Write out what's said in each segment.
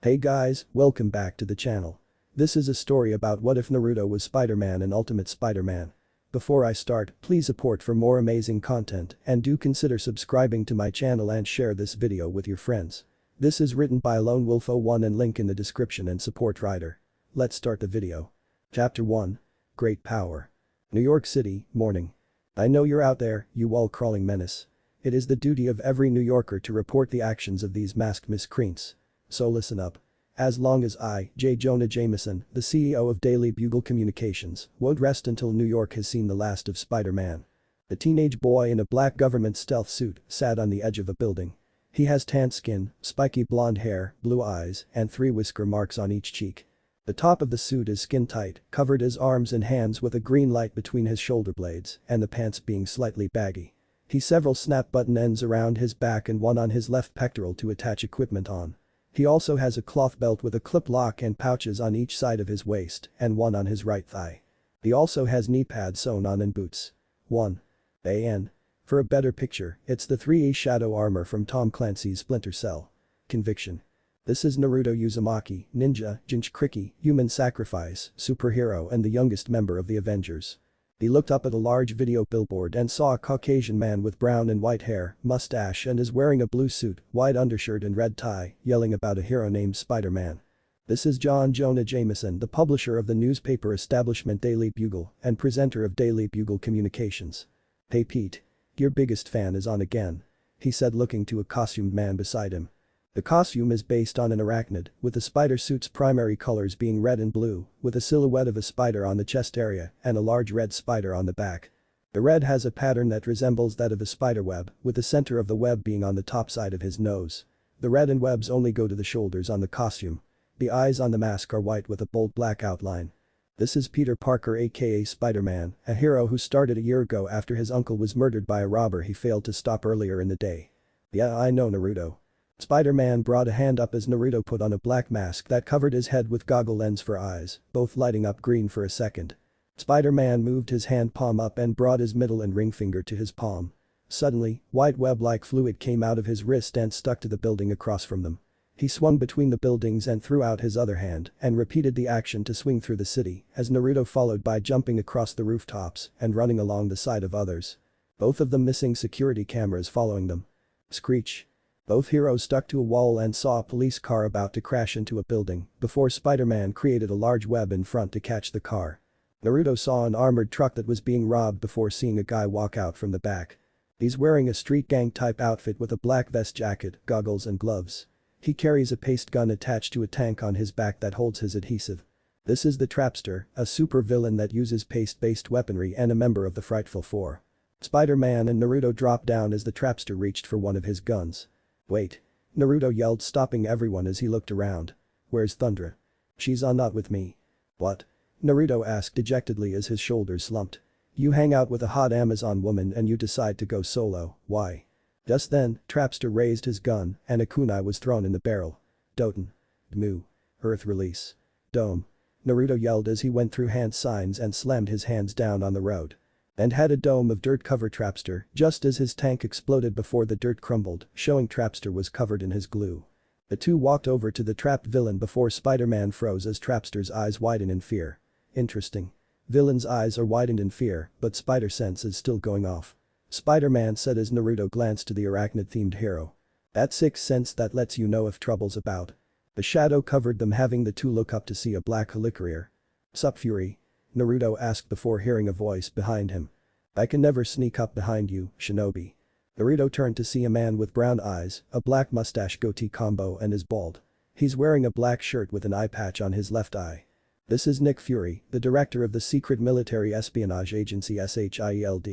Hey guys, welcome back to the channel. This is a story about what if Naruto was Spider-Man and Ultimate Spider-Man. Before I start, please support for more amazing content and do consider subscribing to my channel and share this video with your friends. This is written by Lone Wolf 01 and link in the description and support writer. Let's start the video. Chapter 1. Great Power. New York City, morning. I know you're out there, you wall-crawling menace. It is the duty of every New Yorker to report the actions of these masked miscreants. So listen up. As long as I, J. Jonah Jameson, the CEO of Daily Bugle Communications, won't rest until New York has seen the last of Spider-Man. A teenage boy in a black government stealth suit sat on the edge of a building. He has tan skin, spiky blonde hair, blue eyes, and 3 whisker marks on each cheek. The top of the suit is skin-tight, covered his arms and hands with a green light between his shoulder blades, and the pants being slightly baggy. He several snap button ends around his back and one on his left pectoral to attach equipment on. He also has a cloth belt with a clip lock and pouches on each side of his waist and one on his right thigh. He also has knee pads sewn on and boots. 1. AN. For a better picture, it's the 3E shadow armor from Tom Clancy's Splinter Cell. Conviction. This is Naruto Uzumaki, ninja, Jinchuriki, human sacrifice, superhero and the youngest member of the Avengers. He looked up at a large video billboard and saw a Caucasian man with brown and white hair, mustache and is wearing a blue suit, white undershirt and red tie, yelling about a hero named Spider-Man. This is John Jonah Jameson, the publisher of the newspaper establishment Daily Bugle and presenter of Daily Bugle Communications. Hey Pete. Your biggest fan is on again. He said looking to a costumed man beside him. The costume is based on an arachnid, with the spider suit's primary colors being red and blue, with a silhouette of a spider on the chest area and a large red spider on the back. The red has a pattern that resembles that of a spider web, with the center of the web being on the top side of his nose. The red and webs only go to the shoulders on the costume. The eyes on the mask are white with a bold black outline. This is Peter Parker aka Spider-Man, a hero who started a year ago after his uncle was murdered by a robber he failed to stop earlier in the day. Yeah, I know Naruto. Spider-Man brought a hand up as Naruto put on a black mask that covered his head with goggle lens for eyes, both lighting up green for a second. Spider-Man moved his hand palm up and brought his middle and ring finger to his palm. Suddenly, white web-like fluid came out of his wrist and stuck to the building across from them. He swung between the buildings and threw out his other hand and repeated the action to swing through the city as Naruto followed by jumping across the rooftops and running along the side of others. Both of them missing security cameras following them. Screech. Both heroes stuck to a wall and saw a police car about to crash into a building before Spider-Man created a large web in front to catch the car. Naruto saw an armored truck that was being robbed before seeing a guy walk out from the back. He's wearing a street gang type outfit with a black vest jacket, goggles and gloves. He carries a paste gun attached to a tank on his back that holds his adhesive. This is the Trapster, a super villain that uses paste-based weaponry and a member of the Frightful Four. Spider-Man and Naruto dropped down as the Trapster reached for one of his guns. Wait. Naruto yelled, stopping everyone as he looked around. Where's Thundra? She's not with me. What? Naruto asked dejectedly as his shoulders slumped. You hang out with a hot Amazon woman and you decide to go solo, why? Just then, Trapster raised his gun and a kunai was thrown in the barrel. Doten. Mu. Earth release. Dome. Naruto yelled as he went through hand signs and slammed his hands down on the road. And had a dome of dirt cover Trapster just as his tank exploded before the dirt crumbled, showing Trapster was covered in his glue. The two walked over to the trapped villain before Spider-Man froze as Trapster's eyes widened in fear. Interesting. Villain's eyes are widened in fear, but spider sense is still going off. Spider-Man said as Naruto glanced to the arachnid-themed hero. That sixth sense that lets you know if trouble's about. The shadow covered them, having the two look up to see a black helicarrier. Sup Fury? Naruto asked before hearing a voice behind him. I can never sneak up behind you, Shinobi. Naruto turned to see a man with brown eyes, a black mustache goatee combo and is bald. He's wearing a black shirt with an eye patch on his left eye. This is Nick Fury, the director of the secret military espionage agency SHIELD.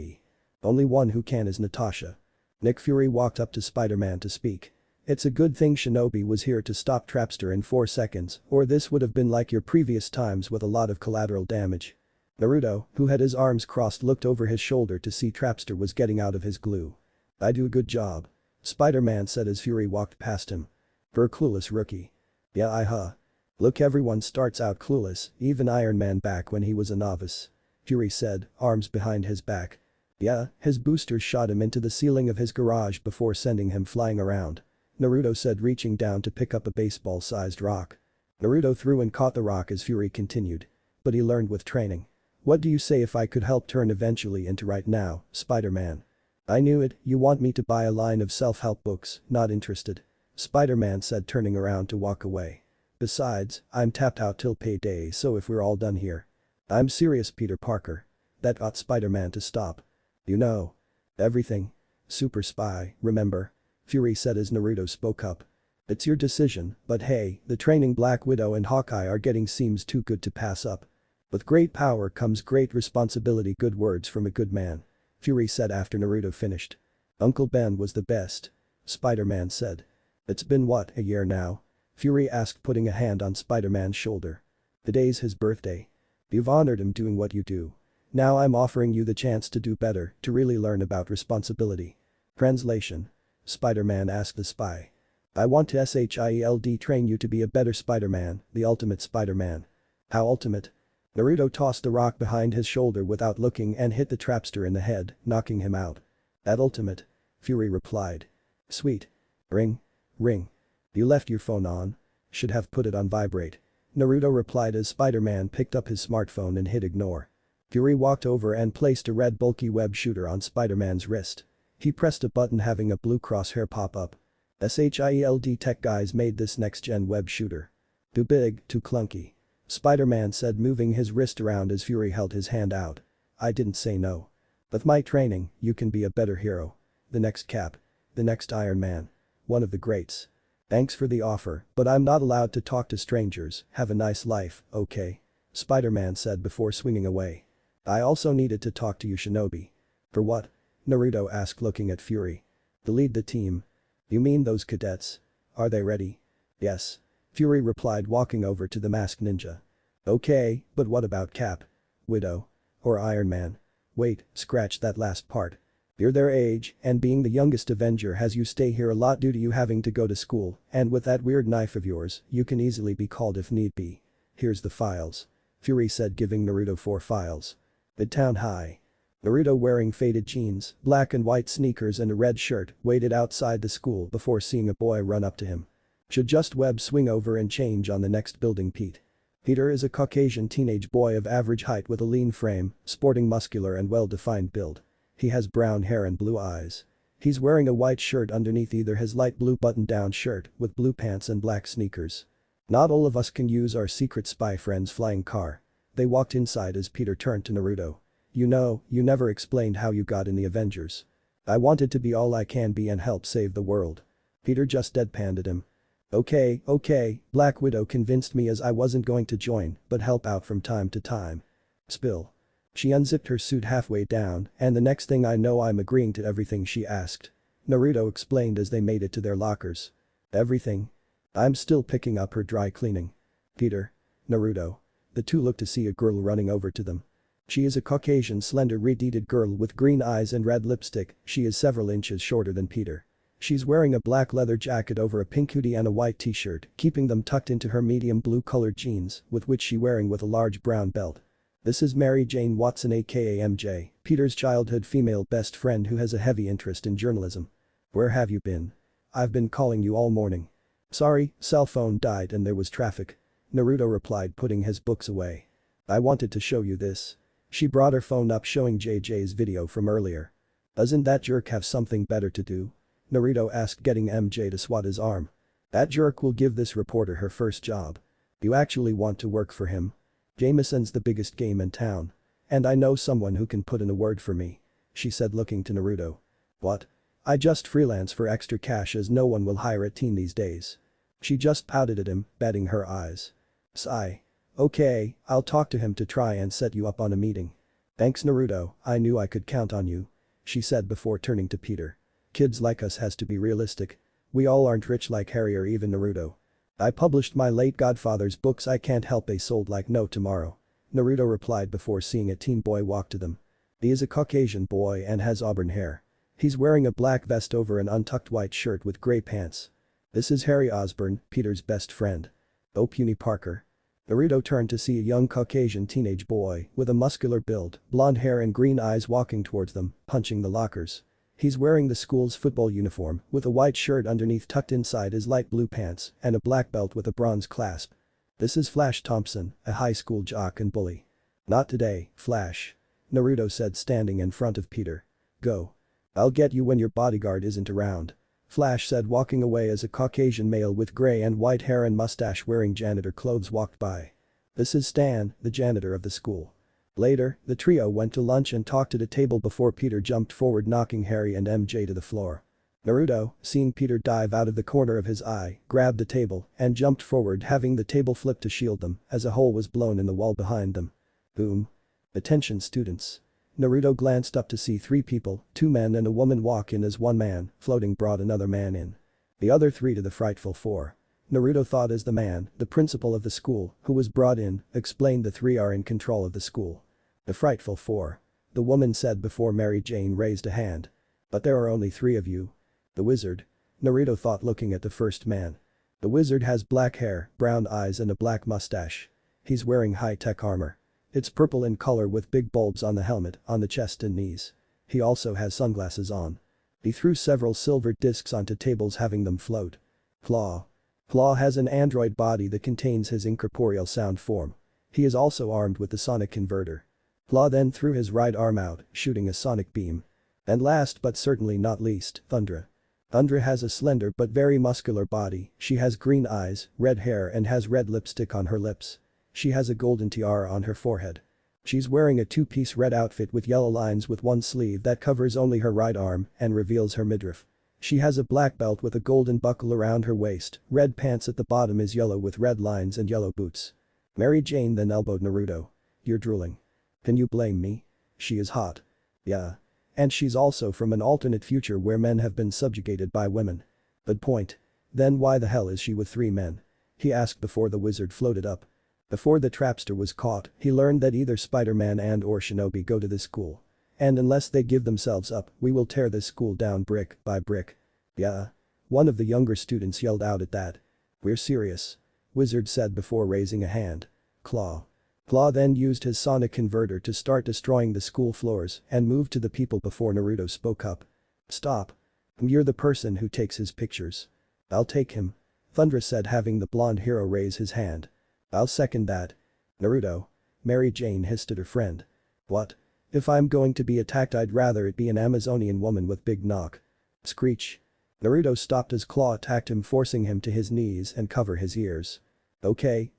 Only one who can is Natasha. Nick Fury walked up to Spider-Man to speak. It's a good thing Shinobi was here to stop Trapster in 4 seconds, or this would have been like your previous times with a lot of collateral damage. Naruto, who had his arms crossed, looked over his shoulder to see Trapster was getting out of his glue. I do a good job. Spider-Man said as Fury walked past him. For a clueless rookie. Yeah, Look, everyone starts out clueless, even Iron Man back when he was a novice. Fury said, arms behind his back. Yeah, his boosters shot him into the ceiling of his garage before sending him flying around. Naruto said, reaching down to pick up a baseball-sized rock. Naruto threw and caught the rock as Fury continued. But he learned with training. What do you say if I could help turn eventually into right now, Spider-Man? I knew it, you want me to buy a line of self-help books, not interested. Spider-Man said, turning around to walk away. Besides, I'm tapped out till payday, so if we're all done here. I'm serious, Peter Parker. That got Spider-Man to stop. You know everything. Super spy, remember? Fury said as Naruto spoke up. It's your decision, but hey, the training Black Widow and Hawkeye are getting seems too good to pass up. With great power comes great responsibility, good words from a good man. Fury said after Naruto finished. Uncle Ben was the best. Spider-Man said. It's been what, a year now? Fury asked, putting a hand on Spider-Man's shoulder. Today's his birthday. You've honored him doing what you do. Now I'm offering you the chance to do better, to really learn about responsibility. Translation. Spider-Man asked the spy. I want to SHIELD train you to be a better Spider-Man, the ultimate Spider-Man. How ultimate? Naruto tossed the rock behind his shoulder without looking and hit the trapster in the head, knocking him out. That ultimate. Fury replied. Sweet. Ring. Ring. You left your phone on. Should have put it on vibrate. Naruto replied as Spider-Man picked up his smartphone and hit ignore. Fury walked over and placed a red bulky web shooter on Spider-Man's wrist. He pressed a button, having a blue crosshair pop up. SHIELD tech guys made this next-gen web shooter. Too big, too clunky. Spider-Man said, moving his wrist around as Fury held his hand out. I didn't say no. With my training, you can be a better hero. The next Cap. The next Iron Man. One of the greats. Thanks for the offer, but I'm not allowed to talk to strangers. Have a nice life, okay? Spider-Man said before swinging away. I also needed to talk to you, Shinobi. For what? Naruto asked, looking at Fury. To lead the team. You mean those cadets? Are they ready? Yes. Fury replied, walking over to the masked ninja. Okay, but what about Cap? Widow? Or Iron Man? Wait, scratch that last part. You're their age, and being the youngest Avenger has you stay here a lot due to you having to go to school, and with that weird knife of yours, you can easily be called if need be. Here's the files. Fury said, giving Naruto 4 files. Midtown High. Naruto, wearing faded jeans, black and white sneakers and a red shirt, waited outside the school before seeing a boy run up to him. Should just web swing over and change on the next building, Pete. Peter is a Caucasian teenage boy of average height with a lean frame, sporting muscular and well-defined build. He has brown hair and blue eyes. He's wearing a white shirt underneath either his light blue button-down shirt with blue pants and black sneakers. Not all of us can use our secret spy friend's flying car. They walked inside as Peter turned to Naruto. You know, you never explained how you got in the Avengers. I wanted to be all I can be and help save the world. Peter just deadpanned at him. Okay, Black Widow convinced me as I wasn't going to join, but help out from time to time. Spill. She unzipped her suit halfway down, and the next thing I know I'm agreeing to everything she asked. Naruto explained as they made it to their lockers. Everything? I'm still picking up her dry cleaning. Peter. Naruto. The two looked to see a girl running over to them. She is a Caucasian, slender, red-headed girl with green eyes and red lipstick. She is several inches shorter than Peter. She's wearing a black leather jacket over a pink hoodie and a white t-shirt, keeping them tucked into her medium blue-colored jeans, with which she wearing with a large brown belt. This is Mary Jane Watson, aka MJ, Peter's childhood female best friend who has a heavy interest in journalism. Where have you been? I've been calling you all morning. Sorry, cell phone died and there was traffic. Naruto replied, putting his books away. I wanted to show you this. She brought her phone up, showing JJ's video from earlier. Doesn't that jerk have something better to do? Naruto asked, getting MJ to swat his arm. That jerk will give this reporter her first job. You actually want to work for him? Jameson's the biggest game in town. And I know someone who can put in a word for me. She said, looking to Naruto. What? I just freelance for extra cash as no one will hire a teen these days. She just pouted at him, batting her eyes. Sigh. Okay, I'll talk to him to try and set you up on a meeting. Thanks, Naruto, I knew I could count on you. She said before turning to Peter. Kids like us has to be realistic. We all aren't rich like Harry or even Naruto. I published my late godfather's books, I can't help they sold like no tomorrow. Naruto replied before seeing a teen boy walk to them. He is a Caucasian boy and has auburn hair. He's wearing a black vest over an untucked white shirt with gray pants. This is Harry Osborn, Peter's best friend. Oh, puny Parker. Naruto turned to see a young Caucasian teenage boy with a muscular build, blonde hair and green eyes walking towards them, punching the lockers. He's wearing the school's football uniform with a white shirt underneath tucked inside his light blue pants and a black belt with a bronze clasp. This is Flash Thompson, a high school jock and bully. Not today, Flash. Naruto said standing in front of Peter. Go. I'll get you when your bodyguard isn't around. Flash said walking away as a Caucasian male with gray and white hair and mustache wearing janitor clothes walked by. This is Stan, the janitor of the school. Later, the trio went to lunch and talked at a table before Peter jumped forward knocking Harry and MJ to the floor. Naruto, seeing Peter dive out of the corner of his eye, grabbed the table and jumped forward having the table flip to shield them as a hole was blown in the wall behind them. Boom. Attention students. Naruto glanced up to see 3 people, 2 men and a woman walk in as one man, floating brought another man in. The other 3 to the frightful 4. Naruto thought as the man, the principal of the school, who was brought in, explained the 3 are in control of the school. The frightful 4. The woman said before Mary Jane raised a hand. But there are only 3 of you. The wizard. Naruto thought looking at the first man. The wizard has black hair, brown eyes and a black mustache. He's wearing high-tech armor. It's purple in color with big bulbs on the helmet, on the chest and knees. He also has sunglasses on. He threw several silver discs onto tables having them float. Claw. Claw has an android body that contains his incorporeal sound form. He is also armed with the sonic converter. Claw then threw his right arm out, shooting a sonic beam. And last but certainly not least, Thundra. Thundra has a slender but very muscular body, she has green eyes, red hair and has red lipstick on her lips. She has a golden tiara on her forehead. She's wearing a 2-piece red outfit with yellow lines with one sleeve that covers only her right arm and reveals her midriff. She has a black belt with a golden buckle around her waist, red pants at the bottom is yellow with red lines and yellow boots. Mary Jane then elbowed Naruto. You're drooling. Can you blame me? She is hot. Yeah. And she's also from an alternate future where men have been subjugated by women. Good point. Then why the hell is she with 3 men? He asked before the wizard floated up. Before the trapster was caught, he learned that either Spider-Man and or Shinobi go to this school. And unless they give themselves up, we will tear this school down brick by brick. Yeah. One of the younger students yelled out at that. We're serious. Wizard said before raising a hand. Claw. Claw then used his sonic converter to start destroying the school floors and moved to the people before Naruto spoke up. Stop. You're the person who takes his pictures. I'll take him. Thundra said having the blonde hero raise his hand. I'll second that. Naruto. Mary Jane hissed at her friend. What? If I'm going to be attacked I'd rather it be an Amazonian woman with big knock. Screech. Naruto stopped as Claw attacked him forcing him to his knees and cover his ears. Okay.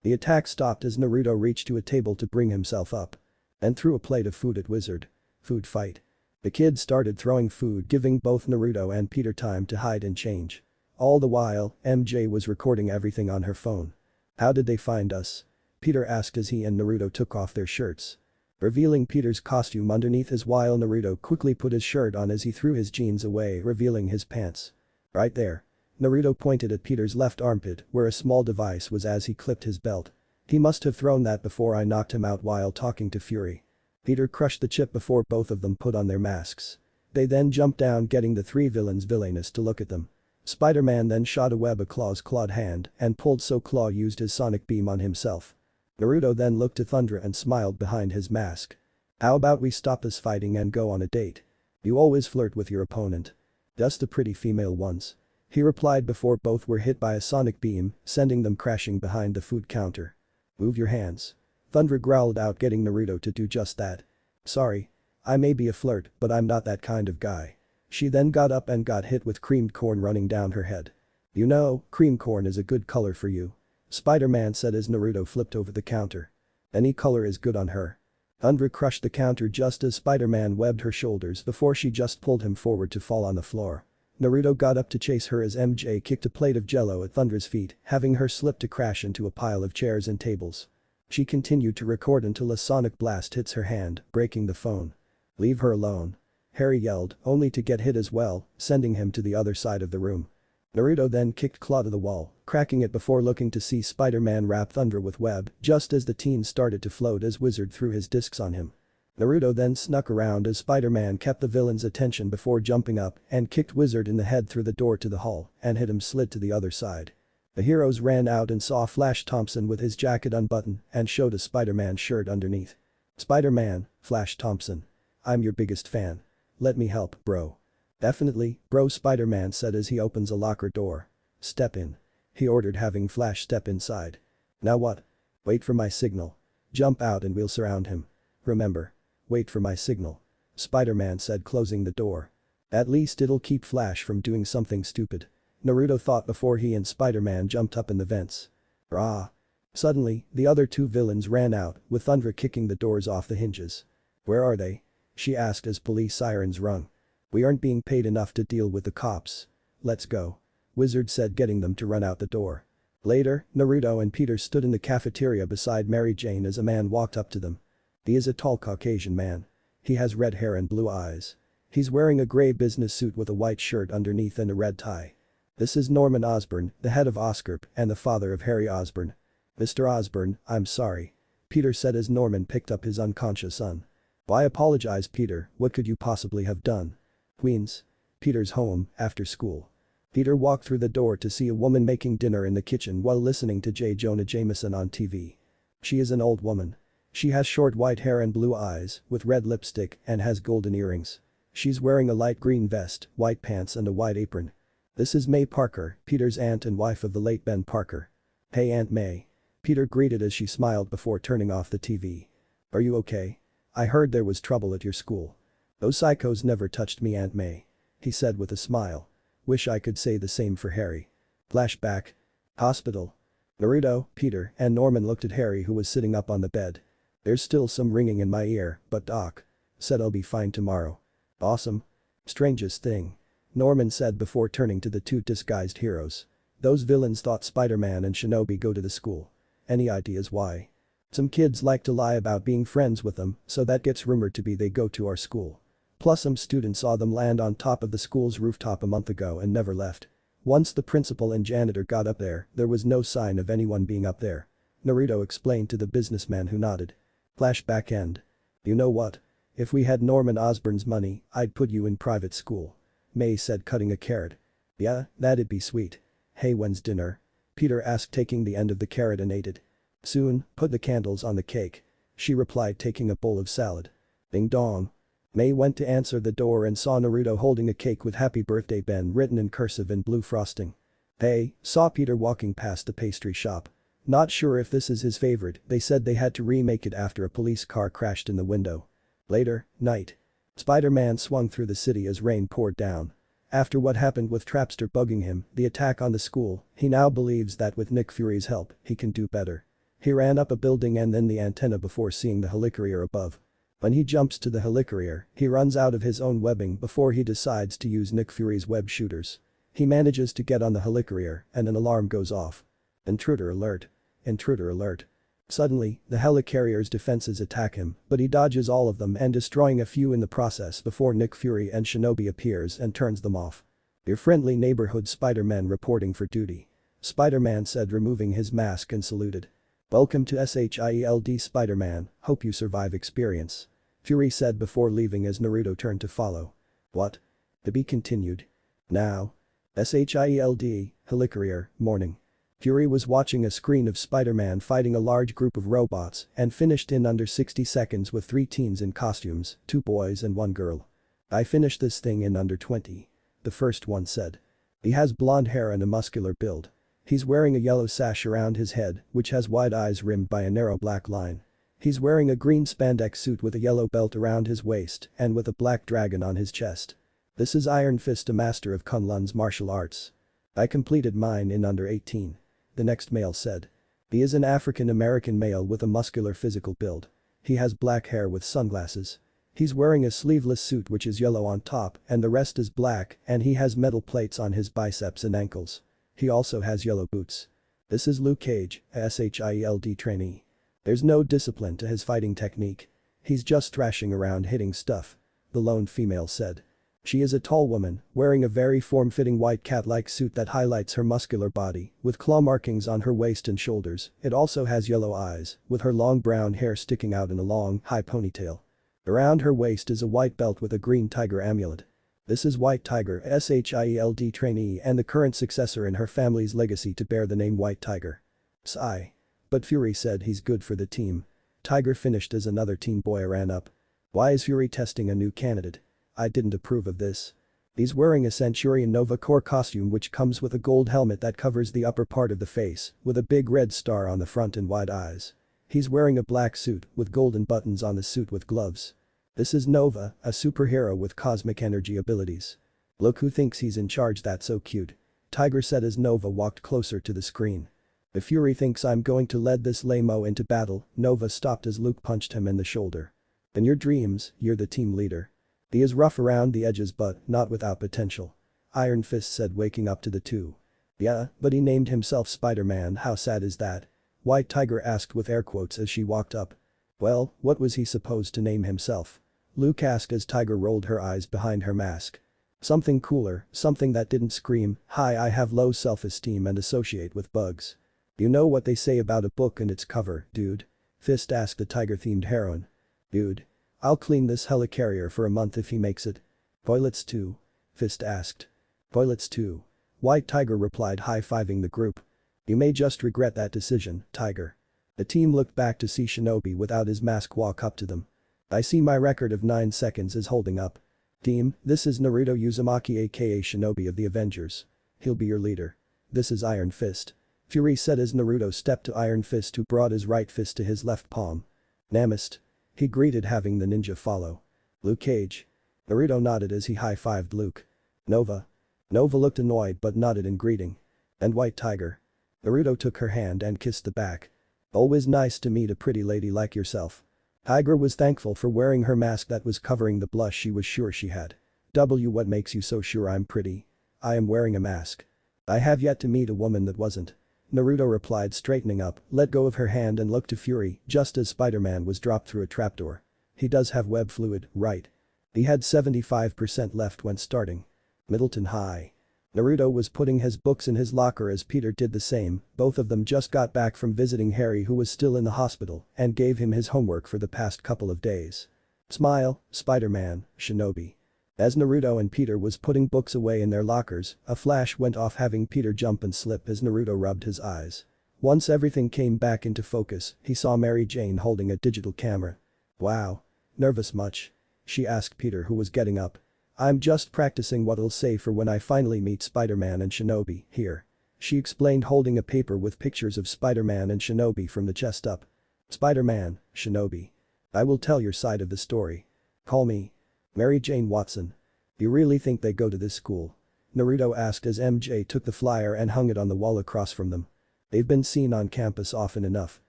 The attack stopped as Naruto reached to a table to bring himself up. And threw a plate of food at Wizard. Food fight. The kid started throwing food giving both Naruto and Peter time to hide and change. All the while, MJ was recording everything on her phone. How did they find us? Peter asked as he and Naruto took off their shirts. Revealing Peter's costume underneath his while Naruto quickly put his shirt on as he threw his jeans away revealing his pants. Right there. Naruto pointed at Peter's left armpit where a small device was as he clipped his belt. He must have thrown that before I knocked him out while talking to Fury. Peter crushed the chip before both of them put on their masks. They then jumped down getting the 3 villains villainous to look at them. Spider-Man then shot a web at Claw's clawed hand and pulled so Claw used his sonic beam on himself. Naruto then looked to Thundra and smiled behind his mask. How about we stop this fighting and go on a date? You always flirt with your opponent. Just the pretty female ones. He replied before both were hit by a sonic beam, sending them crashing behind the food counter. Move your hands. Thundra growled out getting Naruto to do just that. Sorry. I may be a flirt, but I'm not that kind of guy. She then got up and got hit with creamed corn running down her head. You know, cream corn is a good color for you. Spider-Man said as Naruto flipped over the counter. Any color is good on her. Thundra crushed the counter just as Spider-Man webbed her shoulders before she just pulled him forward to fall on the floor. Naruto got up to chase her as MJ kicked a plate of jello at Thundra's feet, having her slip to crash into a pile of chairs and tables. She continued to record until a sonic blast hits her hand, breaking the phone. Leave her alone. Harry yelled, only to get hit as well, sending him to the other side of the room. Naruto then kicked Claw to the wall, cracking it before looking to see Spider-Man wrap Thundra with web just as the teen started to float as Wizard threw his discs on him. Naruto then snuck around as Spider-Man kept the villain's attention before jumping up and kicked Wizard in the head through the door to the hall and hit him slid to the other side. The heroes ran out and saw Flash Thompson with his jacket unbuttoned and showed a Spider-Man shirt underneath. Spider-Man, Flash Thompson. I'm your biggest fan. Let me help, bro. Definitely, bro, Spider-Man said as he opens a locker door. Step in. He ordered, having Flash step inside. Now what? Wait for my signal. Jump out and we'll surround him. Remember. Wait for my signal. Spider-Man said, closing the door. At least it'll keep Flash from doing something stupid. Naruto thought before he and Spider-Man jumped up in the vents. Rah. Suddenly, the other two villains ran out, with Thundra kicking the doors off the hinges. Where are they? She asked as police sirens rung. We aren't being paid enough to deal with the cops. Let's go. Wizard said, getting them to run out the door. Later, Naruto and Peter stood in the cafeteria beside Mary Jane as a man walked up to them. He is a tall Caucasian man. He has red hair and blue eyes. He's wearing a gray business suit with a white shirt underneath and a red tie. This is Norman Osborn, the head of Oscorp and the father of Harry Osborn. Mr. Osborn, I'm sorry. Peter said as Norman picked up his unconscious son. Why apologize, Peter? What could you possibly have done? Queens. Peter's home, after school. Peter walked through the door to see a woman making dinner in the kitchen while listening to J. Jonah Jameson on TV. She is an old woman. She has short white hair and blue eyes, with red lipstick, and has golden earrings. She's wearing a light green vest, white pants and a white apron. This is May Parker, Peter's aunt and wife of the late Ben Parker. Hey, Aunt May. Peter greeted as she smiled before turning off the TV. Are you okay? I heard there was trouble at your school. Those psychos never touched me, Aunt May. He said with a smile. Wish I could say the same for Harry. Flashback. Hospital. Naruto, Peter, and Norman looked at Harry, who was sitting up on the bed. There's still some ringing in my ear, but Doc said I'll be fine tomorrow. Awesome. Strangest thing. Norman said before turning to the two disguised heroes. Those villains thought Spider-Man and Shinobi go to the school. Any ideas why? Some kids like to lie about being friends with them, so that gets rumored to be they go to our school. Plus some students saw them land on top of the school's rooftop a month ago and never left. Once the principal and janitor got up there was no sign of anyone being up there. Naruto explained to the businessman, who nodded. Flashback end. You know what? If we had Norman Osborn's money, I'd put you in private school. May said, cutting a carrot. Yeah, that'd be sweet. Hey, when's dinner? Peter asked, taking the end of the carrot and ate it. Soon, put the candles on the cake. She replied, taking a bowl of salad. Ding dong. May went to answer the door and saw Naruto holding a cake with Happy Birthday Ben written in cursive and blue frosting. Hey, saw Peter walking past the pastry shop. Not sure if this is his favorite, they said they had to remake it after a police car crashed in the window. Later, night. Spider-Man swung through the city as rain poured down. After what happened with Trapster bugging him, the attack on the school, he now believes that with Nick Fury's help, he can do better. He ran up a building and then the antenna before seeing the helicarrier above. When he jumps to the helicarrier, he runs out of his own webbing before he decides to use Nick Fury's web shooters. He manages to get on the helicarrier and an alarm goes off. Intruder alert. Intruder alert. Suddenly, the helicarrier's defenses attack him, but he dodges all of them and destroying a few in the process before Nick Fury and Shinobi appears and turns them off. Your friendly neighborhood Spider-Man reporting for duty. Spider-Man said, removing his mask, and saluted. Welcome to SHIELD, Spider-Man, hope you survive experience. Fury said before leaving as Naruto turned to follow. What? To be continued. Now. SHIELD, helicarrier, morning. Fury was watching a screen of Spider-Man fighting a large group of robots and finished in under 60 seconds with 3 teens in costumes, 2 boys and 1 girl. I finished this thing in under 20. The first one said. He has blonde hair and a muscular build. He's wearing a yellow sash around his head, which has wide eyes rimmed by a narrow black line. He's wearing a green spandex suit with a yellow belt around his waist and with a black dragon on his chest. This is Iron Fist, a master of Kunlun's martial arts. I completed mine in under 18. The next male said. He is an African-American male with a muscular physical build. He has black hair with sunglasses. He's wearing a sleeveless suit which is yellow on top and the rest is black, and he has metal plates on his biceps and ankles. He also has yellow boots. This is Luke Cage, a SHIELD trainee. There's no discipline to his fighting technique. He's just thrashing around hitting stuff. The lone female said. She is a tall woman, wearing a very form-fitting white cat-like suit that highlights her muscular body, with claw markings on her waist and shoulders. It also has yellow eyes, with her long brown hair sticking out in a long, high ponytail. Around her waist is a white belt with a green tiger amulet. This is White Tiger, SHIELD trainee and the current successor in her family's legacy to bear the name White Tiger. Sigh. But Fury said he's good for the team. Tiger finished as another teen boy ran up. Why is Fury testing a new candidate? I didn't approve of this. He's wearing a Centurion Nova Corps costume which comes with a gold helmet that covers the upper part of the face, with a big red star on the front and wide eyes. He's wearing a black suit with golden buttons on the suit with gloves. This is Nova, a superhero with cosmic energy abilities. Look who thinks he's in charge, that's so cute. Tiger said as Nova walked closer to the screen. If Fury thinks I'm going to lead this lame-o into battle, Nova stopped as Luke punched him in the shoulder. In your dreams, you're the team leader. He is rough around the edges but not without potential. Iron Fist said, waking up to the two. Yeah, but he named himself Spider-Man, how sad is that? White Tiger asked with air quotes as she walked up. Well, what was he supposed to name himself? Luke asked as Tiger rolled her eyes behind her mask. Something cooler, something that didn't scream, "Hi, I have low self-esteem and associate with bugs." You know what they say about a book and its cover, dude? Fist asked the tiger-themed heroine. Dude. I'll clean this helicarrier for a month if he makes it. Toilets too? Fist asked. Toilets too. White Tiger replied, high-fiving the group. You may just regret that decision, Tiger. The team looked back to see Shinobi without his mask walk up to them. I see my record of 9 seconds is holding up. Team, this is Naruto Uzumaki aka Shinobi of the Avengers. He'll be your leader. This is Iron Fist. Fury said as Naruto stepped to Iron Fist, who brought his right fist to his left palm. Namist. He greeted, having the ninja follow. Luke Cage. Naruto nodded as he high-fived Luke. Nova. Nova looked annoyed but nodded in greeting. And White Tiger. Naruto took her hand and kissed the back. Always nice to meet a pretty lady like yourself. Tiger was thankful for wearing her mask that was covering the blush she was sure she had. What makes you so sure I'm pretty? I am wearing a mask. I have yet to meet a woman that wasn't. Naruto replied, straightening up, let go of her hand and looked to Fury just as Spider-Man was dropped through a trapdoor. He does have web fluid, right? He had 75% left when starting. Middleton High. Naruto was putting his books in his locker as Peter did the same. Both of them just got back from visiting Harry, who was still in the hospital, and gave him his homework for the past couple of days. Smile, Spider-Man, Shinobi. As Naruto and Peter was putting books away in their lockers, a flash went off, having Peter jump and slip as Naruto rubbed his eyes. Once everything came back into focus, he saw Mary Jane holding a digital camera. Wow. Nervous much? She asked Peter, who was getting up. I'm just practicing what I'll say for when I finally meet Spider-Man and Shinobi, here. She explained, holding a paper with pictures of Spider-Man and Shinobi from the chest up. Spider-Man, Shinobi. I will tell your side of the story. Call me Mary Jane Watson. You really think they go to this school? Naruto asked as MJ took the flyer and hung it on the wall across from them. They've been seen on campus often enough.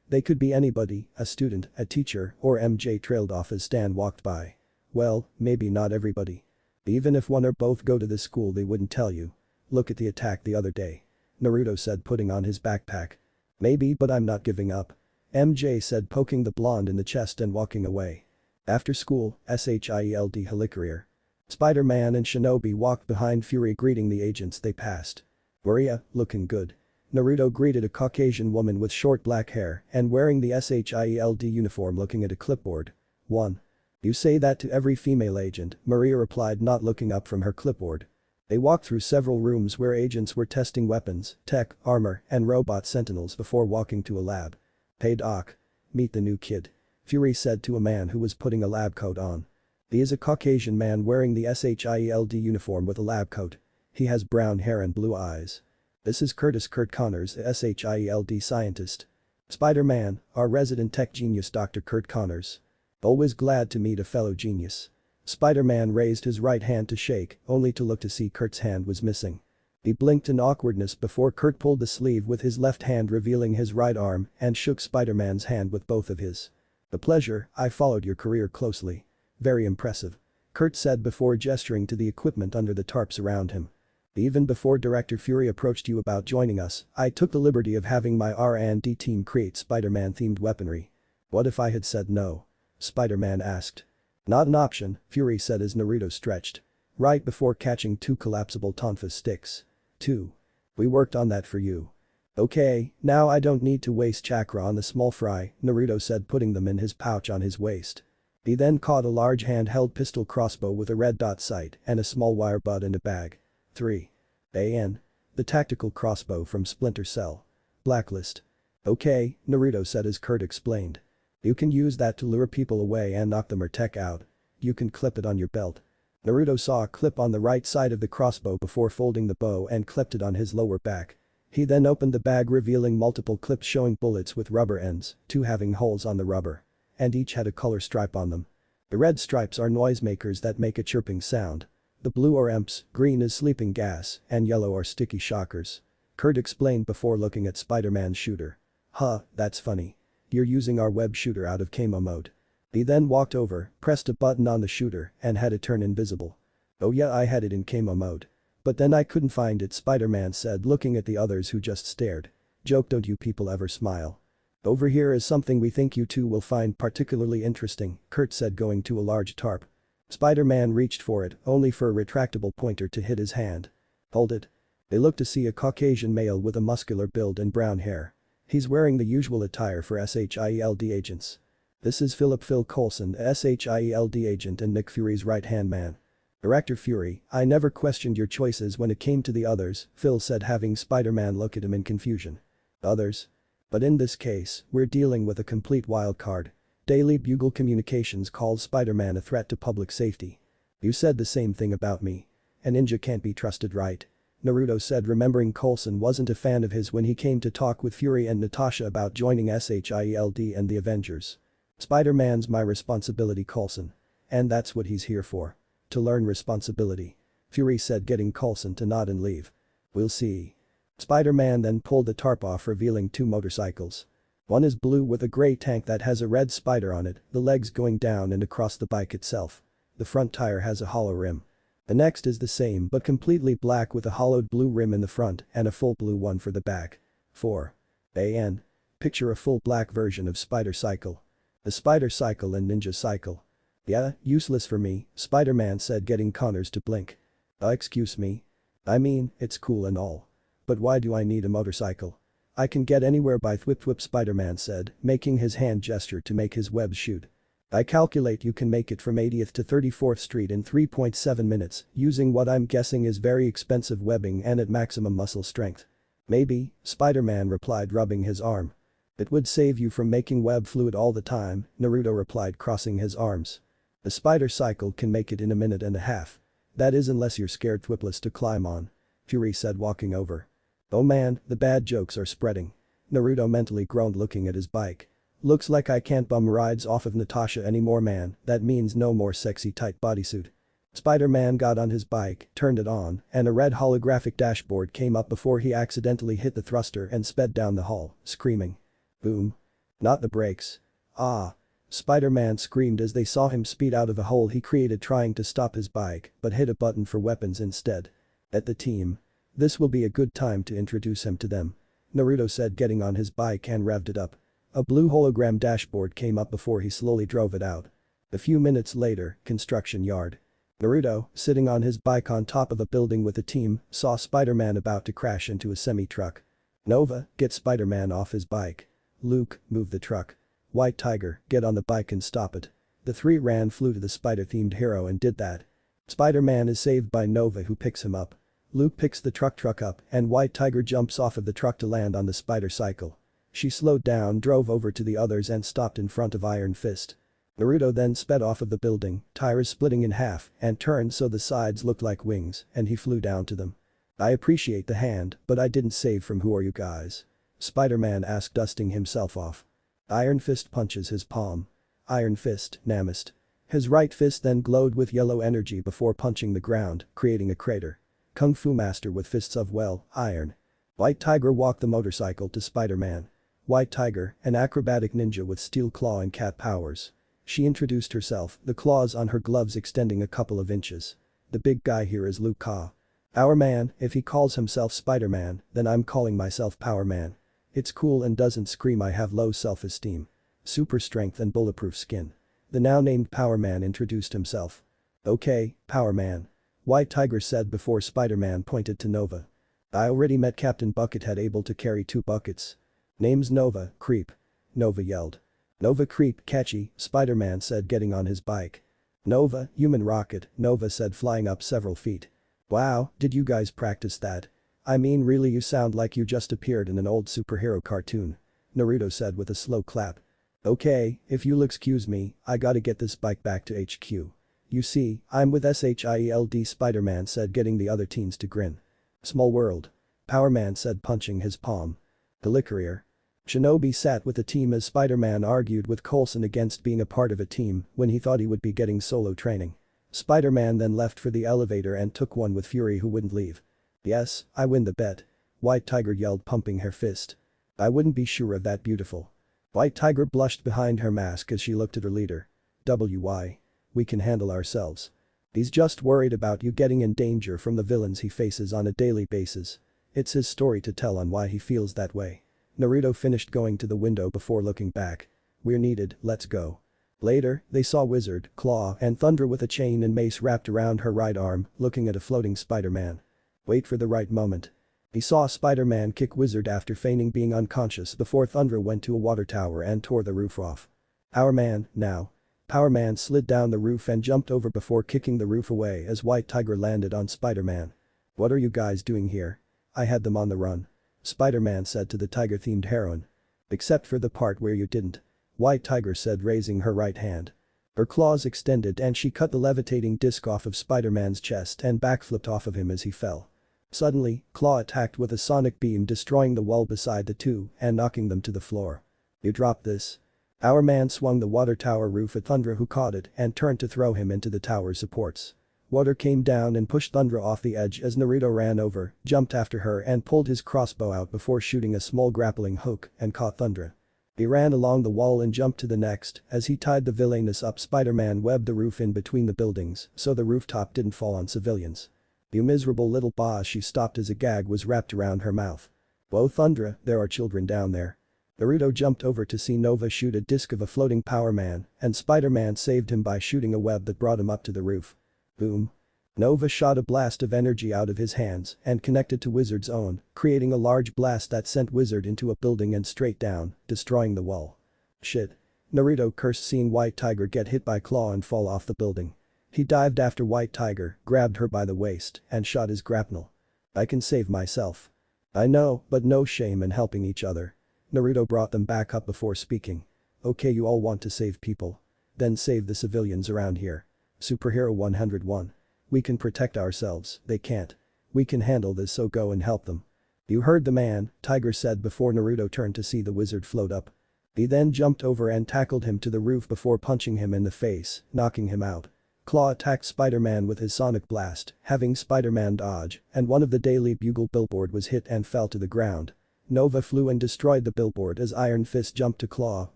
They could be anybody, a student, a teacher, or MJ trailed off as Stan walked by. Well, maybe not everybody. Even if one or both go to this school, they wouldn't tell you. Look at the attack the other day. Naruto said, putting on his backpack. Maybe, but I'm not giving up. MJ said, poking the blonde in the chest and walking away. After school, SHIELD helicarrier. Spider-Man and Shinobi walked behind Fury, greeting the agents they passed. Maria, looking good. Naruto greeted a Caucasian woman with short black hair and wearing the SHIELD uniform, looking at a clipboard. 1. You say that to every female agent, Maria replied, not looking up from her clipboard. They walked through several rooms where agents were testing weapons, tech, armor, and robot sentinels before walking to a lab. Hey Doc. Meet the new kid. Fury said to a man who was putting a lab coat on. He is a Caucasian man wearing the SHIELD uniform with a lab coat. He has brown hair and blue eyes. This is Kurt Connors, a SHIELD scientist. Spider-Man, our resident tech genius, Dr. Kurt Connors. Always glad to meet a fellow genius. Spider-Man raised his right hand to shake, only to look to see Kurt's hand was missing. He blinked in awkwardness before Kurt pulled the sleeve with his left hand, revealing his right arm, and shook Spider-Man's hand with both of his. A pleasure, I followed your career closely. Very impressive. Kurt said before gesturing to the equipment under the tarps around him. Even before Director Fury approached you about joining us, I took the liberty of having my R&D team create Spider-Man-themed weaponry. What if I had said no? Spider-Man asked. Not an option, Fury said as Naruto stretched. Right before catching 2 collapsible tonfa sticks. 2. We worked on that for you. Okay, now I don't need to waste chakra on the small fry, Naruto said, putting them in his pouch on his waist. He then caught a large handheld pistol crossbow with a red dot sight and a small wire butt in a bag. 3. AN. The tactical crossbow from Splinter Cell. Blacklist. Okay, Naruto said as Kurt explained. You can use that to lure people away and knock them or tech out. You can clip it on your belt. Naruto saw a clip on the right side of the crossbow before folding the bow and clipped it on his lower back. He then opened the bag revealing multiple clips showing bullets with rubber ends, 2 having holes on the rubber. And each had a color stripe on them. The red stripes are noisemakers that make a chirping sound. The blue are EMPs, green is sleeping gas, and yellow are sticky shockers. Kurt explained before looking at Spider-Man's shooter. Huh, that's funny. You're using our web shooter out of camo mode. He then walked over, pressed a button on the shooter, and had it turn invisible. Oh yeah, I had it in camo mode. But then I couldn't find it, Spider-Man said looking at the others who just stared. Joke, don't you people ever smile? Over here is something we think you two will find particularly interesting, Kurt said going to a large tarp. Spider-Man reached for it, only for a retractable pointer to hit his hand. Hold it. They looked to see a Caucasian male with a muscular build and brown hair. He's wearing the usual attire for SHIELD agents. This is Phil Coulson, a SHIELD agent and Nick Fury's right-hand man. Director Fury, I never questioned your choices when it came to the others, Phil said having Spider-Man look at him in confusion. Others? But in this case, we're dealing with a complete wildcard. Daily Bugle Communications calls Spider-Man a threat to public safety. You said the same thing about me. A ninja can't be trusted, right? Naruto said remembering Coulson wasn't a fan of his when he came to talk with Fury and Natasha about joining SHIELD and the Avengers. Spider-Man's my responsibility, Coulson. And that's what he's here for. To learn responsibility. Fury said getting Coulson to nod and leave. We'll see. Spider-Man then pulled the tarp off revealing 2 motorcycles. One is blue with a gray tank that has a red spider on it, the legs going down and across the bike itself. The front tire has a hollow rim. The next is the same but completely black with a hollowed blue rim in the front and a full blue one for the back. 4. AN. Picture a full black version of Spider Cycle. The Spider Cycle and Ninja Cycle. Yeah, useless for me, Spider-Man said getting Connors to blink. Excuse me? I mean, it's cool and all. But why do I need a motorcycle? I can get anywhere by thwip, Spider-Man said, making his hand gesture to make his webs shoot. I calculate you can make it from 80th to 34th Street in 3.7 minutes, using what I'm guessing is very expensive webbing and at maximum muscle strength. Maybe, Spider-Man replied rubbing his arm. It would save you from making web fluid all the time, Naruto replied crossing his arms. The Spider Cycle can make it in a minute and a half. That is unless you're scared thwipless to climb on. Fury said walking over. Oh man, the bad jokes are spreading. Naruto mentally groaned looking at his bike. Looks like I can't bum rides off of Natasha anymore, man, that means no more sexy tight bodysuit. Spider-Man got on his bike, turned it on, and a red holographic dashboard came up before he accidentally hit the thruster and sped down the hall, screaming. Boom. Not the brakes. Ah. Spider-Man screamed as they saw him speed out of a hole he created trying to stop his bike but hit a button for weapons instead. At the team. This will be a good time to introduce him to them. Naruto said getting on his bike and revved it up. A blue hologram dashboard came up before he slowly drove it out. A few minutes later, construction yard. Naruto, sitting on his bike on top of a building with a team, saw Spider-Man about to crash into a semi-truck. Nova, get Spider-Man off his bike. Luke, move the truck. White Tiger, get on the bike and stop it. The 3 flew to the spider-themed hero and did that. Spider-Man is saved by Nova who picks him up. Luke picks the truck up and White Tiger jumps off of the truck to land on the Spider Cycle. She slowed down, drove over to the others and stopped in front of Iron Fist. Naruto then sped off of the building, tires splitting in half and turned so the sides looked like wings and he flew down to them. I appreciate the hand, but I didn't save from who are you guys? Spider-Man asked dusting himself off. Iron Fist punches his palm. Iron Fist, Namist. His right fist then glowed with yellow energy before punching the ground, creating a crater. Kung Fu Master with fists of iron. White Tiger walked the motorcycle to Spider-Man. White Tiger, an acrobatic ninja with steel claw and cat powers. She introduced herself, the claws on her gloves extending a couple of inches. The big guy here is Luke Ka. Our man, if he calls himself Spider-Man, then I'm calling myself Power Man. It's cool and doesn't scream I have low self-esteem. Super strength and bulletproof skin. The now named Power Man introduced himself. Okay, Power Man. White Tiger said before Spider-Man pointed to Nova. I already met Captain Buckethead able to carry 2 buckets. Name's Nova, creep. Nova yelled. Nova creep, catchy, Spider-Man said getting on his bike. Nova, human rocket, Nova said flying up several feet. Wow, did you guys practice that? I mean really you sound like you just appeared in an old superhero cartoon. Naruto said with a slow clap. Okay, if you'll excuse me, I gotta get this bike back to HQ. "You see, I'm with SHIELD," Spider-Man said, getting the other teens to grin. "Small world." Power Man said, punching his palm. "Career." Shinobi sat with the team as Spider-Man argued with Coulson against being a part of a team when he thought he would be getting solo training. Spider-Man then left for the elevator and took one with Fury, who wouldn't leave. "Yes, I win the bet," White Tiger yelled, pumping her fist. "I wouldn't be sure of that, beautiful." White Tiger blushed behind her mask as she looked at her leader. "Why? We can handle ourselves. He's just worried about you getting in danger from the villains he faces on a daily basis. It's his story to tell on why he feels that way." Naruto finished going to the window before looking back. "We're needed, let's go." Later, they saw Wizard, Claw, and Thunder with a chain and mace wrapped around her right arm, looking at a floating Spider-Man. Wait for the right moment. He saw Spider-Man kick Wizard after feigning being unconscious before Thunder went to a water tower and tore the roof off. "Power Man, now." Power Man slid down the roof and jumped over before kicking the roof away as White Tiger landed on Spider-Man. "What are you guys doing here? I had them on the run," Spider-Man said to the tiger-themed heroine. "Except for the part where you didn't," White Tiger said, raising her right hand. Her claws extended and she cut the levitating disc off of Spider-Man's chest and backflipped off of him as he fell. Suddenly, Claw attacked with a sonic beam, destroying the wall beside the two and knocking them to the floor. "You dropped this." Our man swung the water tower roof at Thunder, who caught it and turned to throw him into the tower's supports. Water came down and pushed Thunder off the edge as Naruto ran over, jumped after her and pulled his crossbow out before shooting a small grappling hook and caught Thunder. He ran along the wall and jumped to the next. As he tied the villainous up, Spider-Man webbed the roof in between the buildings so the rooftop didn't fall on civilians. "You miserable little boss," she stopped as a gag was wrapped around her mouth. "Whoa, Thundra, there are children down there." Naruto jumped over to see Nova shoot a disc of a floating Power Man, and Spider-Man saved him by shooting a web that brought him up to the roof. Boom. Nova shot a blast of energy out of his hands and connected to Wizard's own, creating a large blast that sent Wizard into a building and straight down, destroying the wall. "Shit." Naruto cursed, seeing White Tiger get hit by Claw and fall off the building. He dived after White Tiger, grabbed her by the waist, and shot his grapnel. "I can save myself." "I know, but no shame in helping each other." Naruto brought them back up before speaking. "Okay, you all want to save people. Then save the civilians around here. Superhero 101. We can protect ourselves, they can't. We can handle this, so go and help them." "You heard the man," Tiger said before Naruto turned to see the Wizard float up. He then jumped over and tackled him to the roof before punching him in the face, knocking him out. Claw attacked Spider-Man with his sonic blast, having Spider-Man dodge, and one of the Daily Bugle billboard was hit and fell to the ground. Nova flew and destroyed the billboard as Iron Fist jumped to Claw,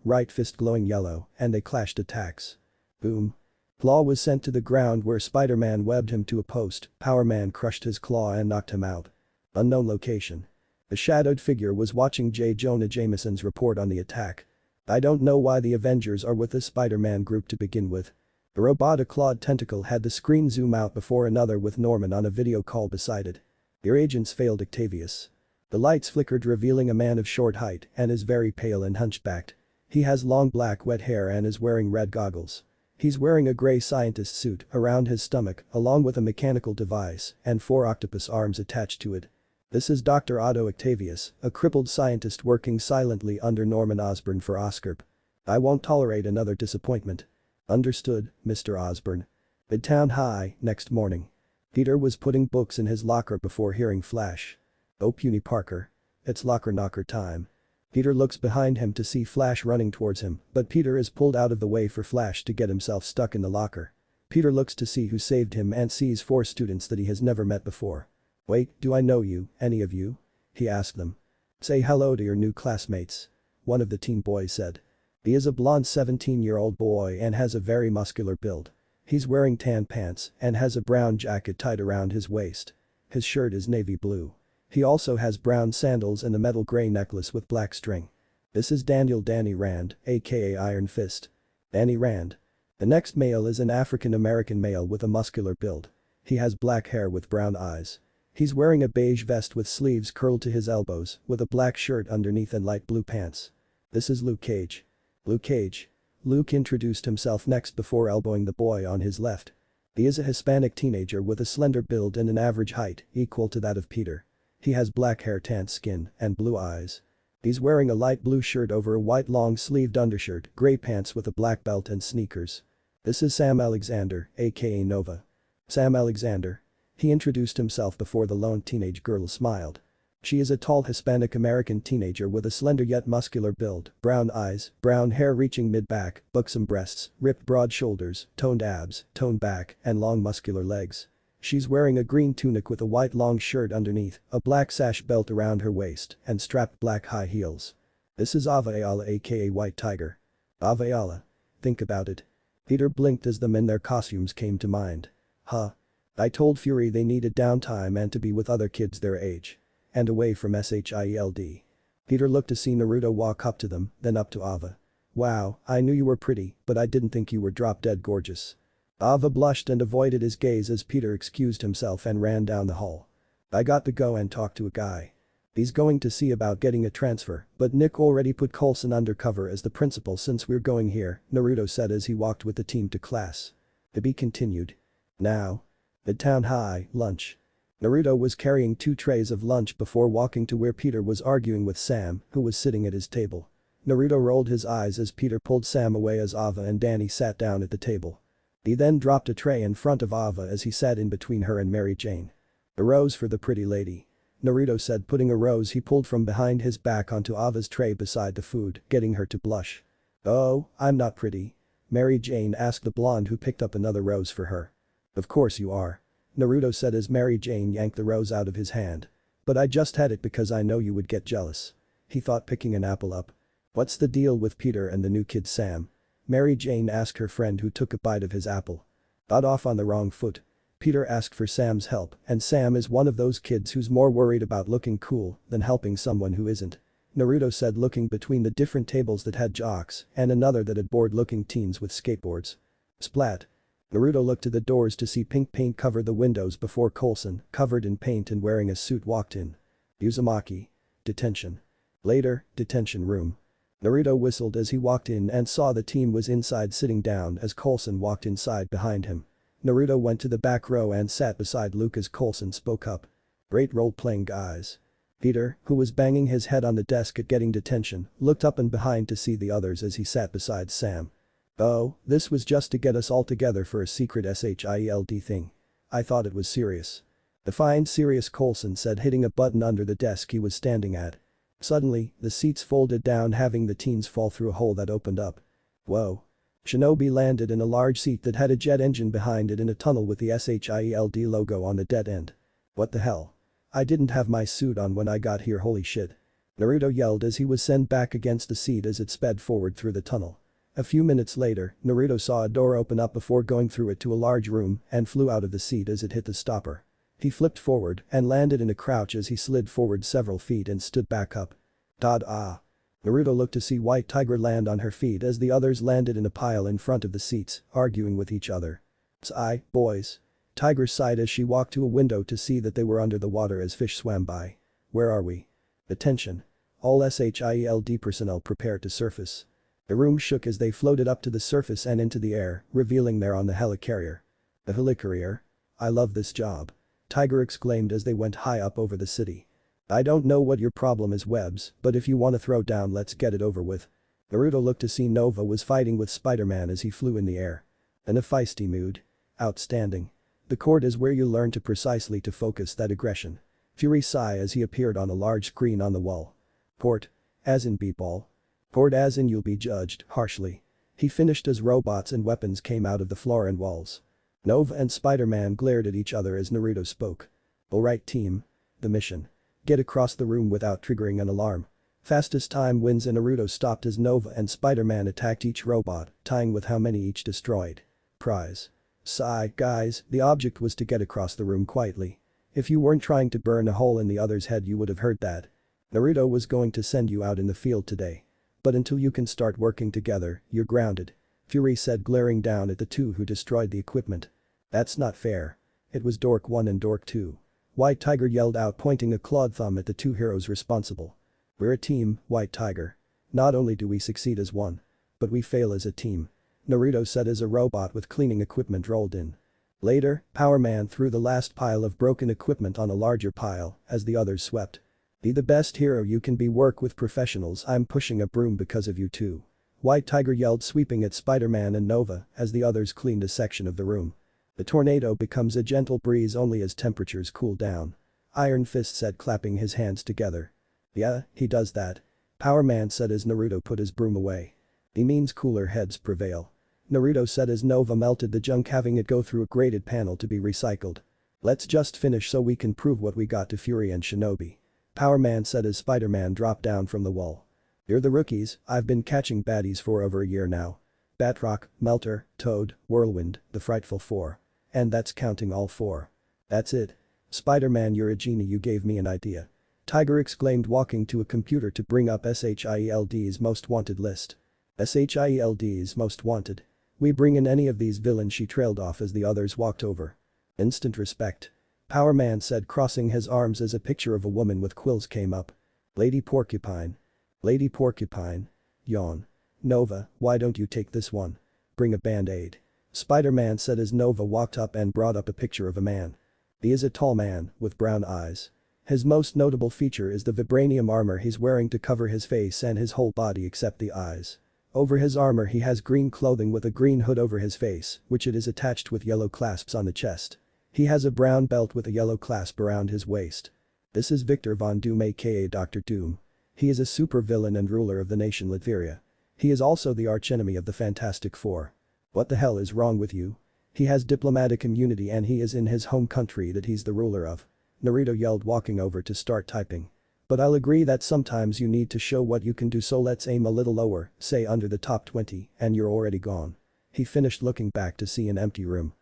right fist glowing yellow, and they clashed attacks. Boom. Claw was sent to the ground where Spider-Man webbed him to a post. Power Man crushed his claw and knocked him out. Unknown location. A shadowed figure was watching J. Jonah Jameson's report on the attack. "I don't know why the Avengers are with the Spider-Man group to begin with." A robotic clawed tentacle had the screen zoom out before another with Norman on a video call beside it. "Your agents failed, Octavius." The lights flickered, revealing a man of short height and is very pale and hunchbacked. He has long black wet hair and is wearing red goggles. He's wearing a gray scientist suit around his stomach along with a mechanical device and 4 octopus arms attached to it. This is Dr. Otto Octavius, a crippled scientist working silently under Norman Osborn for Oscorp. "I won't tolerate another disappointment." "Understood, Mr. Osborn." Midtown High, next morning. Peter was putting books in his locker before hearing Flash. "Oh, puny Parker. It's locker knocker time." Peter looks behind him to see Flash running towards him, but Peter is pulled out of the way for Flash to get himself stuck in the locker. Peter looks to see who saved him and sees 4 students that he has never met before. "Wait, do I know you, any of you?" he asked them. "Say hello to your new classmates," one of the teen boys said. He is a blonde 17-year-old boy and has a very muscular build. He's wearing tan pants and has a brown jacket tied around his waist. His shirt is navy blue. He also has brown sandals and a metal gray necklace with black string. "This is Daniel Danny Rand, aka Iron Fist." Danny Rand. The next male is an African-American male with a muscular build. He has black hair with brown eyes. He's wearing a beige vest with sleeves curled to his elbows, with a black shirt underneath and light blue pants. "This is Luke Cage." Luke Cage. Luke introduced himself next before elbowing the boy on his left. He is a Hispanic teenager with a slender build and an average height equal to that of Peter. He has black hair, tan skin, and blue eyes. He's wearing a light blue shirt over a white long-sleeved undershirt, gray pants with a black belt and sneakers. This is Sam Alexander, aka Nova. Sam Alexander. He introduced himself before the lone teenage girl smiled. She is a tall Hispanic-American teenager with a slender yet muscular build, brown eyes, brown hair reaching mid-back, buxom breasts, ripped broad shoulders, toned abs, toned back, and long muscular legs. She's wearing a green tunic with a white long shirt underneath, a black sash belt around her waist, and strapped black high heels. This is Ava Ayala aka White Tiger. Ava Ayala. Think about it. Peter blinked as the men in their costumes came to mind. Huh. I told Fury they needed downtime and to be with other kids their age. And away from SHIELD. Peter looked to see Naruto walk up to them, then up to Ava. Wow, I knew you were pretty, but I didn't think you were drop-dead gorgeous. Ava blushed and avoided his gaze as Peter excused himself and ran down the hall. I got to go and talk to a guy. He's going to see about getting a transfer, but Nick already put Coulson undercover as the principal since we're going here, Naruto said as he walked with the team to class. To be continued. Now. Midtown High, lunch. Naruto was carrying 2 trays of lunch before walking to where Peter was arguing with Sam, who was sitting at his table. Naruto rolled his eyes as Peter pulled Sam away as Ava and Danny sat down at the table. He then dropped a tray in front of Ava as he sat in between her and Mary Jane. A rose for the pretty lady. Naruto said, putting a rose he pulled from behind his back onto Ava's tray beside the food, getting her to blush. Oh, I'm not pretty. Mary Jane asked the blonde who picked up another rose for her. Of course you are. Naruto said as Mary Jane yanked the rose out of his hand. But I just had it because I know you would get jealous. He thought, picking an apple up. What's the deal with Peter and the new kid Sam? Mary Jane asked her friend who took a bite of his apple. Got off on the wrong foot. Peter asked for Sam's help, and Sam is one of those kids who's more worried about looking cool than helping someone who isn't. Naruto said, looking between the different tables that had jocks and another that had bored-looking teens with skateboards. Splat. Naruto looked to the doors to see pink paint cover the windows before Coulson, covered in paint and wearing a suit, walked in. Uzumaki. Detention. Later, detention room. Naruto whistled as he walked in and saw the team was inside sitting down as Coulson walked inside behind him. Naruto went to the back row and sat beside Luke as Coulson spoke up. Great role-playing, guys. Peter, who was banging his head on the desk at getting detention, looked up and behind to see the others as he sat beside Sam. Oh, this was just to get us all together for a secret SHIELD thing. I thought it was serious. Fine, serious, Coulson said, hitting a button under the desk he was standing at. Suddenly, the seats folded down, having the teens fall through a hole that opened up. Whoa. Shinobi landed in a large seat that had a jet engine behind it in a tunnel with the SHIELD logo on the dead end. What the hell? I didn't have my suit on when I got here, holy shit. Naruto yelled as he was sent back against the seat as it sped forward through the tunnel. A few minutes later, Naruto saw a door open up before going through it to a large room and flew out of the seat as it hit the stopper. He flipped forward and landed in a crouch as he slid forward several feet and stood back up. Ah. Naruto looked to see White Tiger land on her feet as the others landed in a pile in front of the seats, arguing with each other. Sigh, boys. Tiger sighed as she walked to a window to see that they were under the water as fish swam by. Where are we? Attention. All SHIELD personnel prepare to surface. The room shook as they floated up to the surface and into the air, revealing they're on the helicarrier. The helicarrier? I love this job. Tiger exclaimed as they went high up over the city. I don't know what your problem is, Webs, but if you want to throw down, let's get it over with. Naruto looked to see Nova was fighting with Spider-Man as he flew in the air. In a feisty mood. Outstanding. The court is where you learn to precisely to focus that aggression. Fury sighed as he appeared on a large screen on the wall. Court. As in b-ball. Court as in you'll be judged harshly. He finished as robots and weapons came out of the floor and walls. Nova and Spider-Man glared at each other as Naruto spoke. Alright team. The mission. Get across the room without triggering an alarm. Fastest time wins, and Naruto stopped as Nova and Spider-Man attacked each robot, tying with how many each destroyed. Prize. Sigh, guys, the object was to get across the room quietly. If you weren't trying to burn a hole in the other's head you would have heard that. Naruto was going to send you out in the field today. But until you can start working together, you're grounded. Fury said, glaring down at the two who destroyed the equipment. That's not fair. It was Dork 1 and Dork 2. White Tiger yelled out, pointing a clawed thumb at the two heroes responsible. We're a team, White Tiger. Not only do we succeed as one, but we fail as a team. Naruto said as a robot with cleaning equipment rolled in. Later, Power Man threw the last pile of broken equipment on a larger pile as the others swept. Be the best hero you can be, work with professionals, I'm pushing a broom because of you too. White Tiger yelled, sweeping at Spider-Man and Nova as the others cleaned a section of the room. The tornado becomes a gentle breeze only as temperatures cool down. Iron Fist said, clapping his hands together. Yeah, he does that. Power Man said as Naruto put his broom away. He means cooler heads prevail. Naruto said as Nova melted the junk, having it go through a graded panel to be recycled. Let's just finish so we can prove what we got to Fury and Shinobi. Power Man said as Spider-Man dropped down from the wall. You're the rookies, I've been catching baddies for over a year now. Batroc, Melter, Toad, Whirlwind, the Frightful Four. And that's counting all four. That's it. Spider-Man, you're a genie, you gave me an idea. Tiger exclaimed, walking to a computer to bring up SHIELD's most wanted list. SHIELD's most wanted. We bring in any of these villains, she trailed off as the others walked over. Instant respect. Power Man said, crossing his arms as a picture of a woman with quills came up. Lady Porcupine. Lady Porcupine. Yawn. Nova, why don't you take this one? Bring a band-aid. Spider-Man said as Nova walked up and brought up a picture of a man. He is a tall man, with brown eyes. His most notable feature is the vibranium armor he's wearing to cover his face and his whole body except the eyes. Over his armor he has green clothing with a green hood over his face, which it is attached with yellow clasps on the chest. He has a brown belt with a yellow clasp around his waist. This is Victor Von Doom, aka Dr. Doom. He is a super villain and ruler of the nation Latveria. He is also the archenemy of the Fantastic Four. What the hell is wrong with you? He has diplomatic immunity and he is in his home country that he's the ruler of. Naruto yelled, walking over to start typing. But I'll agree that sometimes you need to show what you can do, so let's aim a little lower, say under the top 20, and you're already gone. He finished, looking back to see an empty room.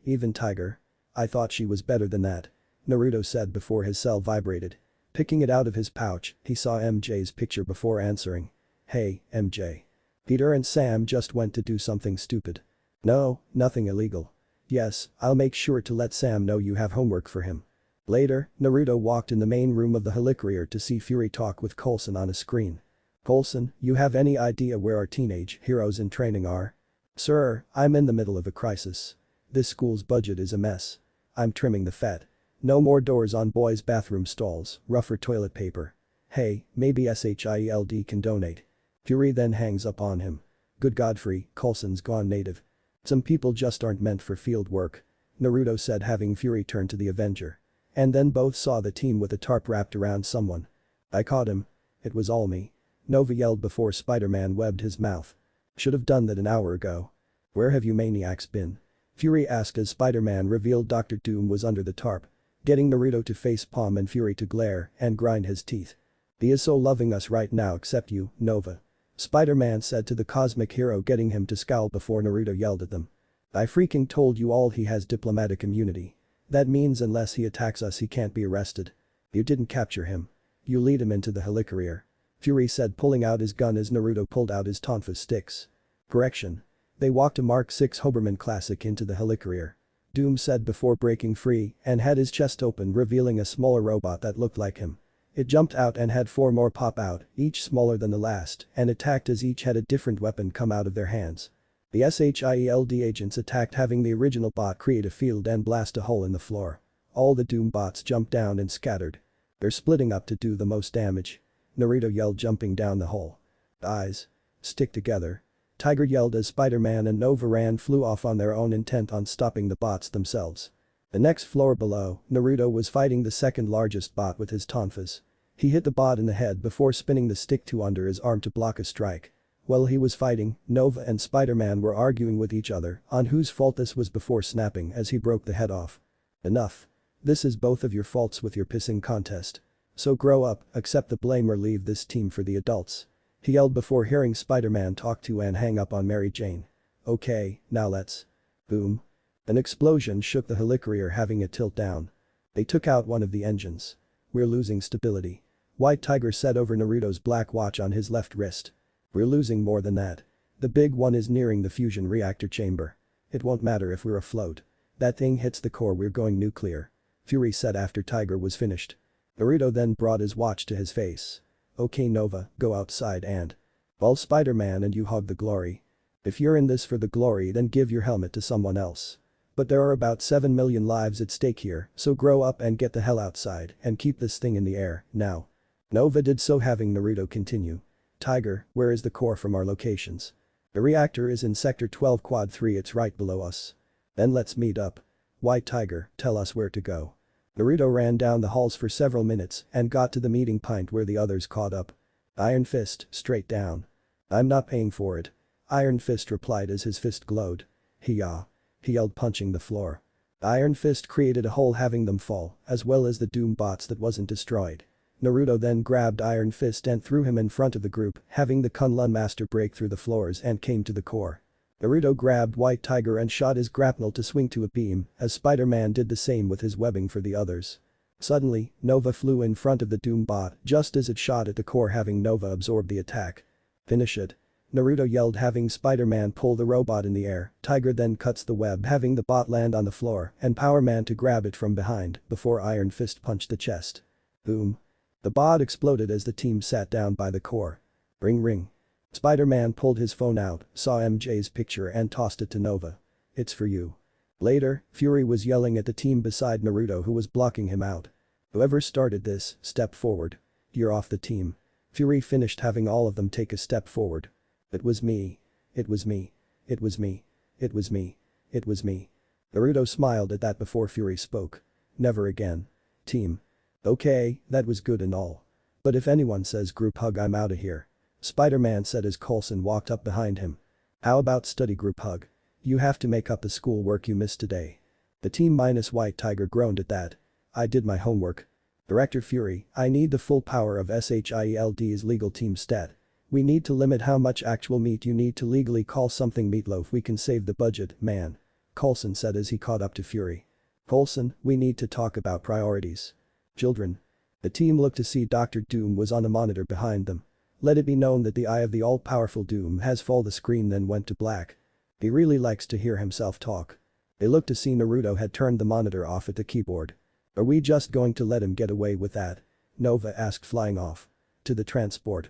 Even Tiger. I thought she was better than that. Naruto said before his cell vibrated. Picking it out of his pouch, he saw MJ's picture before answering. Hey, MJ. Peter and Sam just went to do something stupid. No, nothing illegal. Yes, I'll make sure to let Sam know you have homework for him. Later, Naruto walked in the main room of the Helicarrier to see Fury talk with Coulson on a screen. Coulson, you have any idea where our teenage heroes in training are? Sir, I'm in the middle of a crisis. This school's budget is a mess. I'm trimming the fat. No more doors on boys' bathroom stalls, rougher toilet paper. Hey, maybe SHIELD can donate. Fury then hangs up on him. Good Godfrey, Coulson's gone native. Some people just aren't meant for field work. Naruto said, having Fury turn to the Avenger. And then both saw the team with a tarp wrapped around someone. I caught him. It was all me. Nova yelled before Spider-Man webbed his mouth. Should have done that an hour ago. Where have you maniacs been? Fury asked as Spider-Man revealed Dr. Doom was under the tarp, getting Naruto to facepalm and Fury to glare and grind his teeth. He is so loving us right now except you, Nova. Spider-Man said to the cosmic hero, getting him to scowl before Naruto yelled at them. I freaking told you all, he has diplomatic immunity. That means unless he attacks us he can't be arrested. You didn't capture him. You lead him into the Helicarrier. Fury said, pulling out his gun as Naruto pulled out his tonfa sticks. Correction. They walked a Mark 6 Hoberman Classic into the Helicarrier. Doom said before breaking free and had his chest open, revealing a smaller robot that looked like him. It jumped out and had 4 more pop out, each smaller than the last, and attacked as each had a different weapon come out of their hands. The SHIELD agents attacked, having the original bot create a field and blast a hole in the floor. All the Doom bots jumped down and scattered. They're splitting up to do the most damage. Naruto yelled, jumping down the hole. Eyes. Stick together. Tiger yelled as Spider-Man and Nova flew off on their own, intent on stopping the bots themselves. The next floor below, Naruto was fighting the second largest bot with his tonfas. He hit the bot in the head before spinning the stick to under his arm to block a strike. While he was fighting, Nova and Spider-Man were arguing with each other on whose fault this was before snapping as he broke the head off. Enough. This is both of your faults with your pissing contest. So grow up, accept the blame, or leave this team for the adults. He yelled before hearing Spider-Man talk to and hang up on Mary Jane. Okay, now let's. Boom. An explosion shook the Helicarrier, having it tilt down. They took out one of the engines. We're losing stability. White Tiger said over Naruto's black watch on his left wrist. We're losing more than that. The big one is nearing the fusion reactor chamber. It won't matter if we're afloat. That thing hits the core, we're going nuclear. Fury said after Tiger was finished. Naruto then brought his watch to his face. Okay Nova, go outside and. Well, Spider-Man and you hog the glory. If you're in this for the glory, then give your helmet to someone else. But there are about 7 million lives at stake here, so grow up and get the hell outside and keep this thing in the air, now. Nova did so, having Naruto continue. Tiger, where is the core from our locations? The reactor is in Sector 12 Quad 3, it's right below us. Then let's meet up. White Tiger, tell us where to go. Naruto ran down the halls for several minutes and got to the meeting point where the others caught up. Iron Fist, straight down. I'm not paying for it. Iron Fist replied as his fist glowed. He yelled, punching the floor. Iron Fist created a hole, having them fall, as well as the Doom bots that wasn't destroyed. Naruto then grabbed Iron Fist and threw him in front of the group, having the Kunlun Master break through the floors and came to the core. Naruto grabbed White Tiger and shot his grapnel to swing to a beam, as Spider-Man did the same with his webbing for the others. Suddenly, Nova flew in front of the Doom bot just as it shot at the core, having Nova absorb the attack. Finish it. Naruto yelled, having Spider-Man pull the robot in the air. Tiger then cuts the web, having the bot land on the floor and Power Man to grab it from behind before Iron Fist punched the chest. Boom. The bot exploded as the team sat down by the core. Ring ring. Spider-Man pulled his phone out, saw MJ's picture and tossed it to Nova. It's for you. Later, Fury was yelling at the team beside Naruto, who was blocking him out. Whoever started this, step forward. You're off the team. Fury finished, having all of them take a step forward. It was me. It was me. It was me. It was me. It was me. Naruto smiled at that before Fury spoke. Never again. Team. Okay, that was good and all. But if anyone says group hug, I'm outta here. Spider-Man said as Coulson walked up behind him. How about study group hug? You have to make up the school work you missed today. The team minus White Tiger groaned at that. I did my homework. Director Fury, I need the full power of SHIELD's legal team stat. We need to limit how much actual meat you need to legally call something meatloaf. We can save the budget, man. Coulson said as he caught up to Fury. Coulson, we need to talk about priorities. Children. The team looked to see Dr. Doom was on a monitor behind them. Let it be known that the eye of the all-powerful Doom has fallen. The screen then went to black. He really likes to hear himself talk. They looked to see Naruto had turned the monitor off at the keyboard. Are we just going to let him get away with that? Nova asked, flying off. To the transport.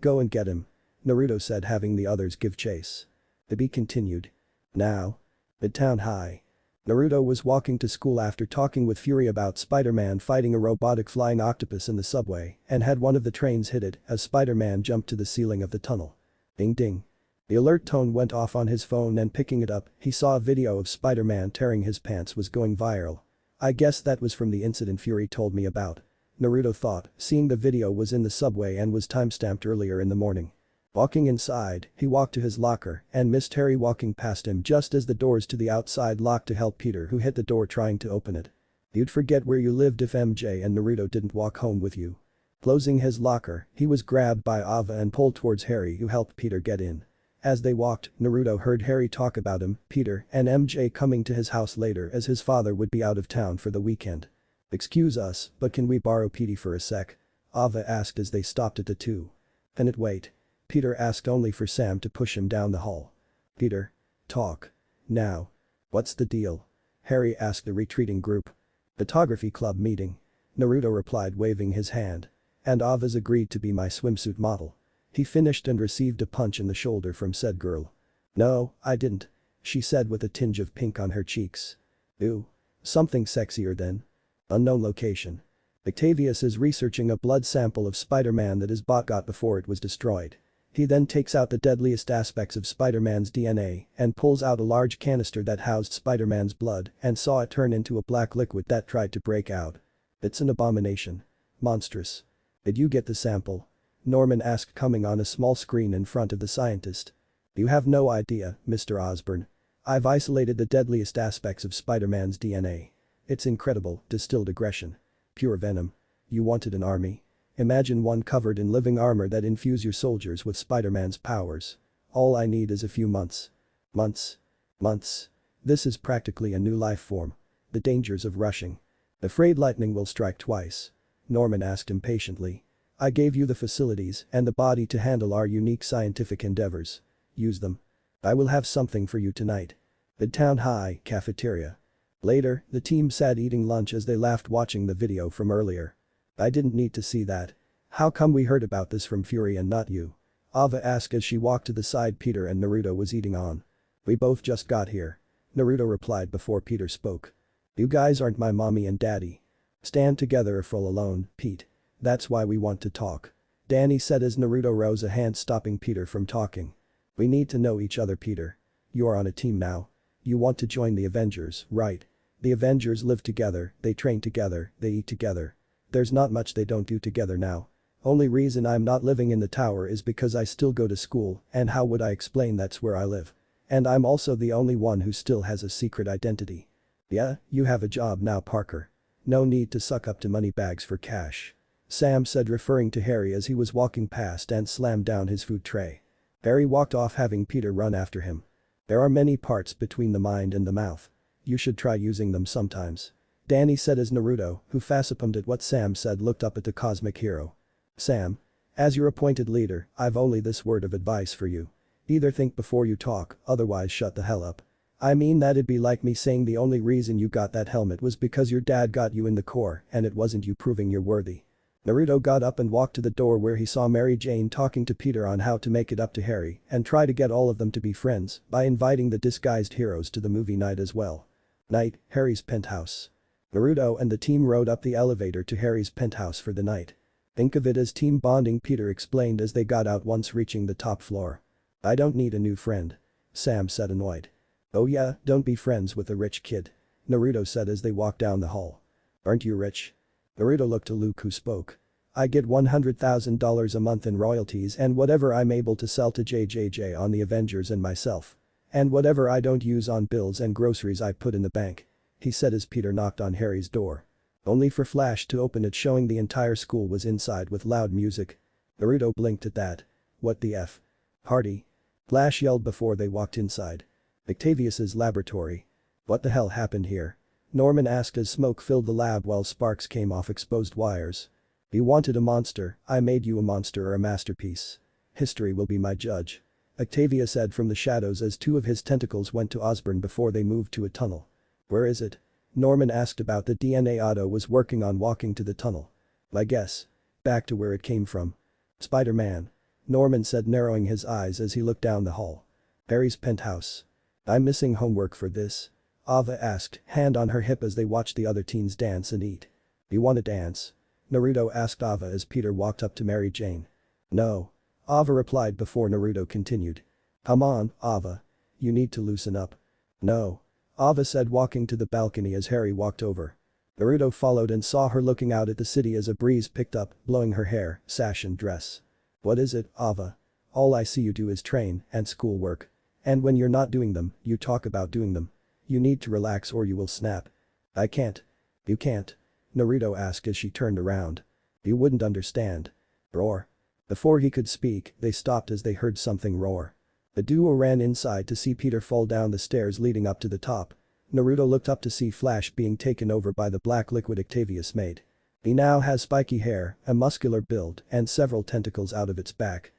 Go and get him. Naruto said, having the others give chase. To be continued. Now. Midtown High. Naruto was walking to school after talking with Fury about Spider-Man fighting a robotic flying octopus in the subway and had one of the trains hit it as Spider-Man jumped to the ceiling of the tunnel. Ding ding. The alert tone went off on his phone, and picking it up, he saw a video of Spider-Man tearing his pants was going viral. I guess that was from the incident Fury told me about. Naruto thought, seeing the video was in the subway and was timestamped earlier in the morning. Walking inside, he walked to his locker and missed Harry walking past him just as the doors to the outside locked to help Peter, who hit the door trying to open it. You'd forget where you lived if MJ and Naruto didn't walk home with you. Closing his locker, he was grabbed by Ava and pulled towards Harry, who helped Peter get in. As they walked, Naruto heard Harry talk about him, Peter, and MJ coming to his house later as his father would be out of town for the weekend. Excuse us, but can we borrow Petey for a sec? Ava asked as they stopped at the two. Can it wait? Peter asked, only for Sam to push him down the hall. Peter. Talk. Now. What's the deal? Harry asked the retreating group. Photography club meeting. Naruto replied, waving his hand. And Ava's agreed to be my swimsuit model. He finished and received a punch in the shoulder from said girl. No, I didn't. She said with a tinge of pink on her cheeks. Ooh. Something sexier then. Unknown location. Octavius is researching a blood sample of Spider-Man that his bot got before it was destroyed. He then takes out the deadliest aspects of Spider-Man's DNA and pulls out a large canister that housed Spider-Man's blood and saw it turn into a black liquid that tried to break out. It's an abomination. Monstrous. Did you get the sample? Norman asked, coming on a small screen in front of the scientist. You have no idea, Mr. Osborn. I've isolated the deadliest aspects of Spider-Man's DNA. It's incredible, distilled aggression. Pure venom. You wanted an army? Imagine one covered in living armor that infuse your soldiers with Spider-Man's powers. All I need is a few months. Months. Months. This is practically a new life form. The dangers of rushing. Afraid lightning will strike twice? Norman asked impatiently. I gave you the facilities and the body to handle our unique scientific endeavors. Use them. I will have something for you tonight. Midtown High cafeteria. Later, the team sat eating lunch as they laughed watching the video from earlier. I didn't need to see that. How come we heard about this from Fury and not you? Ava asked as she walked to the side Peter and Naruto was eating on. We both just got here. Naruto replied before Peter spoke. You guys aren't my mommy and daddy. Stand together or fall alone, Pete. That's why we want to talk. Danny said as Naruto rose a hand stopping Peter from talking. We need to know each other, Peter. You're on a team now. You want to join the Avengers, right? The Avengers live together, they train together, they eat together. There's not much they don't do together now. Only reason I'm not living in the tower is because I still go to school, and how would I explain that's where I live? And I'm also the only one who still has a secret identity. Yeah, you have a job now, Parker. No need to suck up to money bags for cash. Sam said, referring to Harry as he was walking past and slammed down his food tray. Harry walked off, having Peter run after him. There are many parts between the mind and the mouth. You should try using them sometimes. Danny said as Naruto, who facepalmed at what Sam said, looked up at the cosmic hero. Sam. As your appointed leader, I've only this word of advice for you. Either think before you talk, otherwise shut the hell up. I mean, that'd be like me saying the only reason you got that helmet was because your dad got you in the Corps and it wasn't you proving you're worthy. Naruto got up and walked to the door where he saw Mary Jane talking to Peter on how to make it up to Harry and try to get all of them to be friends by inviting the disguised heroes to the movie night as well. Night, Harry's penthouse. Naruto and the team rode up the elevator to Harry's penthouse for the night. Think of it as team bonding, Peter explained as they got out once reaching the top floor. I don't need a new friend. Sam said, annoyed. Oh yeah, don't be friends with a rich kid. Naruto said as they walked down the hall. Aren't you rich? Naruto looked to Luke, who spoke. I get $100,000 a month in royalties and whatever I'm able to sell to JJJ on the Avengers and myself. And whatever I don't use on bills and groceries I put in the bank. He said as Peter knocked on Harry's door. Only for Flash to open it, showing the entire school was inside with loud music. Naruto blinked at that. What the F? Hardy. Flash yelled before they walked inside. Octavius's laboratory. What the hell happened here? Norman asked as smoke filled the lab while sparks came off exposed wires. You wanted a monster, I made you a monster or a masterpiece. History will be my judge. Octavia said from the shadows as two of his tentacles went to Osborn before they moved to a tunnel. Where is it? Norman asked about the DNA Otto was working on, walking to the tunnel. I guess. Back to where it came from. Spider-Man. Norman said, narrowing his eyes as he looked down the hall. Harry's penthouse. I'm missing homework for this. Ava asked, hand on her hip as they watched the other teens dance and eat. You want to dance? Naruto asked Ava as Peter walked up to Mary Jane. No. Ava replied before Naruto continued. Come on, Ava. You need to loosen up. No. Ava said, walking to the balcony as Harry walked over. Naruto followed and saw her looking out at the city as a breeze picked up, blowing her hair, sash and dress. What is it, Ava? All I see you do is train and schoolwork. And when you're not doing them, you talk about doing them. You need to relax or you will snap. I can't. You can't? Naruto asked as she turned around. You wouldn't understand. Roar. Before he could speak, they stopped as they heard something roar. The duo ran inside to see Peter fall down the stairs leading up to the top. Naruto looked up to see Flash being taken over by the black liquid Octavius made. He now has spiky hair, a muscular build, and several tentacles out of its back.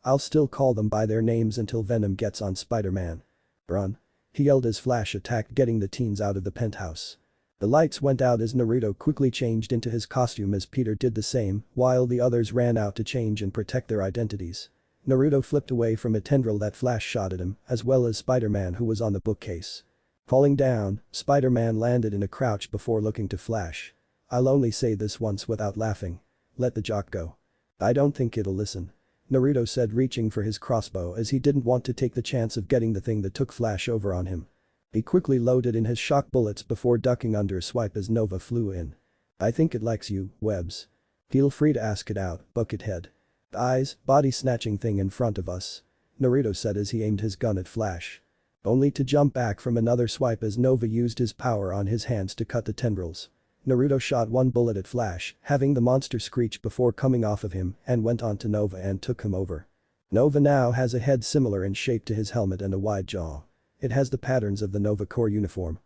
I'll still call them by their names until Venom gets on Spider-Man. Run. He yelled as Flash attacked, getting the teens out of the penthouse. The lights went out as Naruto quickly changed into his costume as Peter did the same, while the others ran out to change and protect their identities. Naruto flipped away from a tendril that Flash shot at him, as well as Spider-Man, who was on the bookcase. Falling down, Spider-Man landed in a crouch before looking to Flash. I'll only say this once without laughing. Let the jock go. I don't think it'll listen. Naruto said, reaching for his crossbow as he didn't want to take the chance of getting the thing that took Flash over on him. He quickly loaded in his shock bullets before ducking under a swipe as Nova flew in. I think it likes you, Webbs. Feel free to ask it out, Buckethead. Eyes, body snatching thing in front of us. Naruto said as he aimed his gun at Flash. Only to jump back from another swipe as Nova used his power on his hands to cut the tendrils. Naruto shot one bullet at Flash, having the monster screech before coming off of him and went on to Nova and took him over. Nova now has a head similar in shape to his helmet and a wide jaw. It has the patterns of the Nova Corps uniform.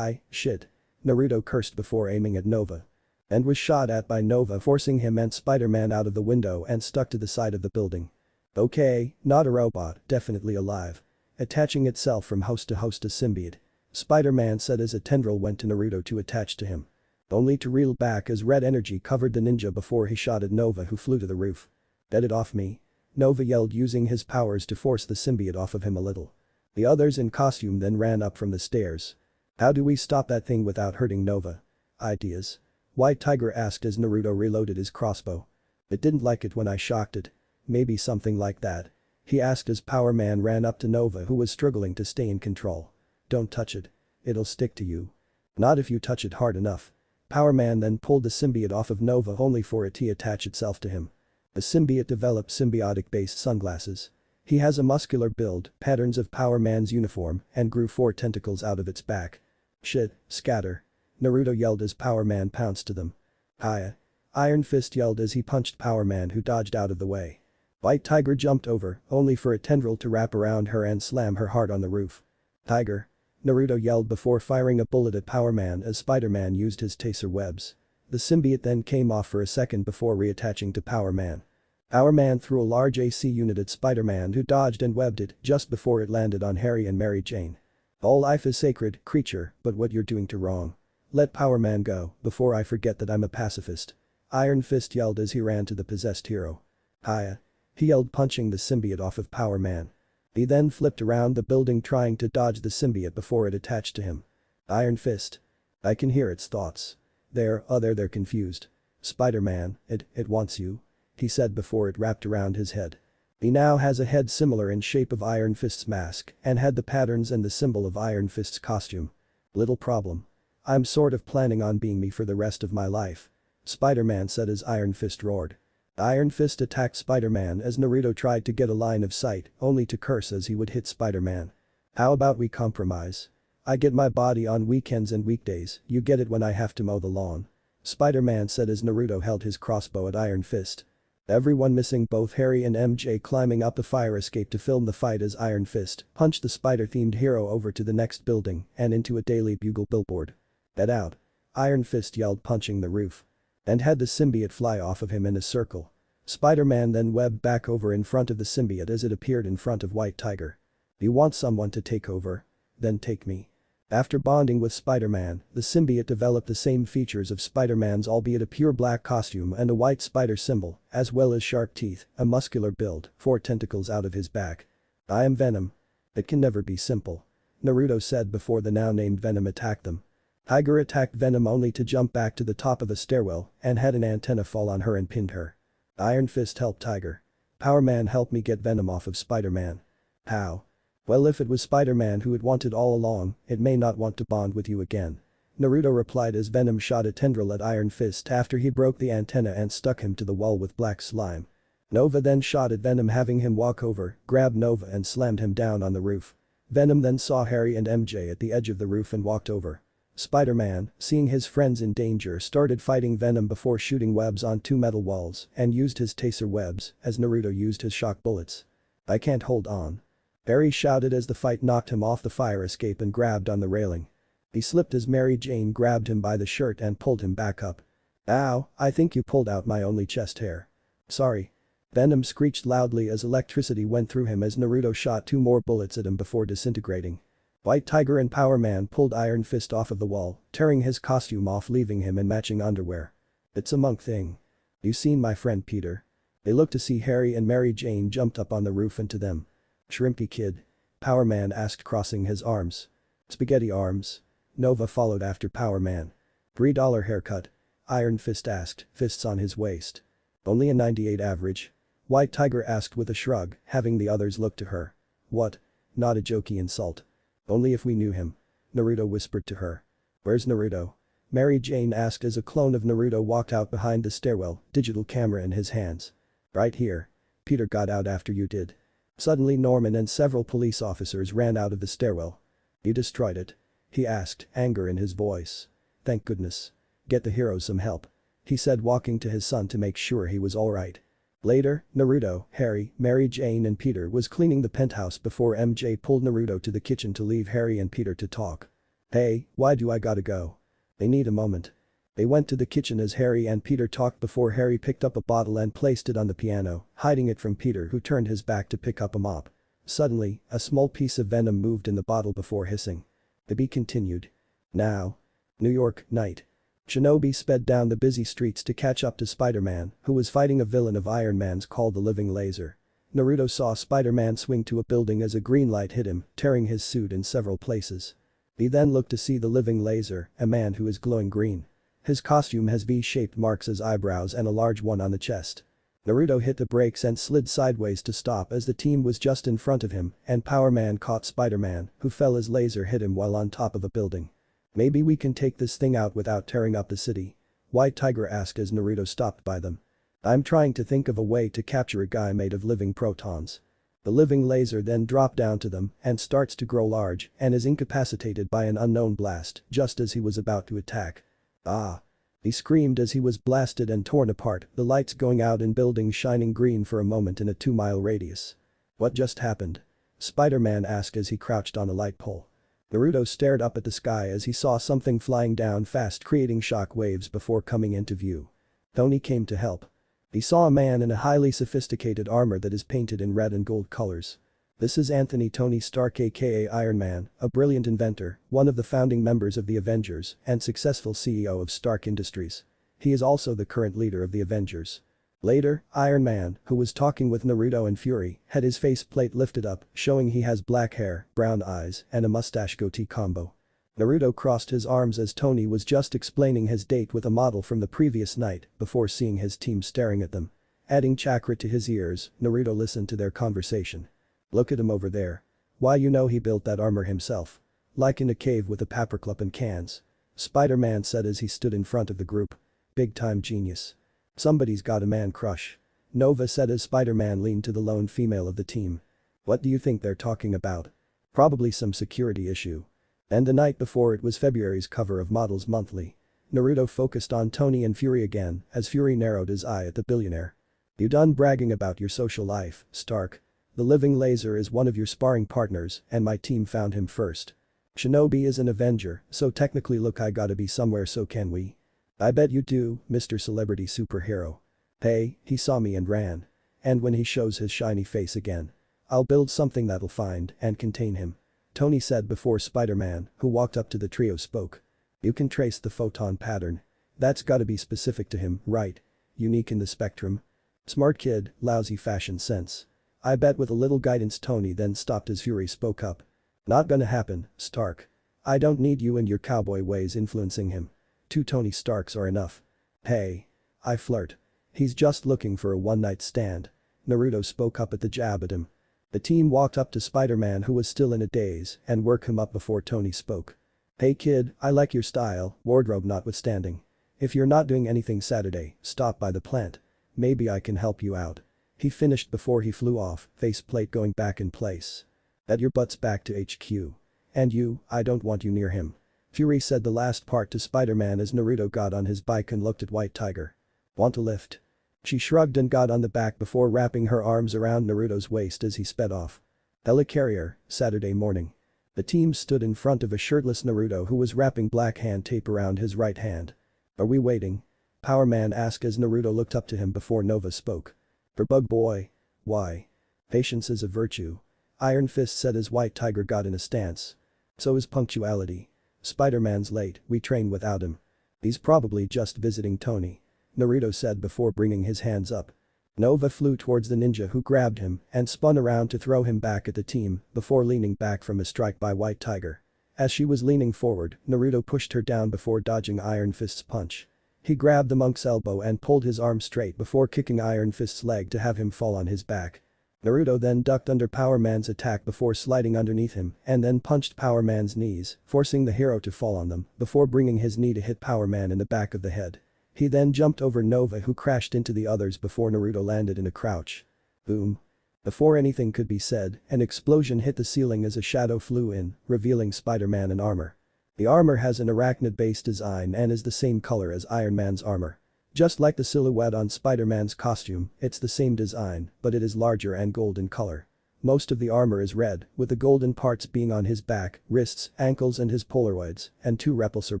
Shit. Naruto cursed before aiming at Nova. And was shot at by Nova, forcing him and Spider-Man out of the window and stuck to the side of the building. Okay, not a robot, definitely alive. Attaching itself from host to host, a symbiote. Spider-Man said as a tendril went to Naruto to attach to him. Only to reel back as red energy covered the ninja before he shot at Nova, who flew to the roof. Get it off me. Nova yelled, using his powers to force the symbiote off of him a little. The others in costume then ran up from the stairs. How do we stop that thing without hurting Nova? Ideas. White Tiger asked as Naruto reloaded his crossbow. It didn't like it when I shocked it. Maybe something like that. He asked as Power Man ran up to Nova, who was struggling to stay in control. Don't touch it. It'll stick to you. Not if you touch it hard enough. Power Man then pulled the symbiote off of Nova only for it to attach itself to him. The symbiote developed symbiotic-based sunglasses. He has a muscular build, patterns of Power Man's uniform, and grew 4 tentacles out of its back. Shit, scatter. Naruto yelled as Power Man pounced to them. Hiya. Iron Fist yelled as he punched Power Man, who dodged out of the way. White Tiger jumped over, only for a tendril to wrap around her and slam her hard on the roof. Tiger. Naruto yelled before firing a bullet at Power Man as Spider-Man used his taser webs. The symbiote then came off for a second before reattaching to Power Man. Power Man threw a large AC unit at Spider-Man, who dodged and webbed it just before it landed on Harry and Mary Jane. All life is sacred, creature, but what you're doing to wrong. Let Power Man go before I forget that I'm a pacifist. Iron Fist yelled as he ran to the possessed hero. Hiya. He yelled, punching the symbiote off of Power Man. He then flipped around the building trying to dodge the symbiote before it attached to him. Iron Fist. I can hear its thoughts. They're confused. Spider-Man, it wants you. He said before it wrapped around his head. He now has a head similar in shape of Iron Fist's mask and had the patterns and the symbol of Iron Fist's costume. Little problem. I'm sort of planning on being me for the rest of my life. Spider-Man said as Iron Fist roared. Iron Fist attacked Spider-Man as Naruto tried to get a line of sight, only to curse as he would hit Spider-Man. How about we compromise? I get my body on weekends and weekdays, you get it when I have to mow the lawn. Spider-Man said as Naruto held his crossbow at Iron Fist. Everyone missing both Harry and MJ climbing up the fire escape to film the fight as Iron Fist punched the spider-themed hero over to the next building and into a Daily Bugle billboard. Get out. Iron Fist yelled, punching the roof. And had the symbiote fly off of him in a circle. Spider-Man then webbed back over in front of the symbiote as it appeared in front of White Tiger. You want someone to take over? Then take me. After bonding with Spider-Man, the symbiote developed the same features of Spider-Man's, albeit a pure black costume and a white spider symbol, as well as sharp teeth, a muscular build, 4 tentacles out of his back. I am Venom. It can never be simple. Naruto said before the now named Venom attacked them. Tiger attacked Venom only to jump back to the top of a stairwell and had an antenna fall on her and pinned her. Iron Fist helped Tiger. Power Man helped me get Venom off of Spider-Man. How? Well, if it was Spider-Man who had wanted all along, it may not want to bond with you again. Naruto replied as Venom shot a tendril at Iron Fist after he broke the antenna and stuck him to the wall with black slime. Nova then shot at Venom, having him walk over, grabbed Nova and slammed him down on the roof. Venom then saw Harry and MJ at the edge of the roof and walked over. Spider-Man, seeing his friends in danger, started fighting Venom before shooting webs on 2 metal walls and used his taser webs as Naruto used his shock bullets. I can't hold on. Harry shouted as the fight knocked him off the fire escape and grabbed on the railing. He slipped as Mary Jane grabbed him by the shirt and pulled him back up. Ow, I think you pulled out my only chest hair. Sorry. Venom screeched loudly as electricity went through him as Naruto shot 2 more bullets at him before disintegrating. White Tiger and Power Man pulled Iron Fist off of the wall, tearing his costume off, leaving him in matching underwear. It's a monk thing. You seen my friend Peter? They looked to see Harry and Mary Jane jumped up on the roof and to them. Shrimpy kid? Power Man asked, crossing his arms. Spaghetti arms? Nova followed after Power Man. $3 haircut? Iron Fist asked, fists on his waist. Only a 98 average? White Tiger asked with a shrug, having the others look to her. What? Not a jokey insult. Only if we knew him. Naruto whispered to her. Where's Naruto? Mary Jane asked as a clone of Naruto walked out behind the stairwell, digital camera in his hands. Right here. Peter got out after you did. Suddenly Norman and several police officers ran out of the stairwell. You destroyed it? He asked, anger in his voice. Thank goodness. Get the hero some help. He said, walking to his son to make sure he was alright. Later, Naruto, Harry, Mary Jane and Peter was cleaning the penthouse before MJ pulled Naruto to the kitchen to leave Harry and Peter to talk. Hey, why do I gotta go? They need a moment. They went to the kitchen as Harry and Peter talked before Harry picked up a bottle and placed it on the piano, hiding it from Peter, who turned his back to pick up a mop. Suddenly, a small piece of venom moved in the bottle before hissing. To be continued. Now. New York, night. Shinobi sped down the busy streets to catch up to Spider-Man, who was fighting a villain of Iron Man's called the Living Laser. Naruto saw Spider-Man swing to a building as a green light hit him, tearing his suit in several places. He then looked to see the Living Laser, a man who is glowing green. His costume has V-shaped marks as eyebrows and a large one on the chest. Naruto hit the brakes and slid sideways to stop as the team was just in front of him and Power Man caught Spider-Man, who fell as laser hit him while on top of a building. Maybe we can take this thing out without tearing up the city. White Tiger asked as Naruto stopped by them. I'm trying to think of a way to capture a guy made of living protons. The living laser then dropped down to them and starts to grow large and is incapacitated by an unknown blast just as he was about to attack. Ah! He screamed as he was blasted and torn apart, the lights going out in buildings shining green for a moment in a 2-mile radius. What just happened? Spider-Man asked as he crouched on a light pole. Naruto stared up at the sky as he saw something flying down fast creating shock waves before coming into view. Tony came to help. He saw a man in a highly sophisticated armor that is painted in red and gold colors. This is Anthony Tony Stark aka Iron Man, a brilliant inventor, one of the founding members of the Avengers and successful CEO of Stark Industries. He is also the current leader of the Avengers. Later, Iron Man, who was talking with Naruto and Fury, had his faceplate lifted up, showing he has black hair, brown eyes, and a mustache goatee combo. Naruto crossed his arms as Tony was just explaining his date with a model from the previous night before seeing his team staring at them. Adding chakra to his ears, Naruto listened to their conversation. Look at him over there. Why you know he built that armor himself. Like in a cave with a paperclip and cans. Spider-Man said as he stood in front of the group. Big time genius. Somebody's got a man crush. Nova said as Spider-Man leaned to the lone female of the team. What do you think they're talking about? Probably some security issue. And the night before it was February's cover of Models Monthly. Naruto focused on Tony and Fury again as Fury narrowed his eye at the billionaire. You done bragging about your social life, Stark? The living laser is one of your sparring partners and my team found him first. Shinobi is an Avenger, so technically look I gotta be somewhere so can we? I bet you do, Mr. Celebrity Superhero. Hey, he saw me and ran. And when he shows his shiny face again. I'll build something that'll find and contain him. Tony said before Spider-Man, who walked up to the trio spoke. You can trace the photon pattern. That's gotta be specific to him, right? Unique in the spectrum. Smart kid, lousy fashion sense. I bet with a little guidance Tony then stopped as Fury spoke up. Not gonna happen, Stark. I don't need you and your cowboy ways influencing him. 2 Tony Starks are enough. Hey. I flirt. He's just looking for a one-night stand. Naruto spoke up at the jab at him. The team walked up to Spider-Man who was still in a daze and worked him up before Tony spoke. Hey kid, I like your style, wardrobe notwithstanding. If you're not doing anything Saturday, stop by the plant. Maybe I can help you out. He finished before he flew off, faceplate going back in place. That your butt's back to HQ. And you, I don't want you near him. Fury said the last part to Spider-Man as Naruto got on his bike and looked at White Tiger. Want a lift? She shrugged and got on the back before wrapping her arms around Naruto's waist as he sped off. Helicarrier, Saturday morning. The team stood in front of a shirtless Naruto who was wrapping black hand tape around his right hand. Are we waiting? Power Man asked as Naruto looked up to him before Nova spoke. For Bug Boy. Why? Patience is a virtue. Iron Fist said as White Tiger got in a stance. So is punctuality. Spider-Man's late, we train without him. He's probably just visiting Tony. Naruto said before bringing his hands up. Nova flew towards the ninja who grabbed him and spun around to throw him back at the team before leaning back from a strike by White Tiger. As she was leaning forward, Naruto pushed her down before dodging Iron Fist's punch. He grabbed the monk's elbow and pulled his arm straight before kicking Iron Fist's leg to have him fall on his back. Naruto then ducked under Power Man's attack before sliding underneath him and then punched Power Man's knees, forcing the hero to fall on them before bringing his knee to hit Power Man in the back of the head. He then jumped over Nova who crashed into the others before Naruto landed in a crouch. Boom. Before anything could be said, an explosion hit the ceiling as a shadow flew in, revealing Spider-Man in armor. The armor has an arachnid-based design and is the same color as Iron Man's armor. Just like the silhouette on Spider-Man's costume, it's the same design, but it is larger and gold in color. Most of the armor is red, with the golden parts being on his back, wrists, ankles and his polaroids, and 2 repulsor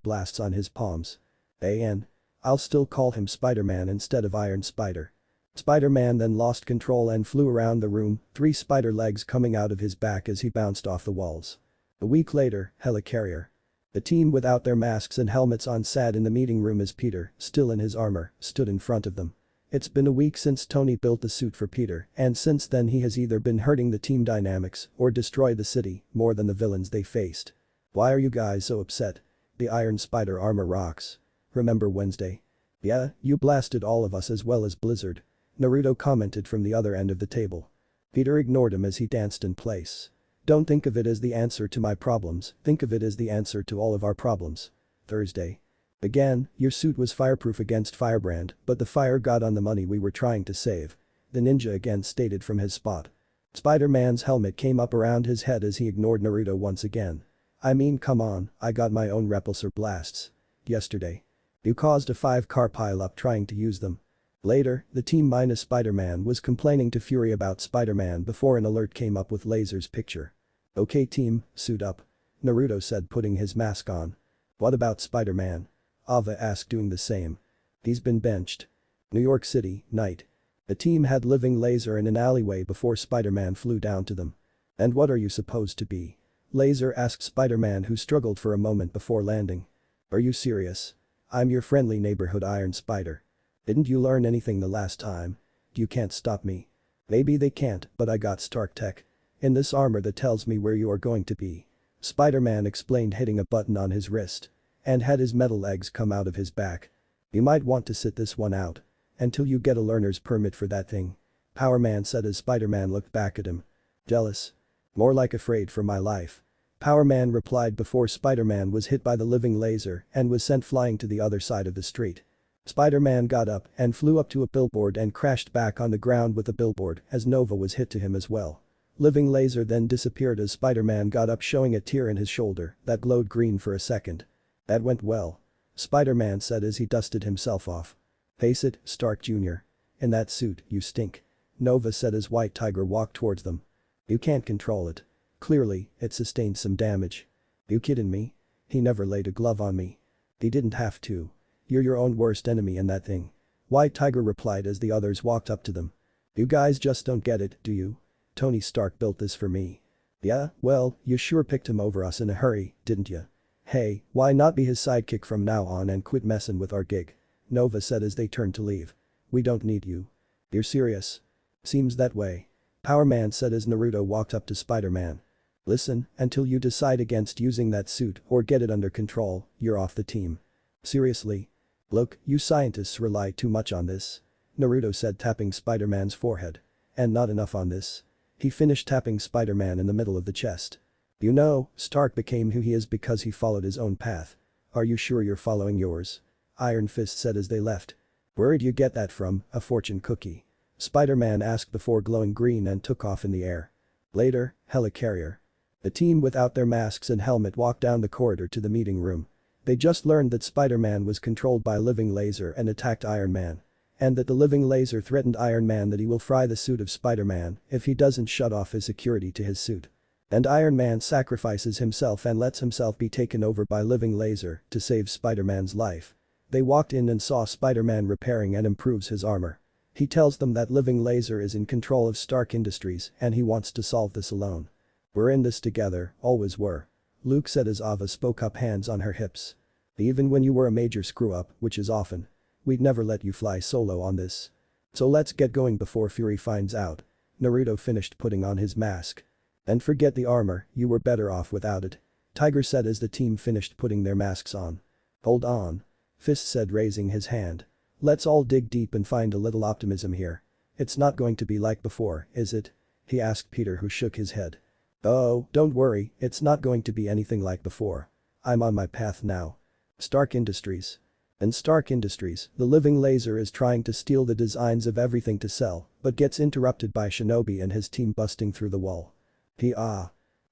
blasts on his palms. I'll still call him Spider-Man instead of Iron Spider. Spider-Man then lost control and flew around the room, 3 spider legs coming out of his back as he bounced off the walls. A week later, Helicarrier. The team without their masks and helmets on sat in the meeting room as Peter, still in his armor, stood in front of them. It's been a week since Tony built the suit for Peter and since then he has either been hurting the team dynamics or destroyed the city more than the villains they faced. Why are you guys so upset? The Iron Spider armor rocks. Remember Wednesday? Yeah, you blasted all of us as well as Blizzard. Naruto commented from the other end of the table. Peter ignored him as he danced in place. Don't think of it as the answer to my problems, think of it as the answer to all of our problems. Thursday. Again, your suit was fireproof against firebrand, but the fire got on the money we were trying to save. The ninja again stated from his spot. Spider-Man's helmet came up around his head as he ignored Naruto once again. I mean come on, I got my own repulsor blasts. Yesterday. You caused a 5-car pileup trying to use them. Later, the team minus Spider-Man was complaining to Fury about Spider-Man before an alert came up with Laser's picture. Okay team, suit up. Naruto said putting his mask on. What about Spider-Man? Ava asked doing the same. He's been benched. New York City, night. The team had living Laser in an alleyway before Spider-Man flew down to them. And what are you supposed to be? Laser asked Spider-Man who struggled for a moment before landing. Are you serious? I'm your friendly neighborhood Iron Spider. Didn't you learn anything the last time? You can't stop me. Maybe they can't, but I got Stark Tech. In this armor that tells me where you are going to be. Spider-Man explained, hitting a button on his wrist. And had his metal legs come out of his back. You might want to sit this one out. Until you get a learner's permit for that thing. Power Man said as Spider-Man looked back at him. Jealous? More like afraid for my life. Power Man replied before Spider-Man was hit by the living Laser and was sent flying to the other side of the street. Spider-Man got up and flew up to a billboard and crashed back on the ground with the billboard as Nova was hit to him as well. Living Laser then disappeared as Spider-Man got up, showing a tear in his shoulder that glowed green for a second. That went well. Spider-Man said as he dusted himself off. Face it, Stark Jr. In that suit, you stink. Nova said as White Tiger walked towards them. You can't control it. Clearly, it sustained some damage. You kidding me? He never laid a glove on me. He didn't have to. You're your own worst enemy in that thing. White Tiger replied as the others walked up to them. You guys just don't get it, do you? Tony Stark built this for me. Yeah, well, you sure picked him over us in a hurry, didn't you? Hey, why not be his sidekick from now on and quit messing with our gig? Nova said as they turned to leave. We don't need you. You're serious? Seems that way. Power Man said as Naruto walked up to Spider-Man. Listen, until you decide against using that suit or get it under control, you're off the team. Seriously? Look, you scientists rely too much on this. Naruto said, tapping Spider-Man's forehead. And not enough on this. He finished tapping Spider-Man in the middle of the chest. You know, Stark became who he is because he followed his own path. Are you sure you're following yours? Iron Fist said as they left. Where'd you get that from, a fortune cookie? Spider-Man asked before glowing green and took off in the air. Later, helicarrier. The team without their masks and helmet walked down the corridor to the meeting room. They just learned that Spider-Man was controlled by a living Laser and attacked Iron Man. And that the living Laser threatened Iron Man that he will fry the suit of Spider-Man if he doesn't shut off his security to his suit. And Iron Man sacrifices himself and lets himself be taken over by living Laser to save Spider-Man's life. They walked in and saw Spider-Man repairing and improves his armor. He tells them that living Laser is in control of Stark Industries and he wants to solve this alone. We're in this together, always were. Luke said as Ava spoke up, hands on her hips. Even when you were a major screw-up, which is often. We'd never let you fly solo on this. So let's get going before Fury finds out. Naruto finished putting on his mask. And forget the armor, you were better off without it. Tiger said as the team finished putting their masks on. Hold on. Fist said, raising his hand. Let's all dig deep and find a little optimism here. It's not going to be like before, is it? He asked Peter, who shook his head. Oh, don't worry, it's not going to be anything like before. I'm on my path now. Stark Industries. In Stark Industries, the living Laser is trying to steal the designs of everything to sell, but gets interrupted by Shinobi and his team busting through the wall.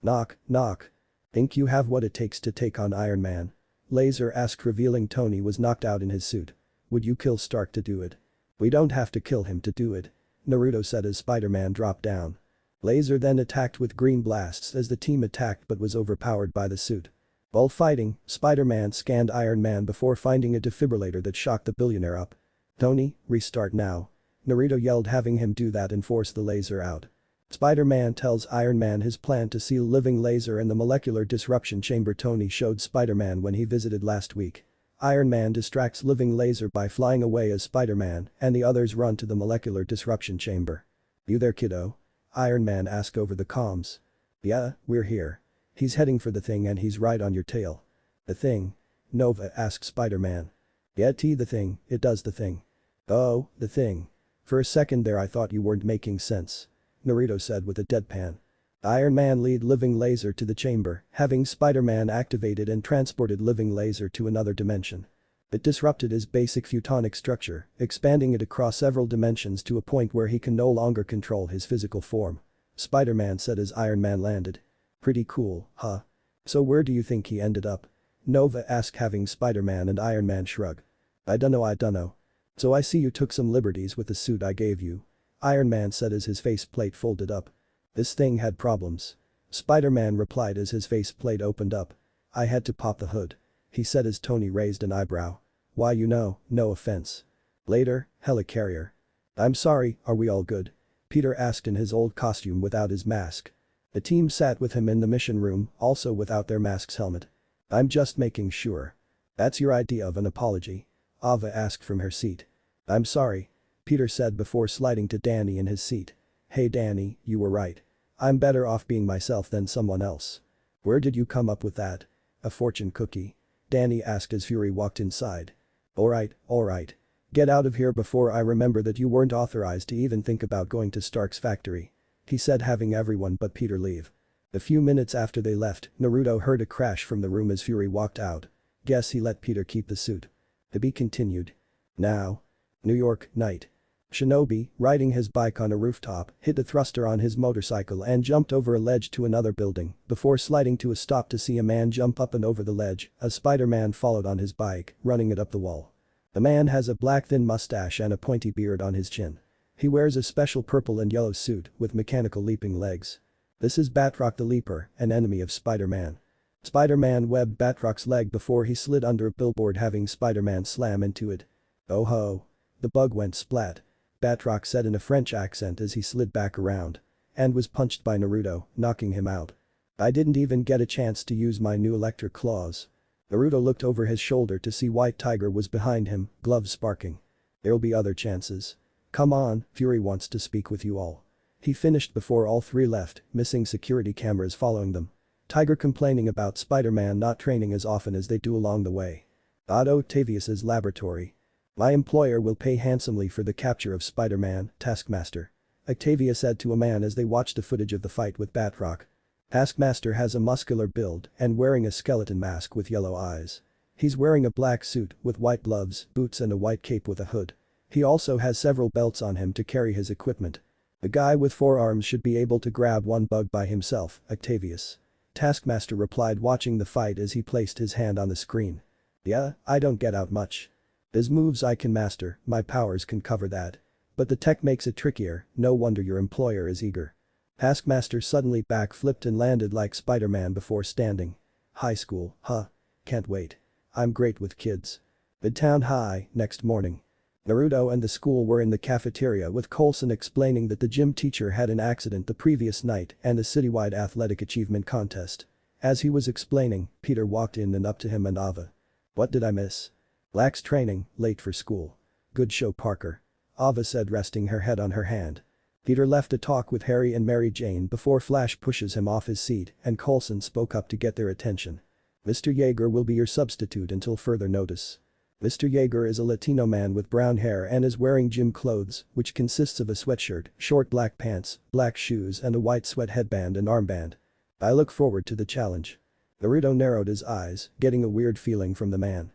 Knock, knock. Think you have what it takes to take on Iron Man? Laser asked, revealing Tony was knocked out in his suit. Would you kill Stark to do it? We don't have to kill him to do it. Naruto said as Spider-Man dropped down. Laser then attacked with green blasts as the team attacked but was overpowered by the suit. While fighting, Spider-Man scanned Iron Man before finding a defibrillator that shocked the billionaire up. Tony, restart now. Naruto yelled, having him do that and force the Laser out. Spider-Man tells Iron Man his plan to seal living Laser in the molecular disruption chamber Tony showed Spider-Man when he visited last week. Iron Man distracts living Laser by flying away as Spider-Man and the others run to the molecular disruption chamber. You there, kiddo? Iron Man asked over the comms. Yeah, we're here. He's heading for the thing and he's right on your tail. The thing? Nova asked Spider-Man. Yeah, the thing, it does the thing. Oh, the thing. For a second there I thought you weren't making sense. Naruto said with a deadpan. Iron Man lead living laser to the chamber, having Spider-Man activated and transported living laser to another dimension. It disrupted his basic photonic structure, expanding it across several dimensions to a point where he can no longer control his physical form. Spider-Man said as Iron Man landed. Pretty cool, huh? So where do you think he ended up? Nova asked having Spider-Man and Iron Man shrug. I dunno. So I see you took some liberties with the suit I gave you. Iron Man said as his faceplate folded up. This thing had problems. Spider-Man replied as his faceplate opened up. I had to pop the hood. He said as Tony raised an eyebrow. Why no offense. Later, helicarrier. I'm sorry, are we all good? Peter asked in his old costume without his mask. The team sat with him in the mission room, also without their masks helmet. I'm just making sure. That's your idea of an apology? Ava asked from her seat. I'm sorry. Peter said before sliding to Danny in his seat. Hey Danny, you were right. I'm better off being myself than someone else. Where did you come up with that? A fortune cookie? Danny asked as Fury walked inside. Alright. Get out of here before I remember that you weren't authorized to even think about going to Stark's factory. He said having everyone but Peter leave. A few minutes after they left, Naruto heard a crash from the room as Fury walked out. Guess he let Peter keep the suit. To be continued. Now. New York, night. Shinobi, riding his bike on a rooftop, hit the thruster on his motorcycle and jumped over a ledge to another building before sliding to a stop to see a man jump up and over the ledge. A Spider-Man followed on his bike, running it up the wall. The man has a black thin mustache and a pointy beard on his chin. He wears a special purple and yellow suit with mechanical leaping legs. This is Batroc the Leaper, an enemy of Spider-Man. Spider-Man webbed Batroc's leg before he slid under a billboard having Spider-Man slam into it. Oh ho. The bug went splat. Batroc said in a French accent as he slid back around. And was punched by Naruto, knocking him out. I didn't even get a chance to use my new electric claws. Naruto looked over his shoulder to see White Tiger was behind him, gloves sparking. There'll be other chances. Come on, Fury wants to speak with you all. He finished before all three left, missing security cameras following them. Tiger complaining about Spider-Man not training as often as they do along the way. Otto Octavius's laboratory. My employer will pay handsomely for the capture of Spider-Man, Taskmaster. Octavius said to a man as they watched the footage of the fight with Batroc. Taskmaster has a muscular build and wearing a skeleton mask with yellow eyes. He's wearing a black suit with white gloves, boots and a white cape with a hood. He also has several belts on him to carry his equipment. The guy with 4 arms should be able to grab one bug by himself, Octavius. Taskmaster replied watching the fight as he placed his hand on the screen. Yeah, I don't get out much. There's moves I can master, my powers can cover that. But the tech makes it trickier, no wonder your employer is eager. Taskmaster suddenly backflipped and landed like Spider-Man before standing. High school, huh? Can't wait. I'm great with kids. Midtown High, next morning. Naruto and the school were in the cafeteria with Coulson explaining that the gym teacher had an accident the previous night and the citywide athletic achievement contest. As he was explaining, Peter walked in and up to him and Ava. What did I miss? Lacks training, late for school. Good show Parker. Ava said resting her head on her hand. Peter left a talk with Harry and Mary Jane before Flash pushes him off his seat and Coulson spoke up to get their attention. Mr. Yeager will be your substitute until further notice. Mr. Yeager is a Latino man with brown hair and is wearing gym clothes, which consists of a sweatshirt, short black pants, black shoes and a white sweat headband and armband. I look forward to the challenge. Naruto narrowed his eyes, getting a weird feeling from the man.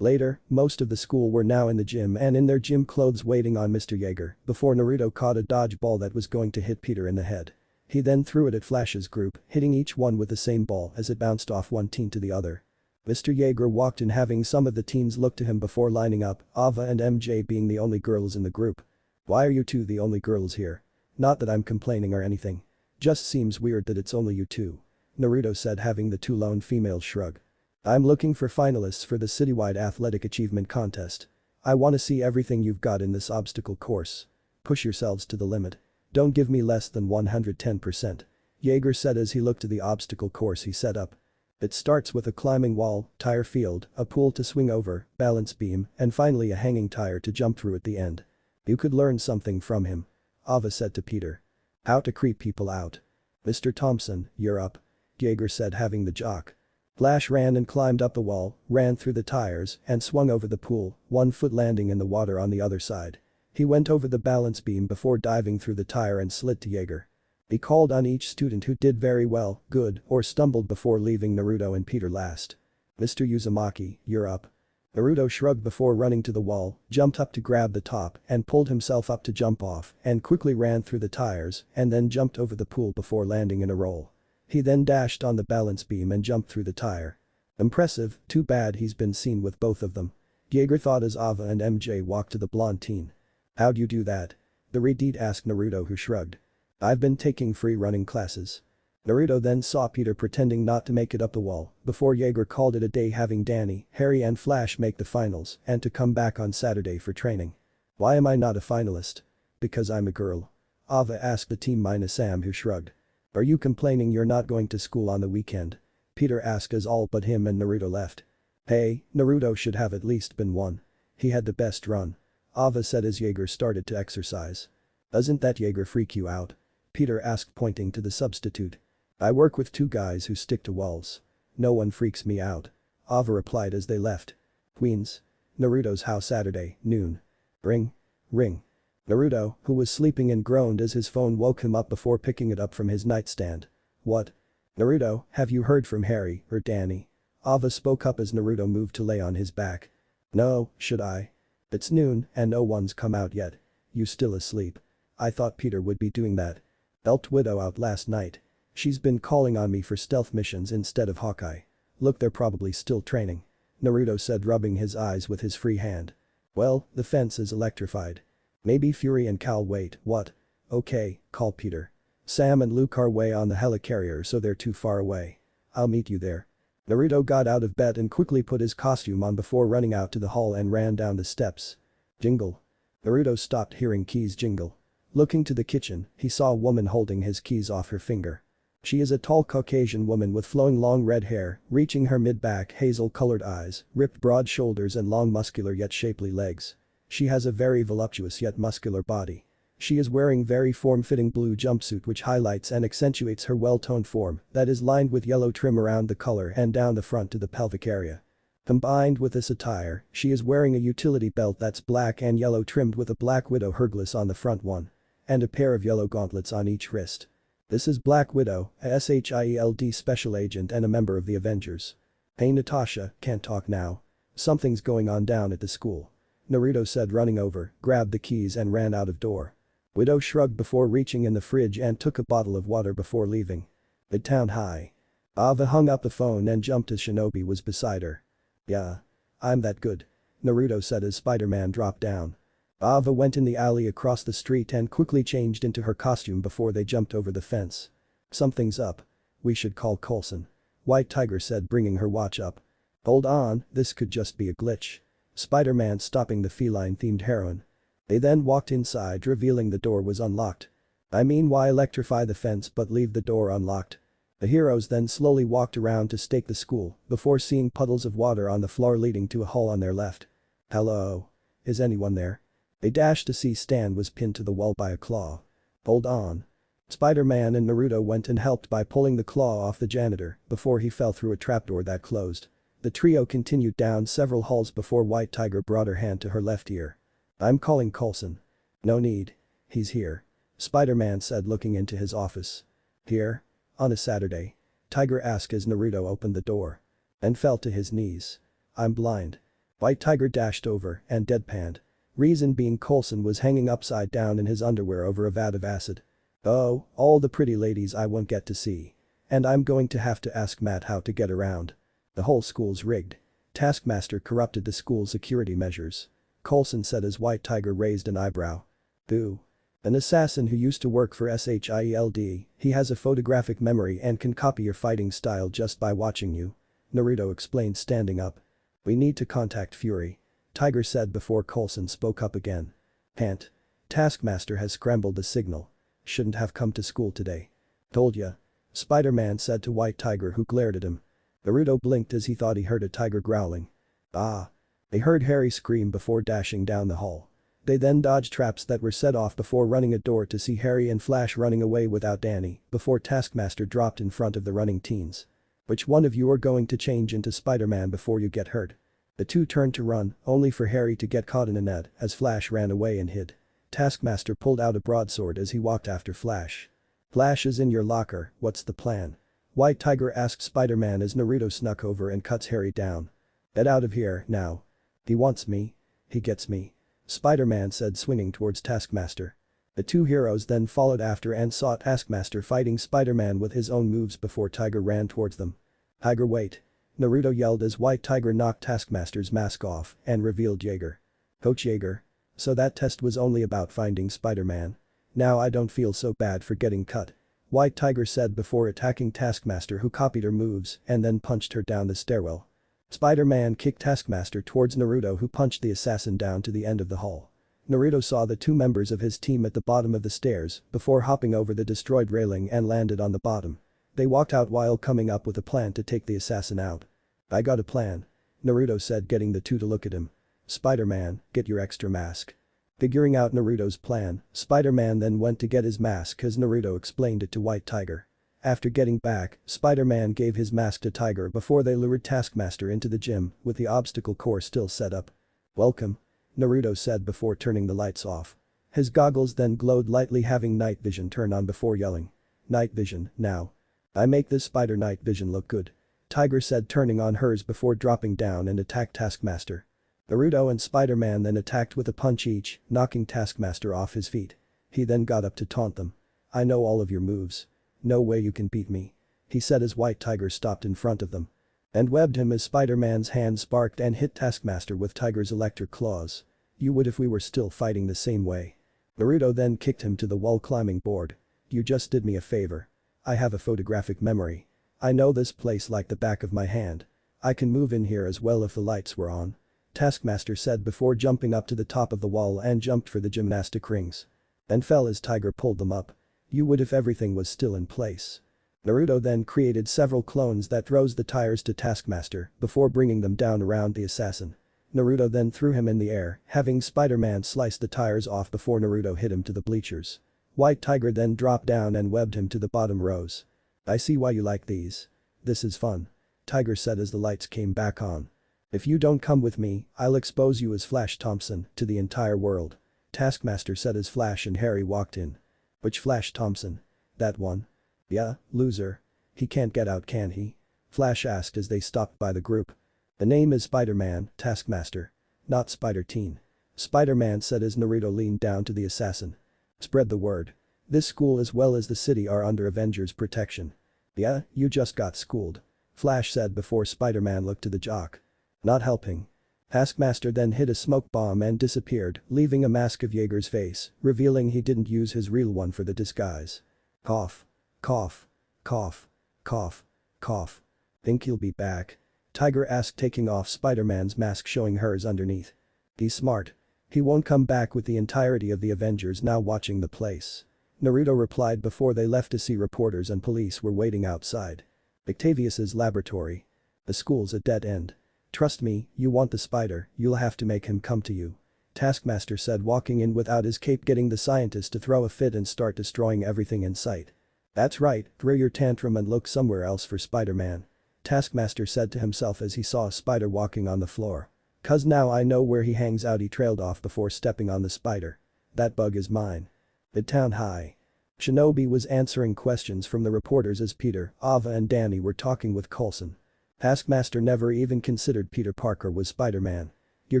Later, most of the school were now in the gym and in their gym clothes waiting on Mr. Yeager before Naruto caught a dodgeball that was going to hit Peter in the head. He then threw it at Flash's group, hitting each one with the same ball as it bounced off one team to the other. Mr. Yeager walked in having some of the teens look to him before lining up, Ava and MJ being the only girls in the group. Why are you two the only girls here? Not that I'm complaining or anything. Just seems weird that it's only you two. Naruto said having the two lone females shrug. I'm looking for finalists for the citywide athletic achievement contest. I want to see everything you've got in this obstacle course. Push yourselves to the limit. Don't give me less than 110%. Yeager said as he looked at the obstacle course he set up. It starts with a climbing wall, tire field, a pool to swing over, balance beam, and finally a hanging tire to jump through at the end. You could learn something from him. Ava said to Peter. How to creep people out. Mr. Thompson, you're up. Yeager said having the jock. Flash ran and climbed up the wall, ran through the tires, and swung over the pool, 1 foot landing in the water on the other side. He went over the balance beam before diving through the tire and slid to Jaeger. He called on each student who did very well, good, or stumbled before leaving Naruto and Peter last. "Mr. Uzumaki, you're up." Naruto shrugged before running to the wall, jumped up to grab the top and pulled himself up to jump off and quickly ran through the tires and then jumped over the pool before landing in a roll. He then dashed on the balance beam and jumped through the tire. Impressive, too bad he's been seen with both of them. Jaeger thought as Ava and MJ walked to the blonde teen. "How'd you do that?" the redhead asked Naruto, who shrugged. "I've been taking free running classes." Naruto then saw Peter pretending not to make it up the wall before Jaeger called it a day, having Danny, Harry and Flash make the finals and to come back on Saturday for training. "Why am I not a finalist?" "Because I'm a girl." Ava asked the team minus Sam, who shrugged. "Are you complaining you're not going to school on the weekend?" Peter asked as all but him and Naruto left. "Hey, Naruto should have at least been one. He had the best run." Ava said as Jaeger started to exercise. "Doesn't that Jaeger freak you out?" Peter asked, pointing to the substitute. "I work with two guys who stick to walls. No one freaks me out." Ava replied as they left. "Queens. Naruto's house Saturday, noon. Ring. Ring." Naruto, who was sleeping and groaned as his phone woke him up before picking it up from his nightstand. "What?" "Naruto, have you heard from Harry or Danny?" Ava spoke up as Naruto moved to lay on his back. "No, should I? It's noon and no one's come out yet. You still asleep?" "I thought Peter would be doing that." "Helped Widow out last night. She's been calling on me for stealth missions instead of Hawkeye." "Look, they're probably still training," Naruto said, rubbing his eyes with his free hand. "Well, the fence is electrified. Maybe Fury and Cal wait." "What?" "Okay, call Peter. Sam and Luke are way on the helicarrier, so they're too far away. I'll meet you there." Naruto got out of bed and quickly put his costume on before running out to the hall and ran down the steps. Jingle. Naruto stopped hearing keys jingle. Looking to the kitchen, he saw a woman holding his keys off her finger. She is a tall Caucasian woman with flowing long red hair, reaching her mid-back, hazel-colored eyes, ripped broad shoulders and long muscular yet shapely legs. She has a very voluptuous yet muscular body. She is wearing very form-fitting blue jumpsuit which highlights and accentuates her well-toned form that is lined with yellow trim around the collar and down the front to the pelvic area. Combined with this attire, she is wearing a utility belt that's black and yellow trimmed with a black widow hergless on the front one. And a pair of yellow gauntlets on each wrist. This is Black Widow, a SHIELD special agent and a member of the Avengers. "Hey Natasha, can't talk now. Something's going on down at the school." Naruto said, running over, grabbed the keys and ran out of door. Widow shrugged before reaching in the fridge and took a bottle of water before leaving. Midtown High. Ava hung up the phone and jumped as Shinobi was beside her. "Yeah. I'm that good," Naruto said as Spider-Man dropped down. Ava went in the alley across the street and quickly changed into her costume before they jumped over the fence. "Something's up. We should call Coulson," White Tiger said, bringing her watch up. "Hold on, this could just be a glitch." Spider-Man stopping the feline-themed heroine. They then walked inside, revealing the door was unlocked. "I mean, why electrify the fence but leave the door unlocked?" The heroes then slowly walked around to stake the school before seeing puddles of water on the floor leading to a hall on their left. "Hello? Is anyone there?" They dashed to see Stan was pinned to the wall by a claw. "Hold on." Spider-Man and Naruto went and helped by pulling the claw off the janitor before he fell through a trapdoor that closed. The trio continued down several halls before White Tiger brought her hand to her left ear. "I'm calling Coulson." "No need. He's here," Spider-Man said, looking into his office. "Here? On a Saturday?" Tiger asked as Naruto opened the door. And fell to his knees. "I'm blind." White Tiger dashed over and deadpanned. Reason being, Coulson was hanging upside down in his underwear over a vat of acid. "Oh, all the pretty ladies I won't get to see. And I'm going to have to ask Matt how to get around. The whole school's rigged. Taskmaster corrupted the school's security measures," Coulson said as White Tiger raised an eyebrow. "Boo. An assassin who used to work for SHIELD, he has a photographic memory and can copy your fighting style just by watching you," Naruto explained, standing up. "We need to contact Fury," Tiger said before Coulson spoke up again. "Can't. Taskmaster has scrambled the signal. Shouldn't have come to school today." "Told ya," Spider-Man said to White Tiger, who glared at him. Naruto blinked as he thought he heard a tiger growling. "Ah." They heard Harry scream before dashing down the hall. They then dodged traps that were set off before running a door to see Harry and Flash running away without Danny before Taskmaster dropped in front of the running teens. "Which one of you are going to change into Spider-Man before you get hurt?" The two turned to run, only for Harry to get caught in a net as Flash ran away and hid. Taskmaster pulled out a broadsword as he walked after Flash. Flash is in your locker, what's the plan? White Tiger asked Spider-Man as Naruto snuck over and cuts Harry down. Get out of here, now. He wants me. He gets me. Spider-Man said swinging towards Taskmaster. The two heroes then followed after and saw Taskmaster fighting Spider-Man with his own moves before Tiger ran towards them. Tiger wait. Naruto yelled as White Tiger knocked Taskmaster's mask off and revealed Jaeger. Coach Jaeger. So that test was only about finding Spider-Man. Now I don't feel so bad for getting cut. White Tiger said before attacking Taskmaster, who copied her moves and then punched her down the stairwell. Spider-Man kicked Taskmaster towards Naruto, who punched the assassin down to the end of the hall. Naruto saw the two members of his team at the bottom of the stairs before hopping over the destroyed railing and landed on the bottom. They walked out while coming up with a plan to take the assassin out. I got a plan. Naruto said, getting the two to look at him. Spider-Man, get your extra mask. Figuring out Naruto's plan, Spider-Man then went to get his mask as Naruto explained it to White Tiger. After getting back, Spider-Man gave his mask to Tiger before they lured Taskmaster into the gym with the obstacle course still set up. Welcome. Naruto said before turning the lights off. His goggles then glowed lightly, having night vision turn on before yelling. Night vision, now. I make this spider night vision look good. Tiger said, turning on hers before dropping down and attacked Taskmaster. Naruto and Spider-Man then attacked with a punch each, knocking Taskmaster off his feet. He then got up to taunt them. I know all of your moves. No way you can beat me. He said as White Tiger stopped in front of them. And webbed him as Spider-Man's hand sparked and hit Taskmaster with Tiger's electric claws. You would if we were still fighting the same way. Naruto then kicked him to the wall climbing board. You just did me a favor. I have a photographic memory. I know this place like the back of my hand. I can move in here as well if the lights were on. Taskmaster said before jumping up to the top of the wall and jumped for the gymnastic rings. Then fell as Tiger pulled them up. You would if everything was still in place. Naruto then created several clones that throws the tires to Taskmaster before bringing them down around the assassin. Naruto then threw him in the air, having Spider-Man slice the tires off before Naruto hit him to the bleachers. White Tiger then dropped down and webbed him to the bottom rows. I see why you like these. This is fun. Tiger said as the lights came back on. If you don't come with me, I'll expose you as Flash Thompson to the entire world. Taskmaster said as Flash and Harry walked in. Which Flash Thompson? That one? Yeah, loser. He can't get out, can he? Flash asked as they stopped by the group. The name is Spider-Man, Taskmaster. Not Spider-Teen. Spider-Man said as Naruto leaned down to the assassin. Spread the word. This school as well as the city are under Avengers protection. Yeah, you just got schooled. Flash said before Spider-Man looked to the jock. Not helping. Taskmaster then hit a smoke bomb and disappeared, leaving a mask of Jaeger's face, revealing he didn't use his real one for the disguise. Cough. Cough. Cough. Cough. Cough. Think he'll be back? Tiger asked, taking off Spider-Man's mask, showing hers underneath. He's smart. He won't come back with the entirety of the Avengers now watching the place. Naruto replied before they left to see reporters and police were waiting outside. Octavius's laboratory. The school's a dead end. Trust me, you want the spider, you'll have to make him come to you. Taskmaster said, walking in without his cape, getting the scientist to throw a fit and start destroying everything in sight. That's right, throw your tantrum and look somewhere else for Spider-Man. Taskmaster said to himself as he saw a spider walking on the floor. Cause now I know where he hangs out. He trailed off before stepping on the spider. That bug is mine. Midtown High. Shinobi was answering questions from the reporters as Peter, Ava and Danny were talking with Coulson. Taskmaster never even considered Peter Parker was Spider-Man. Your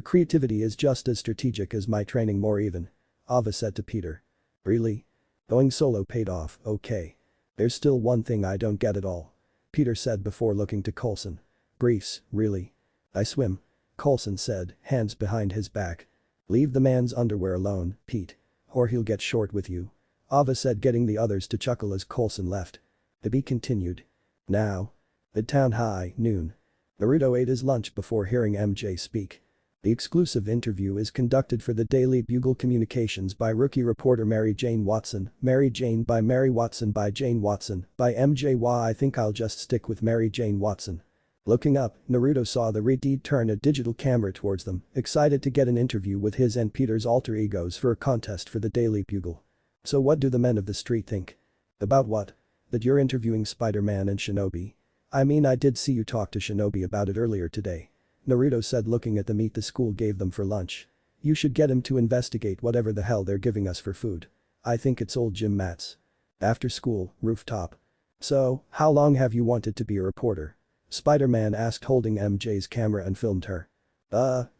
creativity is just as strategic as my training, more even. Ava said to Peter. Really? Going solo paid off, okay. There's still one thing I don't get at all. Peter said before looking to Coulson. Briefs, really? I swim. Coulson said, hands behind his back. Leave the man's underwear alone, Pete. Or he'll get short with you. Ava said, getting the others to chuckle as Coulson left. To be continued. Now. Midtown High, noon. Naruto ate his lunch before hearing MJ speak. The exclusive interview is conducted for the Daily Bugle Communications by rookie reporter Mary Jane Watson. Mary Jane by Mary Watson by Jane Watson by MJ. Why, I think I'll just stick with Mary Jane Watson. Looking up, Naruto saw the Red turn a digital camera towards them, excited to get an interview with his and Peter's alter egos for a contest for the Daily Bugle. So what do the men of the street think? About what? That you're interviewing Spider-Man and Shinobi? I mean, I did see you talk to Shinobi about it earlier today. Naruto said, looking at the meat the school gave them for lunch. You should get him to investigate whatever the hell they're giving us for food. I think it's old gym mats. After school, rooftop. So, how long have you wanted to be a reporter? Spider-Man asked, holding MJ's camera and filmed her.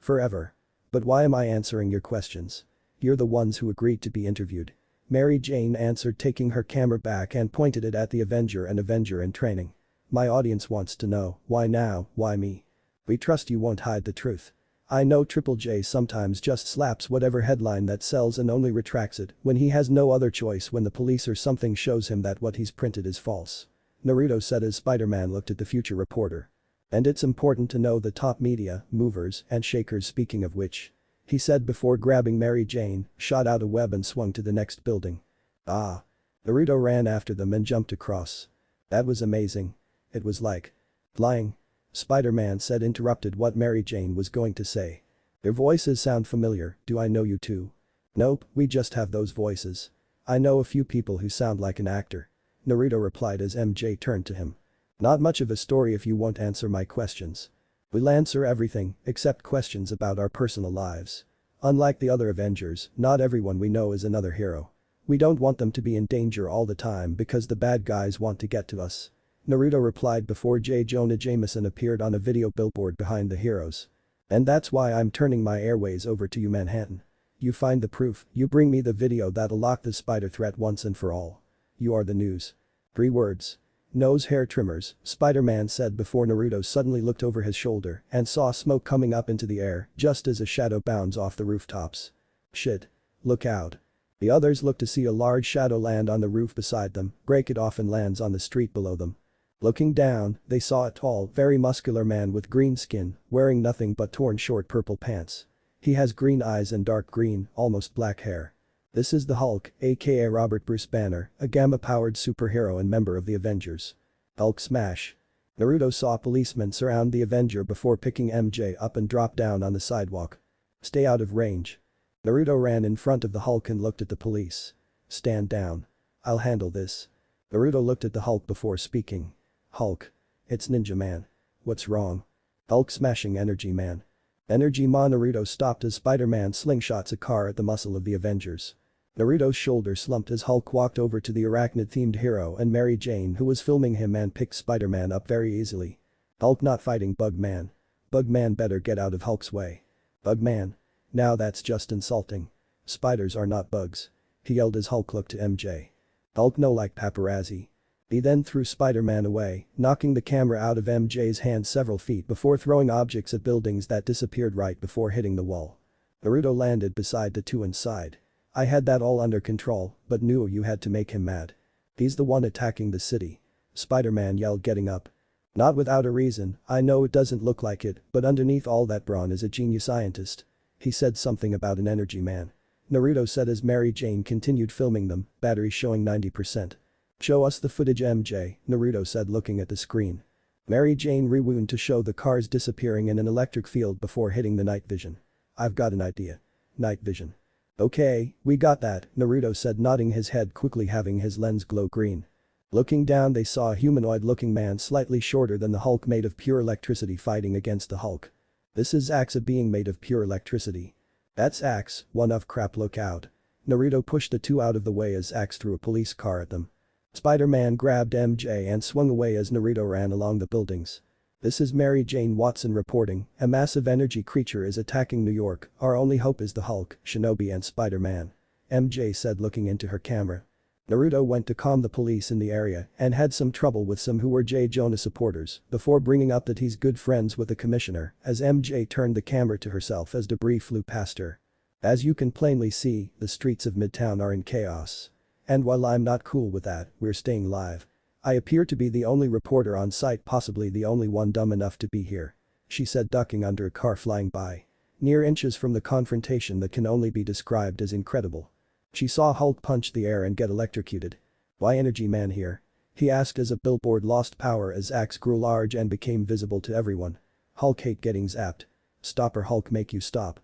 Forever. But why am I answering your questions? You're the ones who agreed to be interviewed. Mary Jane answered, taking her camera back and pointed it at the Avenger in training. My audience wants to know, why now, why me? We trust you won't hide the truth. I know Triple J sometimes just slaps whatever headline that sells and only retracts it when he has no other choice when the police or something shows him that what he's printed is false. Naruto said as Spider-Man looked at the future reporter. And it's important to know the top media, movers and shakers, speaking of which. He said before grabbing Mary Jane, shot out a web and swung to the next building. Ah. Naruto ran after them and jumped across. That was amazing. It was like flying. Spider-Man said, interrupted what Mary Jane was going to say. Their voices sound familiar, do I know you too? Nope, we just have those voices. I know a few people who sound like an actor. Naruto replied as MJ turned to him. Not much of a story if you won't answer my questions. We'll answer everything, except questions about our personal lives. Unlike the other Avengers, not everyone we know is another hero. We don't want them to be in danger all the time because the bad guys want to get to us. Naruto replied before J. Jonah Jameson appeared on a video billboard behind the heroes. And that's why I'm turning my airways over to you, Manhattan. You find the proof, you bring me the video that'll lock the spider threat once and for all. You are the news. 3 words. Nose hair trimmers, Spider-Man said before Naruto suddenly looked over his shoulder and saw smoke coming up into the air just as a shadow bounds off the rooftops. Shit. Look out. The others looked to see a large shadow land on the roof beside them, break it off and lands on the street below them. Looking down, they saw a tall, very muscular man with green skin, wearing nothing but torn short purple pants. He has green eyes and dark green, almost black hair. This is the Hulk, aka Robert Bruce Banner, a gamma-powered superhero and member of the Avengers. Hulk smash. Naruto saw a policeman surround the Avenger before picking MJ up and drop down on the sidewalk. Stay out of range. Naruto ran in front of the Hulk and looked at the police. Stand down. I'll handle this. Naruto looked at the Hulk before speaking. Hulk. It's Ninja Man. What's wrong? Hulk smashing Energy Man. Energy Ma. Naruto stopped as Spider-Man slingshots a car at the muscle of the Avengers. Naruto's shoulder slumped as Hulk walked over to the arachnid-themed hero and Mary Jane, who was filming him, and picked Spider-Man up very easily. Hulk not fighting Bugman. Bugman better get out of Hulk's way. Bugman. Now that's just insulting. Spiders are not bugs. He yelled as Hulk looked to MJ. Hulk no like paparazzi. He then threw Spider-Man away, knocking the camera out of MJ's hand several feet before throwing objects at buildings that disappeared right before hitting the wall. Naruto landed beside the two inside. I had that all under control, but knew you had to make him mad. He's the one attacking the city. Spider-Man yelled, getting up. Not without a reason, I know it doesn't look like it, but underneath all that brawn is a genius scientist. He said something about an energy man. Naruto said as Mary Jane continued filming them, battery showing 90%. Show us the footage, MJ, Naruto said looking at the screen. Mary Jane rewound to show the cars disappearing in an electric field before hitting the night vision. I've got an idea. Night vision. Okay, we got that, Naruto said, nodding his head quickly, having his lens glow green. Looking down, they saw a humanoid-looking man slightly shorter than the Hulk, made of pure electricity, fighting against the Hulk. This is Axe, a being made of pure electricity. That's Axe, one of crap, look out. Naruto pushed the two out of the way as Axe threw a police car at them. Spider-Man grabbed MJ and swung away as Naruto ran along the buildings. This is Mary Jane Watson reporting, a massive energy creature is attacking New York, our only hope is the Hulk, Shinobi and Spider-Man. MJ said looking into her camera. Naruto went to calm the police in the area and had some trouble with some who were J. Jonah supporters before bringing up that he's good friends with the commissioner as MJ turned the camera to herself as debris flew past her. As you can plainly see, the streets of Midtown are in chaos. And while I'm not cool with that, we're staying live. I appear to be the only reporter on site, possibly the only one dumb enough to be here. She said, ducking under a car flying by. Near inches from the confrontation that can only be described as incredible. She saw Hulk punch the air and get electrocuted. Why Energy Man here? He asked as a billboard lost power as Axe grew large and became visible to everyone. Hulk hate getting zapped. Stop or Hulk make you stop.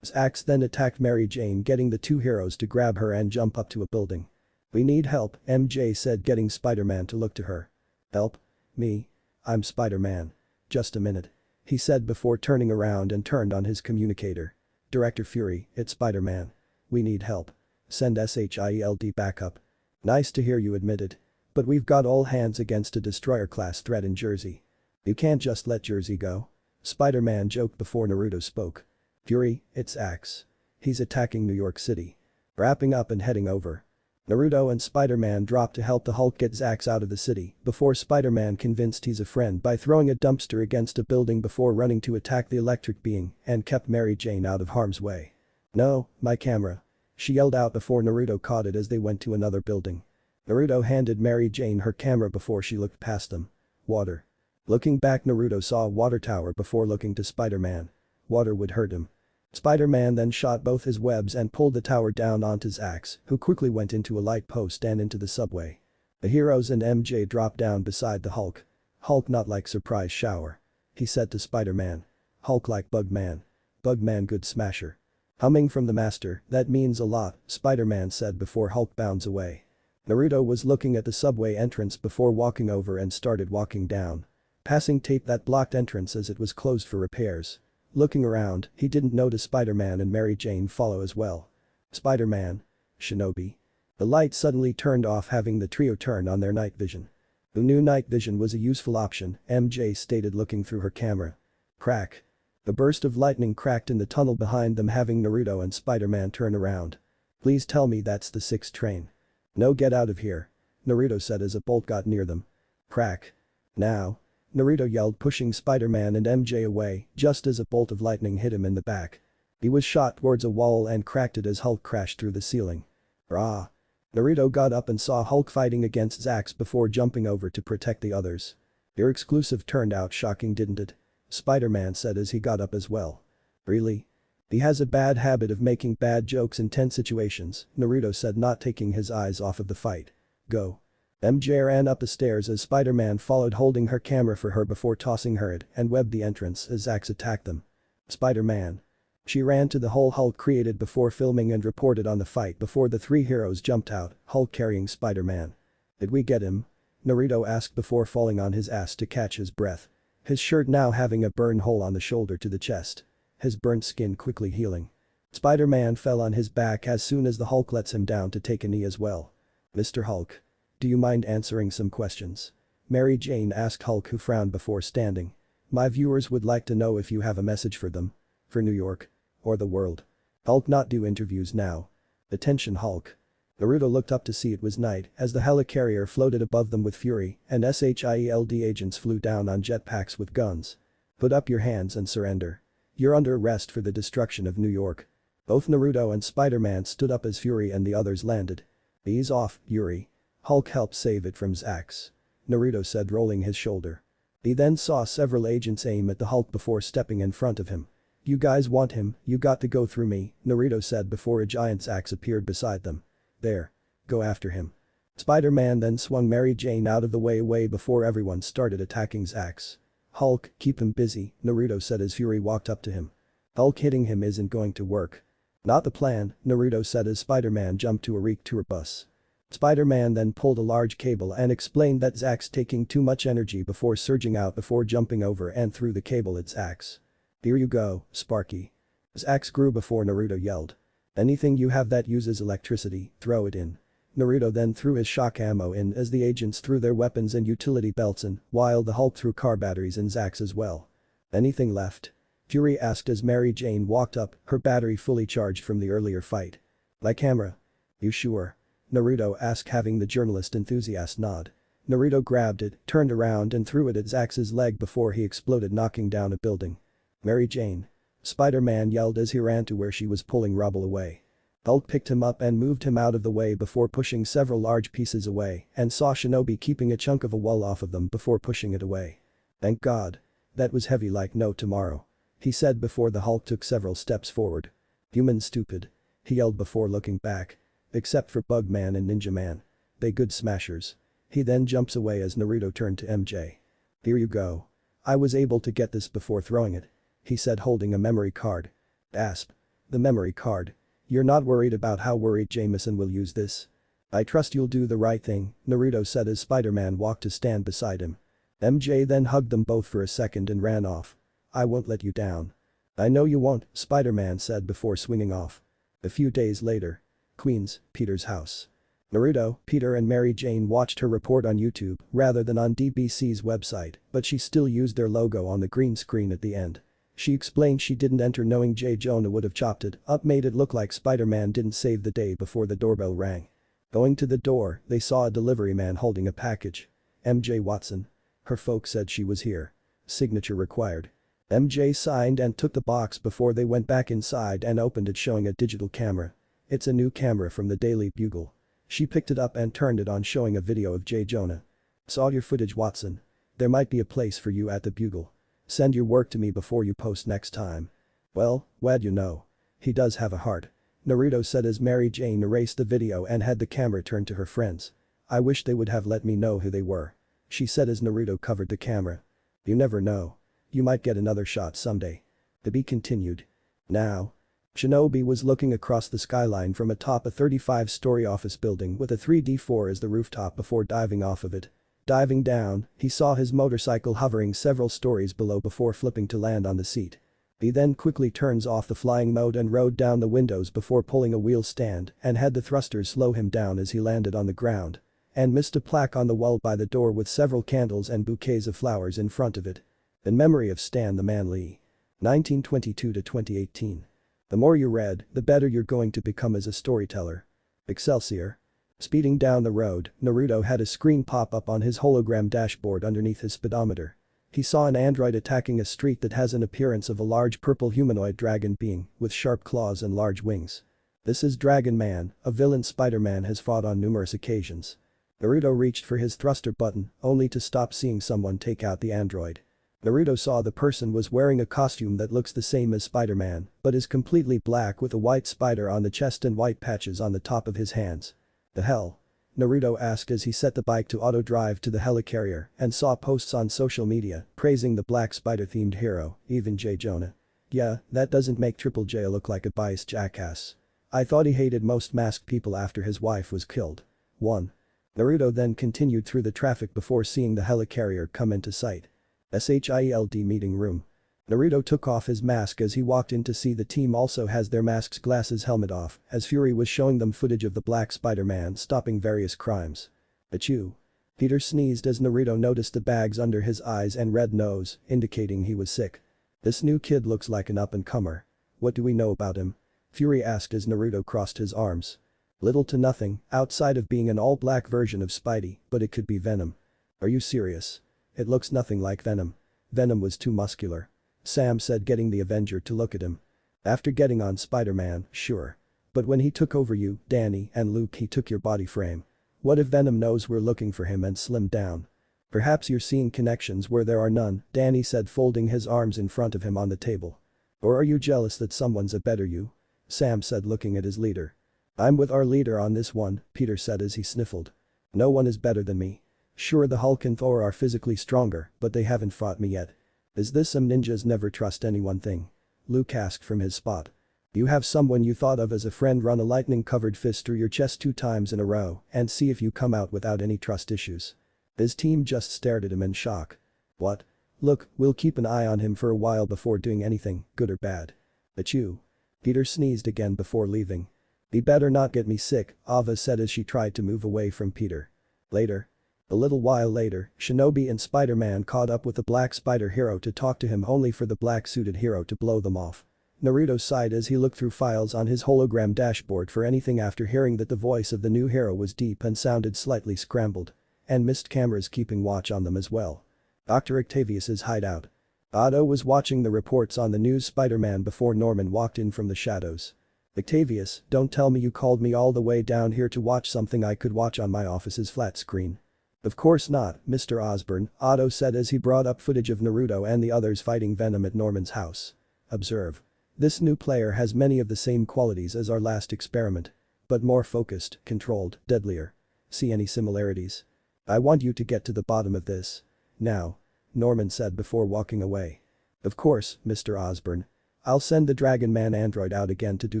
Axe then attacked Mary Jane, getting the two heroes to grab her and jump up to a building. We need help, MJ said, getting Spider-Man to look to her. Help? Me? I'm Spider-Man. Just a minute. He said before turning around and turned on his communicator. Director Fury, it's Spider-Man. We need help. Send SHIELD backup. Nice to hear you admitted. But we've got all hands against a destroyer-class threat in Jersey. You can't just let Jersey go. Spider-Man joked before Naruto spoke. Fury, it's Axe. He's attacking New York City. Wrapping up and heading over. Naruto and Spider-Man dropped to help the Hulk get Zax out of the city before Spider-Man convinced he's a friend by throwing a dumpster against a building before running to attack the electric being and kept Mary Jane out of harm's way. No, my camera. She yelled out before Naruto caught it as they went to another building. Naruto handed Mary Jane her camera before she looked past them. Water. Looking back, Naruto saw a water tower before looking to Spider-Man. Water would hurt him. Spider-Man then shot both his webs and pulled the tower down onto Zax, who quickly went into a light post and into the subway. The heroes and MJ dropped down beside the Hulk. Hulk not like surprise shower. He said to Spider-Man. Hulk like Bugman. Bugman good smasher. Humming from the master, that means a lot, Spider-Man said before Hulk bounds away. Naruto was looking at the subway entrance before walking over and started walking down. Passing tape that blocked entrance as it was closed for repairs. Looking around, he didn't notice Spider-Man and Mary Jane follow as well. Spider-Man. Shinobi. The light suddenly turned off, having the trio turn on their night vision. Who knew night vision was a useful option, MJ stated looking through her camera. Crack. A burst of lightning cracked in the tunnel behind them, having Naruto and Spider-Man turn around. Please tell me that's the 6th train. No, get out of here. Naruto said as a bolt got near them. Crack. Now. Naruto yelled, pushing Spider-Man and MJ away just as a bolt of lightning hit him in the back. He was shot towards a wall and cracked it as Hulk crashed through the ceiling. Rah. Naruto got up and saw Hulk fighting against Zax before jumping over to protect the others. Your exclusive turned out shocking, didn't it? Spider-Man said as he got up as well. Really? He has a bad habit of making bad jokes in tense situations, Naruto said, not taking his eyes off of the fight. Go. MJ ran up the stairs as Spider-Man followed, holding her camera for her before tossing her it and webbed the entrance as Zax attacked them. Spider-Man. She ran to the hole Hulk created before filming and reported on the fight before the 3 heroes jumped out, Hulk carrying Spider-Man. Did we get him? Naruto asked before falling on his ass to catch his breath. His shirt now having a burn hole on the shoulder to the chest. His burnt skin quickly healing. Spider-Man fell on his back as soon as the Hulk lets him down to take a knee as well. Mr. Hulk. Do you mind answering some questions? Mary Jane asked Hulk, who frowned before standing. My viewers would like to know if you have a message for them. For New York. Or the world. Hulk not do interviews now. Attention Hulk. Naruto looked up to see it was night as the helicarrier floated above them with fury and SHIELD agents flew down on jetpacks with guns. Put up your hands and surrender. You're under arrest for the destruction of New York. Both Naruto and Spider-Man stood up as Fury and the others landed. Ease off, Yuri. Hulk helped save it from Zax. Naruto said, rolling his shoulder. He then saw several agents aim at the Hulk before stepping in front of him. You guys want him, you got to go through me, Naruto said before a giant Zax appeared beside them. There. Go after him. Spider-Man then swung Mary Jane out of the way before everyone started attacking Zax. Hulk, keep him busy, Naruto said as Fury walked up to him. Hulk hitting him isn't going to work. Not the plan, Naruto said as Spider-Man jumped to a Reek tour bus. Spider-Man then pulled a large cable and explained that Zax taking too much energy before surging out before jumping over and threw the cable at Zax. Here you go, Sparky. Zax grew before Naruto yelled. Anything you have that uses electricity, throw it in. Naruto then threw his shock ammo in as the agents threw their weapons and utility belts in, while the Hulk threw car batteries in Zax as well. Anything left? Fury asked as Mary Jane walked up, her battery fully charged from the earlier fight. My camera. You sure? Naruto asked, having the journalist enthusiast nod. Naruto grabbed it, turned around and threw it at Zax's leg before he exploded, knocking down a building. Mary Jane. Spider-Man yelled as he ran to where she was pulling rubble away. Hulk picked him up and moved him out of the way before pushing several large pieces away and saw Shinobi keeping a chunk of a wall off of them before pushing it away. Thank God. That was heavy like no tomorrow. He said before the Hulk took several steps forward. Human stupid. He yelled before looking back. Except for Bugman and Ninja Man. They good smashers. He then jumps away as Naruto turned to MJ. Here you go. I was able to get this before throwing it. He said, holding a memory card. Asp. The memory card. You're not worried about how worried Jameson will use this? I trust you'll do the right thing, Naruto said as Spider-Man walked to stand beside him. MJ then hugged them both for a second and ran off. I won't let you down. "I know you won't," Spider-Man said before swinging off. A few days later. Queens, Peter's house. Naruto, Peter and Mary Jane watched her report on YouTube rather than on DBC's website, but she still used their logo on the green screen at the end. She explained she didn't enter knowing J. Jonah would have chopped it up, made it look like Spider-Man didn't save the day before the doorbell rang. Going to the door, they saw a delivery man holding a package. MJ Watson. Her folks said she was here. Signature required. MJ signed and took the box before they went back inside and opened it, showing a digital camera. It's a new camera from the Daily Bugle. She picked it up and turned it on, showing a video of J. Jonah. "Saw your footage, Watson. There might be a place for you at the Bugle. Send your work to me before you post next time." "Well, wha'd you know? He does have a heart," Naruto said as Mary Jane erased the video and had the camera turned to her friends. "I wish they would have let me know who they were," she said as Naruto covered the camera. "You never know. You might get another shot someday." To be continued. Now. Shinobi was looking across the skyline from atop a 35-story office building with a 3D4 as the rooftop before diving off of it. Diving down, he saw his motorcycle hovering several stories below before flipping to land on the seat. He then quickly turns off the flying mode and rode down the windows before pulling a wheel stand and had the thrusters slow him down as he landed on the ground. And missed a plaque on the wall by the door with several candles and bouquets of flowers in front of it. In memory of Stan the Man Lee. 1922 to 2018. The more you read, the better you're going to become as a storyteller. Excelsior. Speeding down the road, Naruto had a screen pop up on his hologram dashboard underneath his speedometer. He saw an android attacking a street that has an appearance of a large purple humanoid dragon being with sharp claws and large wings. This is Dragon Man, a villain Spider-Man has fought on numerous occasions. Naruto reached for his thruster button, only to stop seeing someone take out the android. Naruto saw the person was wearing a costume that looks the same as Spider-Man, but is completely black with a white spider on the chest and white patches on the top of his hands. "The hell?" Naruto asked as he set the bike to auto drive to the helicarrier and saw posts on social media praising the black spider-themed hero, even J. Jonah. "Yeah, that doesn't make Triple J look like a biased jackass. I thought he hated most masked people after his wife was killed." 1. Naruto then continued through the traffic before seeing the helicarrier come into sight. SHIELD meeting room. Naruto took off his mask as he walked in to see the team also has their masks, glasses, helmet off as Fury was showing them footage of the Black Spider-Man stopping various crimes. Achoo. Peter sneezed as Naruto noticed the bags under his eyes and red nose, indicating he was sick. "This new kid looks like an up-and-comer. What do we know about him?" Fury asked as Naruto crossed his arms. "Little to nothing, outside of being an all-black version of Spidey, but it could be Venom." "Are you serious? It looks nothing like Venom. Venom was too muscular," Sam said, getting the Avenger to look at him. "After getting on Spider-Man, sure. But when he took over you, Danny, and Luke, he took your body frame. What if Venom knows we're looking for him and slimmed down?" "Perhaps you're seeing connections where there are none," Danny said, folding his arms in front of him on the table. "Or are you jealous that someone's a better you?" Sam said, looking at his leader. "I'm with our leader on this one," Peter said as he sniffled. "No one is better than me. Sure, the Hulk and Thor are physically stronger, but they haven't fought me yet." "Is this some ninjas never trust anyone thing?" Luke asked from his spot. "You have someone you thought of as a friend run a lightning-covered fist through your chest 2 times in a row and see if you come out without any trust issues." His team just stared at him in shock. "What? Look, we'll keep an eye on him for a while before doing anything, good or bad." "Achoo." Peter sneezed again before leaving. "He better not get me sick," Ava said as she tried to move away from Peter. Later. A little while later, Shinobi and Spider-Man caught up with the Black Spider hero to talk to him, only for the black-suited hero to blow them off. Naruto sighed as he looked through files on his hologram dashboard for anything after hearing that the voice of the new hero was deep and sounded slightly scrambled. And missed cameras keeping watch on them as well. Dr. Octavius's hideout. Otto was watching the reports on the news Spider-Man before Norman walked in from the shadows. "Octavius, don't tell me you called me all the way down here to watch something I could watch on my office's flat screen." "Of course not, Mr. Osborn," Otto said as he brought up footage of Naruto and the others fighting Venom at Norman's house. "Observe. This new player has many of the same qualities as our last experiment. But more focused, controlled, deadlier. See any similarities? I want you to get to the bottom of this. Now," Norman said before walking away. "Of course, Mr. Osborn. I'll send the Dragon Man android out again to do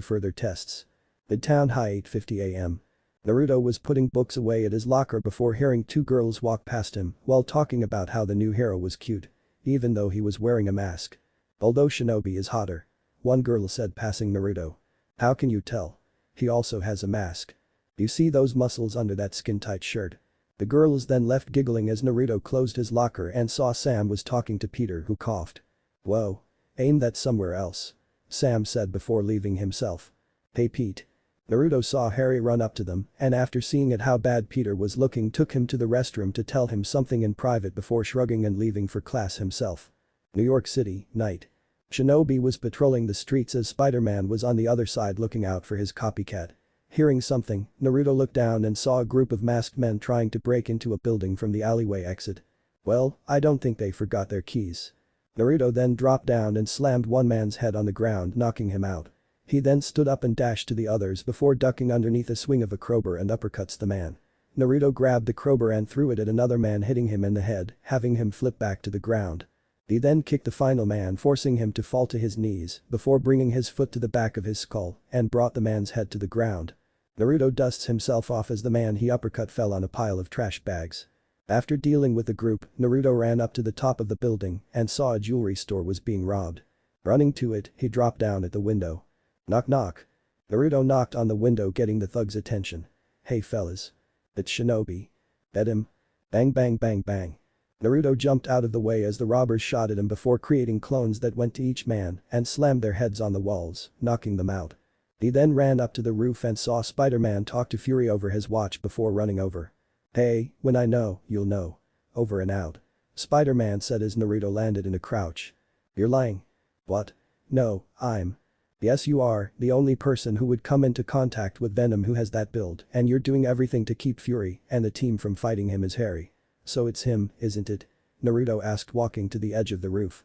further tests." Midtown High, 8:50 a.m. Naruto was putting books away at his locker before hearing 2 girls walk past him while talking about how the new hero was cute. Even though he was wearing a mask. Although Shinobi is hotter. one girl said passing Naruto. How can you tell? He also has a mask. You see those muscles under that skin-tight shirt? The girls then left giggling as Naruto closed his locker and saw Sam was talking to Peter, who coughed. Whoa. Aim that somewhere else. Sam said before leaving himself. Hey Pete. Naruto saw Harry run up to them and after seeing at how bad Peter was looking took him to the restroom to tell him something in private before shrugging and leaving for class himself. New York City, night. Shinobi was patrolling the streets as Spider-Man was on the other side looking out for his copycat. Hearing something, Naruto looked down and saw a group of masked men trying to break into a building from the alleyway exit. Well, I don't think they forgot their keys. Naruto then dropped down and slammed one man's head on the ground, knocking him out. He then stood up and dashed to the others before ducking underneath a swing of a crowbar and uppercuts the man. Naruto grabbed the crowbar and threw it at another man, hitting him in the head, having him flip back to the ground. He then kicked the final man, forcing him to fall to his knees before bringing his foot to the back of his skull and brought the man's head to the ground. Naruto dusts himself off as the man he uppercut fell on a pile of trash bags. After dealing with the group, Naruto ran up to the top of the building and saw a jewelry store was being robbed. Running to it, he dropped down at the window. Knock knock. Naruto knocked on the window, getting the thug's attention. Hey fellas. It's Shinobi. Bet him. Bang bang bang bang. Naruto jumped out of the way as the robbers shot at him before creating clones that went to each man and slammed their heads on the walls, knocking them out. He then ran up to the roof and saw Spider-Man talk to Fury over his watch before running over. Hey, when I know, you'll know. Over and out. Spider-Man said as Naruto landed in a crouch. You're lying. What? No, I'm. Yes you are, the only person who would come into contact with Venom who has that build, and you're doing everything to keep Fury and the team from fighting him is Harry. So it's him, isn't it? Naruto asked, walking to the edge of the roof.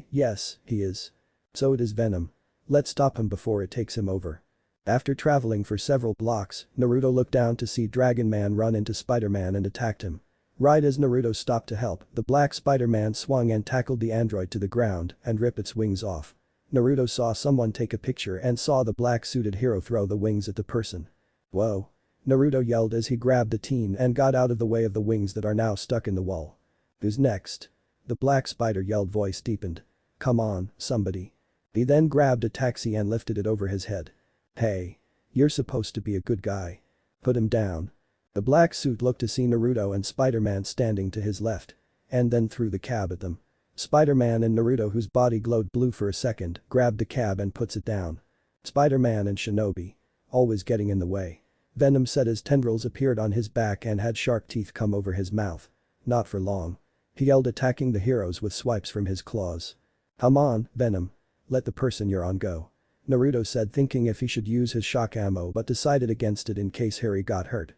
Yes, he is. So it is Venom. Let's stop him before it takes him over. After traveling for several blocks, Naruto looked down to see Dragon Man run into Spider-Man and attacked him. Right as Naruto stopped to help, the black Spider-Man swung and tackled the android to the ground and ripped its wings off. Naruto saw someone take a picture and saw the black-suited hero throw the wings at the person. Whoa. Naruto yelled as he grabbed the teen and got out of the way of the wings that are now stuck in the wall. Who's next? The black spider yelled, voice deepened. Come on, somebody. He then grabbed a taxi and lifted it over his head. Hey. You're supposed to be a good guy. Put him down. The black suit looked to see Naruto and Spider-Man standing to his left. And then threw the cab at them. Spider-Man and Naruto, whose body glowed blue for a second, grabbed the cab and puts it down. Spider-Man and Shinobi. Always getting in the way. Venom said as tendrils appeared on his back and had sharp teeth come over his mouth. Not for long. He yelled, attacking the heroes with swipes from his claws. Come on, Venom. Let the person you're on go. Naruto said, thinking if he should use his shock ammo but decided against it in case Harry got hurt.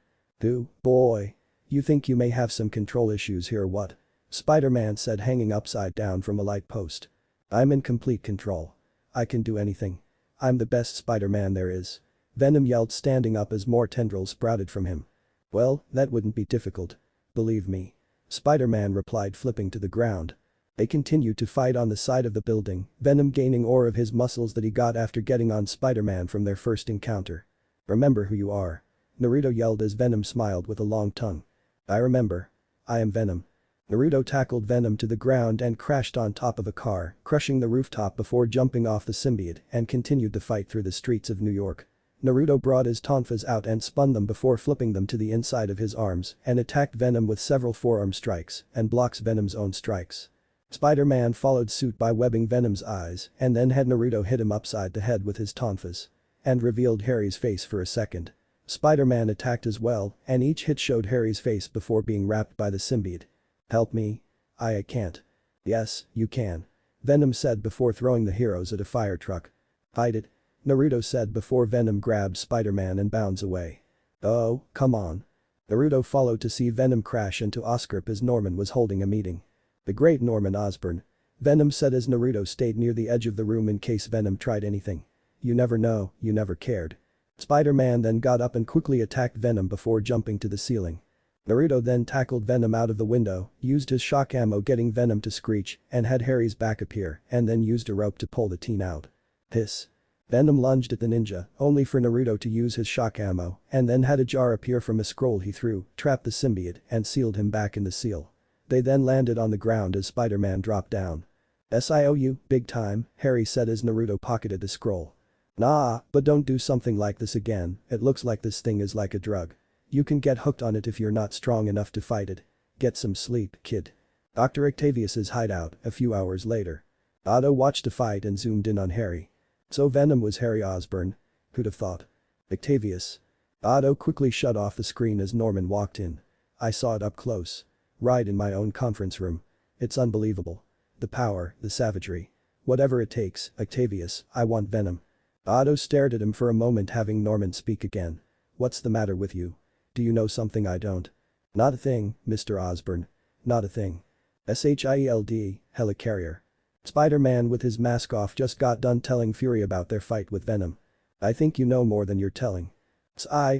Boy. You think you may have some control issues here, what? Spider-Man said, hanging upside down from a light post. I'm in complete control. I can do anything. I'm the best Spider-Man there is. Venom yelled, standing up as more tendrils sprouted from him. Well, that wouldn't be difficult. Believe me. Spider-Man replied, flipping to the ground. They continued to fight on the side of the building, Venom gaining ore of his muscles that he got after getting on Spider-Man from their first encounter. Remember who you are. Naruto yelled as Venom smiled with a long tongue. I remember. I am Venom. Naruto tackled Venom to the ground and crashed on top of a car, crushing the rooftop before jumping off the symbiote and continued the fight through the streets of New York. Naruto brought his tonfas out and spun them before flipping them to the inside of his arms and attacked Venom with several forearm strikes and blocks Venom's own strikes. Spider-Man followed suit by webbing Venom's eyes and then had Naruto hit him upside the head with his tonfas. And revealed Harry's face for a second. Spider-Man attacked as well and each hit showed Harry's face before being wrapped by the symbiote. Help me. I can't. Yes, you can. Venom said before throwing the heroes at a fire truck. Fight it. Naruto said before Venom grabbed Spider-Man and bounds away. Oh, come on. Naruto followed to see Venom crash into Oscorp as Norman was holding a meeting. The great Norman Osborn. Venom said as Naruto stayed near the edge of the room in case Venom tried anything. You never know, you never cared. Spider-Man then got up and quickly attacked Venom before jumping to the ceiling. Naruto then tackled Venom out of the window, used his shock ammo getting Venom to screech and had Harry's back appear and then used a rope to pull the teen out. Hiss. Venom lunged at the ninja, only for Naruto to use his shock ammo and then had a jar appear from a scroll he threw, trapped the symbiote and sealed him back in the seal. They then landed on the ground as Spider-Man dropped down. SIOU, big time, Harry said as Naruto pocketed the scroll. Nah, but don't do something like this again, it looks like this thing is like a drug. You can get hooked on it if you're not strong enough to fight it. Get some sleep, kid. Dr. Octavius's hideout, a few hours later. Otto watched the fight and zoomed in on Harry. So Venom was Harry Osborn? Who'd have thought? Octavius. Otto quickly shut off the screen as Norman walked in. I saw it up close. Right in my own conference room. It's unbelievable. The power, the savagery. Whatever it takes, Octavius, I want Venom. Otto stared at him for a moment, having Norman speak again. What's the matter with you? Do you know something I don't? Not a thing, Mr. Osborn. Not a thing. SHIELD, helicarrier. Spider-Man with his mask off just got done telling Fury about their fight with Venom. I think you know more than you're telling.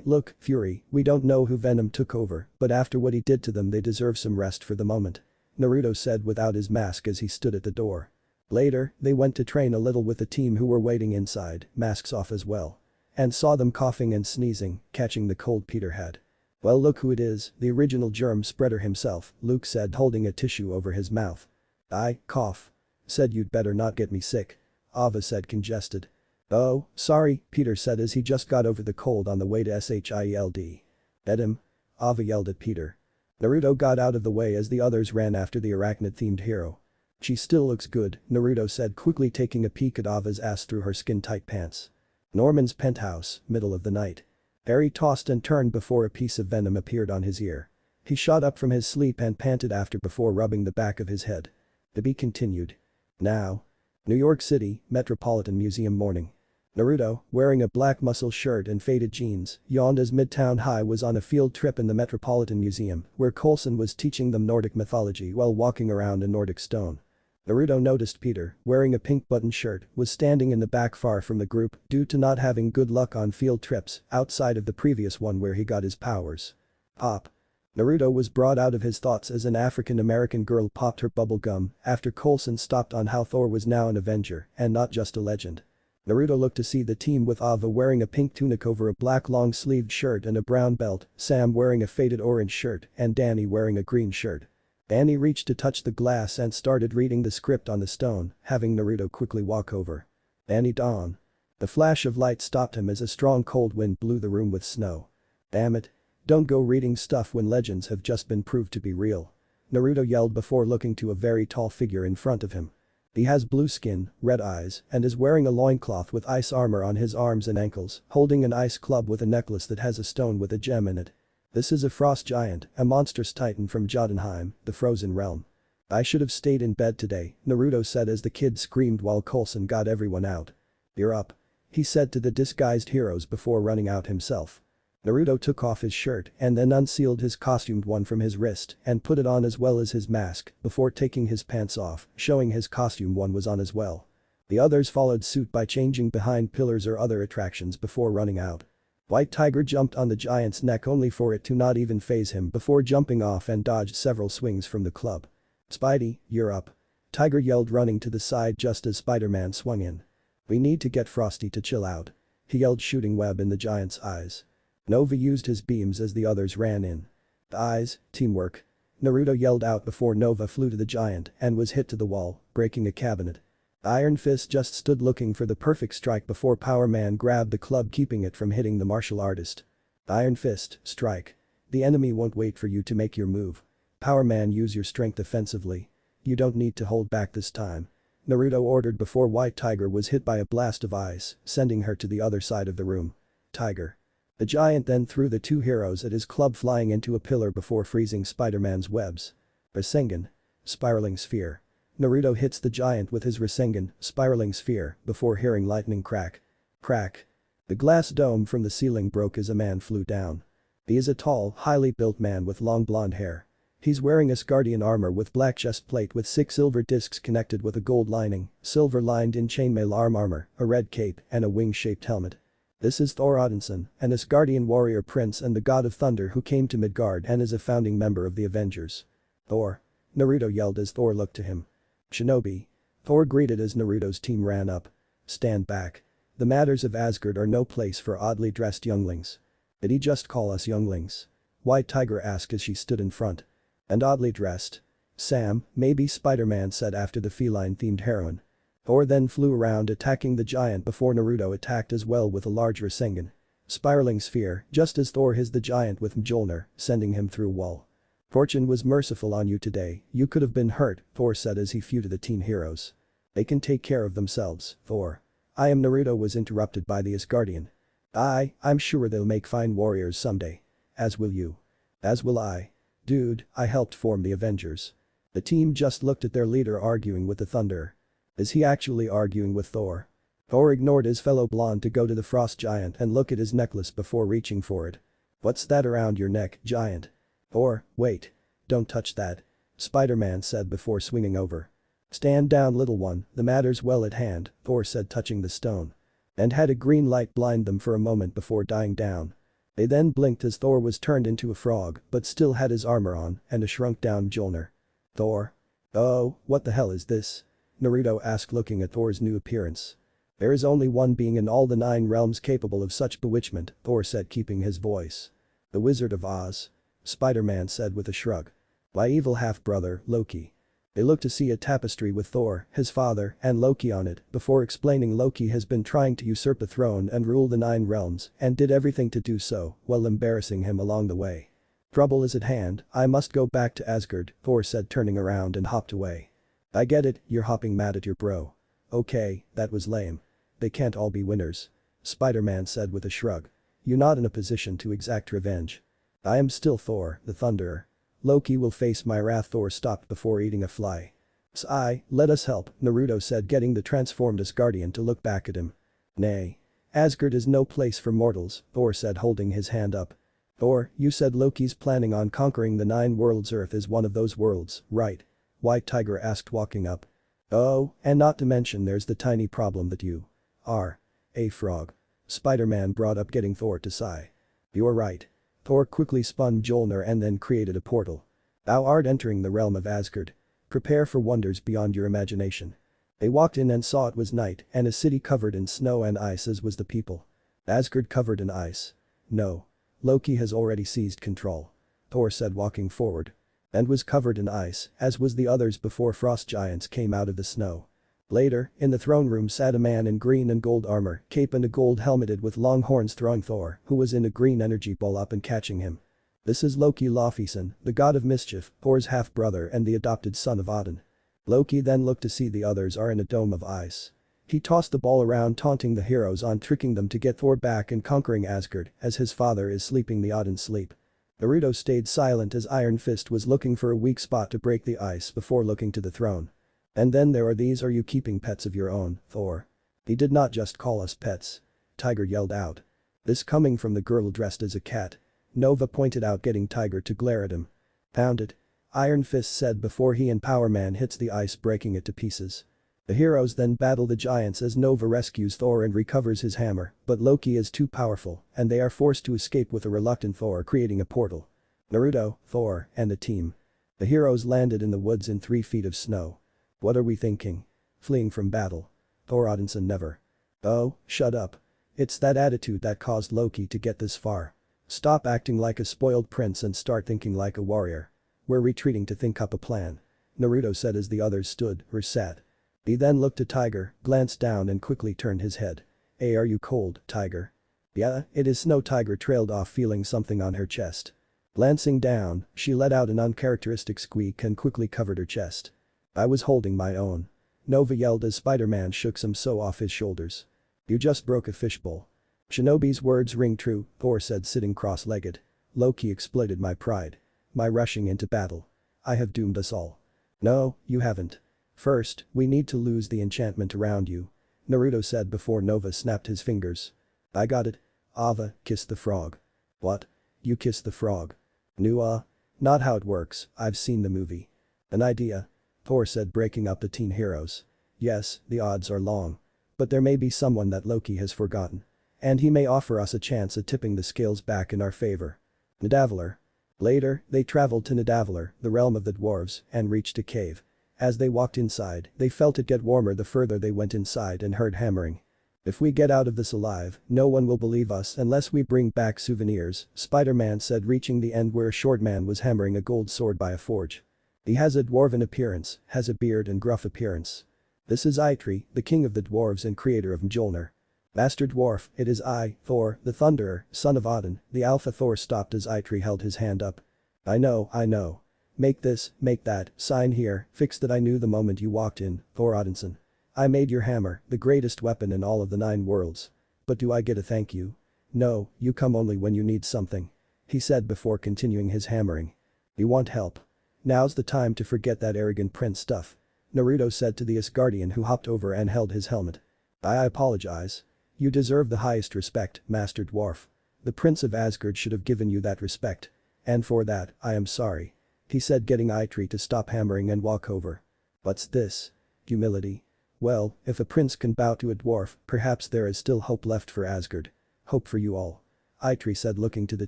Look, Fury, we don't know who Venom took over, but after what he did to them they deserve some rest for the moment. Naruto said without his mask as he stood at the door. Later, they went to train a little with the team who were waiting inside, masks off as well. And saw them coughing and sneezing, catching the cold Peter had. Well, look who it is, the original germ spreader himself, Luke said, holding a tissue over his mouth. I cough. Said you'd better not get me sick. Ava said, congested. Oh, sorry, Peter said as he just got over the cold on the way to SHIELD. At him? Ava yelled at Peter. Naruto got out of the way as the others ran after the arachnid-themed hero. She still looks good, Naruto said, quickly taking a peek at Ava's ass through her skin-tight pants. Norman's penthouse, middle of the night. Harry tossed and turned before a piece of venom appeared on his ear. He shot up from his sleep and panted after before rubbing the back of his head. To be continued. Now. New York City, Metropolitan Museum morning. Naruto, wearing a black muscle shirt and faded jeans, yawned as Midtown High was on a field trip in the Metropolitan Museum, where Coulson was teaching them Nordic mythology while walking around a Nordic stone. Naruto noticed Peter, wearing a pink button shirt, was standing in the back far from the group due to not having good luck on field trips outside of the previous one where he got his powers. Pop. Naruto was brought out of his thoughts as an African-American girl popped her bubble gum after Coulson stopped on how Thor was now an Avenger and not just a legend. Naruto looked to see the team with Ava wearing a pink tunic over a black long-sleeved shirt and a brown belt, Sam wearing a faded orange shirt, and Danny wearing a green shirt. Danny reached to touch the glass and started reading the script on the stone, having Naruto quickly walk over. Danny Dawn. The flash of light stopped him as a strong cold wind blew the room with snow. Damn it. Don't go reading stuff when legends have just been proved to be real. Naruto yelled before looking to a very tall figure in front of him. He has blue skin, red eyes, and is wearing a loincloth with ice armor on his arms and ankles, holding an ice club with a necklace that has a stone with a gem in it. This is a frost giant, a monstrous titan from Jotunheim, the frozen realm. I should have stayed in bed today, Naruto said as the kid screamed while Coulson got everyone out. You're up. He said to the disguised heroes before running out himself. Naruto took off his shirt and then unsealed his costumed one from his wrist and put it on as well as his mask before taking his pants off, showing his costume one was on as well. The others followed suit by changing behind pillars or other attractions before running out. White Tiger jumped on the giant's neck only for it to not even faze him before jumping off and dodged several swings from the club. Spidey, you're up. Tiger yelled running to the side just as Spider-Man swung in. We need to get Frosty to chill out. He yelled, shooting web in the giant's eyes. Nova used his beams as the others ran in. The eyes, teamwork. Naruto yelled out before Nova flew to the giant and was hit to the wall, breaking a cabinet. Iron Fist just stood looking for the perfect strike before Power Man grabbed the club, keeping it from hitting the martial artist. Iron Fist, strike. The enemy won't wait for you to make your move. Power Man, use your strength offensively. You don't need to hold back this time. Naruto ordered before White Tiger was hit by a blast of ice, sending her to the other side of the room. Tiger. The giant then threw the two heroes at his club, flying into a pillar before freezing Spider-Man's webs. Rasengan. Spiraling sphere. Naruto hits the giant with his Rasengan, spiraling sphere, before hearing lightning crack. Crack. The glass dome from the ceiling broke as a man flew down. He is a tall, highly built man with long blonde hair. He's wearing Asgardian armor with black chest plate with 6 silver discs connected with a gold lining, silver lined in chainmail armor, a red cape, and a wing-shaped helmet. This is Thor Odinson, an Asgardian warrior prince and the god of thunder who came to Midgard and is a founding member of the Avengers. Thor. Naruto yelled as Thor looked to him. Shinobi. Thor greeted as Naruto's team ran up. Stand back. The matters of Asgard are no place for oddly dressed younglings. Did he just call us younglings? White Tiger asked as she stood in front. And oddly dressed? Sam, maybe Spider-Man said after the feline-themed heroine. Thor then flew around attacking the giant before Naruto attacked as well with a large Rasengan. Spiraling sphere, just as Thor hit the giant with Mjolnir, sending him through a wall. Fortune was merciful on you today, you could have been hurt, Thor said as he flew to the teen heroes. They can take care of themselves, Thor. I am Naruto was interrupted by the Asgardian. I'm sure they'll make fine warriors someday. As will you. As will I. Dude, I helped form the Avengers. The team just looked at their leader arguing with the Thunder. Is he actually arguing with Thor? Thor ignored his fellow blonde to go to the frost giant and look at his necklace before reaching for it. What's that around your neck, giant? Thor, wait. Don't touch that. Spider-Man said before swinging over. Stand down little one, the matter's well at hand, Thor said touching the stone. And had a green light blind them for a moment before dying down. They then blinked as Thor was turned into a frog but still had his armor on and a shrunk down Mjolnir. Thor. Oh, what the hell is this? Naruto asked looking at Thor's new appearance. There is only one being in all the 9 realms capable of such bewitchment, Thor said keeping his voice. The Wizard of Oz. Spider-Man said with a shrug. My evil half-brother, Loki. They looked to see a tapestry with Thor, his father, and Loki on it before explaining Loki has been trying to usurp the throne and rule the 9 realms and did everything to do so while embarrassing him along the way. Trouble is at hand, I must go back to Asgard, Thor said turning around and hopped away. I get it, you're hopping mad at your bro. Okay, that was lame. They can't all be winners. Spider-Man said with a shrug. You're not in a position to exact revenge. I am still Thor, the Thunderer. Loki will face my wrath. Thor stopped before eating a fly. Sigh, let us help, Naruto said getting the transformed Asgardian to look back at him. Nay. Asgard is no place for mortals, Thor said holding his hand up. Thor, you said Loki's planning on conquering the 9 worlds. Earth is one of those worlds, right? White Tiger asked walking up. Oh, and not to mention there's the tiny problem that you are a frog. Spider-Man brought up getting Thor to sigh. You're right. Thor quickly spun Mjolnir and then created a portal. Thou art entering the realm of Asgard. Prepare for wonders beyond your imagination. They walked in and saw it was night and a city covered in snow and ice as was the people. Asgard covered in ice. No. Loki has already seized control. Thor said walking forward. And was covered in ice, as was the others before frost giants came out of the snow. Later, in the throne room sat a man in green and gold armor, cape and a gold helmeted with long horns throwing Thor, who was in a green energy ball up and catching him. This is Loki Laufeyson, the god of mischief, Thor's half-brother and the adopted son of Odin. Loki then looked to see the others are in a dome of ice. He tossed the ball around taunting the heroes on tricking them to get Thor back and conquering Asgard as his father is sleeping the Odin sleep. Naruto stayed silent as Iron Fist was looking for a weak spot to break the ice before looking to the throne. And then there are these. Are you keeping pets of your own, Thor? He did not just call us pets. Tiger yelled out. This coming from the girl dressed as a cat. Nova pointed out getting Tiger to glare at him. Found it. Iron Fist said before he and Power Man hits the ice breaking it to pieces. The heroes then battle the giants as Nova rescues Thor and recovers his hammer, but Loki is too powerful and they are forced to escape with a reluctant Thor creating a portal. Naruto, Thor, and the team. The heroes landed in the woods in 3 feet of snow. What are we thinking? Fleeing from battle. Thor Odinson never. Oh, shut up. It's that attitude that caused Loki to get this far. Stop acting like a spoiled prince and start thinking like a warrior. We're retreating to think up a plan. Naruto said as the others stood or sat. He then looked at Tiger, glanced down and quickly turned his head. Hey, are you cold, Tiger? Yeah, it is snow. Tiger trailed off feeling something on her chest. Glancing down, she let out an uncharacteristic squeak and quickly covered her chest. I was holding my own. Nova yelled as Spider-Man shook some snow off his shoulders. You just broke a fishbowl. Shinobi's words ring true, Thor said sitting cross-legged. Loki exploited my pride. My rushing into battle. I have doomed us all. No, you haven't. First, we need to lose the enchantment around you. Naruto said before Nova snapped his fingers. I got it. Ava, kiss the frog. What? You kiss the frog? Not how it works, I've seen the movie. An idea. Thor said breaking up the teen heroes. Yes, the odds are long. But there may be someone that Loki has forgotten. And he may offer us a chance at tipping the scales back in our favor. Nidavellir. Later, they traveled to Nidavellir, the realm of the dwarves, and reached a cave. As they walked inside, they felt it get warmer the further they went inside and heard hammering. If we get out of this alive, no one will believe us unless we bring back souvenirs, Spider-Man said reaching the end where a short man was hammering a gold sword by a forge. He has a dwarven appearance, has a beard and gruff appearance. This is Eitri, the king of the dwarves and creator of Mjolnir. Master Dwarf, it is I, Thor, the Thunderer, son of Odin, the Alpha. Thor stopped as Eitri held his hand up. I know. Make this, make that, sign here, fix that. I knew the moment you walked in, Thor Odinson. I made your hammer, the greatest weapon in all of the 9 worlds. But do I get a thank you? No, you come only when you need something. He said before continuing his hammering. You want help? Now's the time to forget that arrogant prince stuff. Naruto said to the Asgardian who hopped over and held his helmet. I apologize. You deserve the highest respect, Master Dwarf. The Prince of Asgard should have given you that respect. And for that, I am sorry. He said, getting Eitri to stop hammering and walk over. What's this? Humility. Well, if a prince can bow to a dwarf, perhaps there is still hope left for Asgard. Hope for you all. Eitri said, looking to the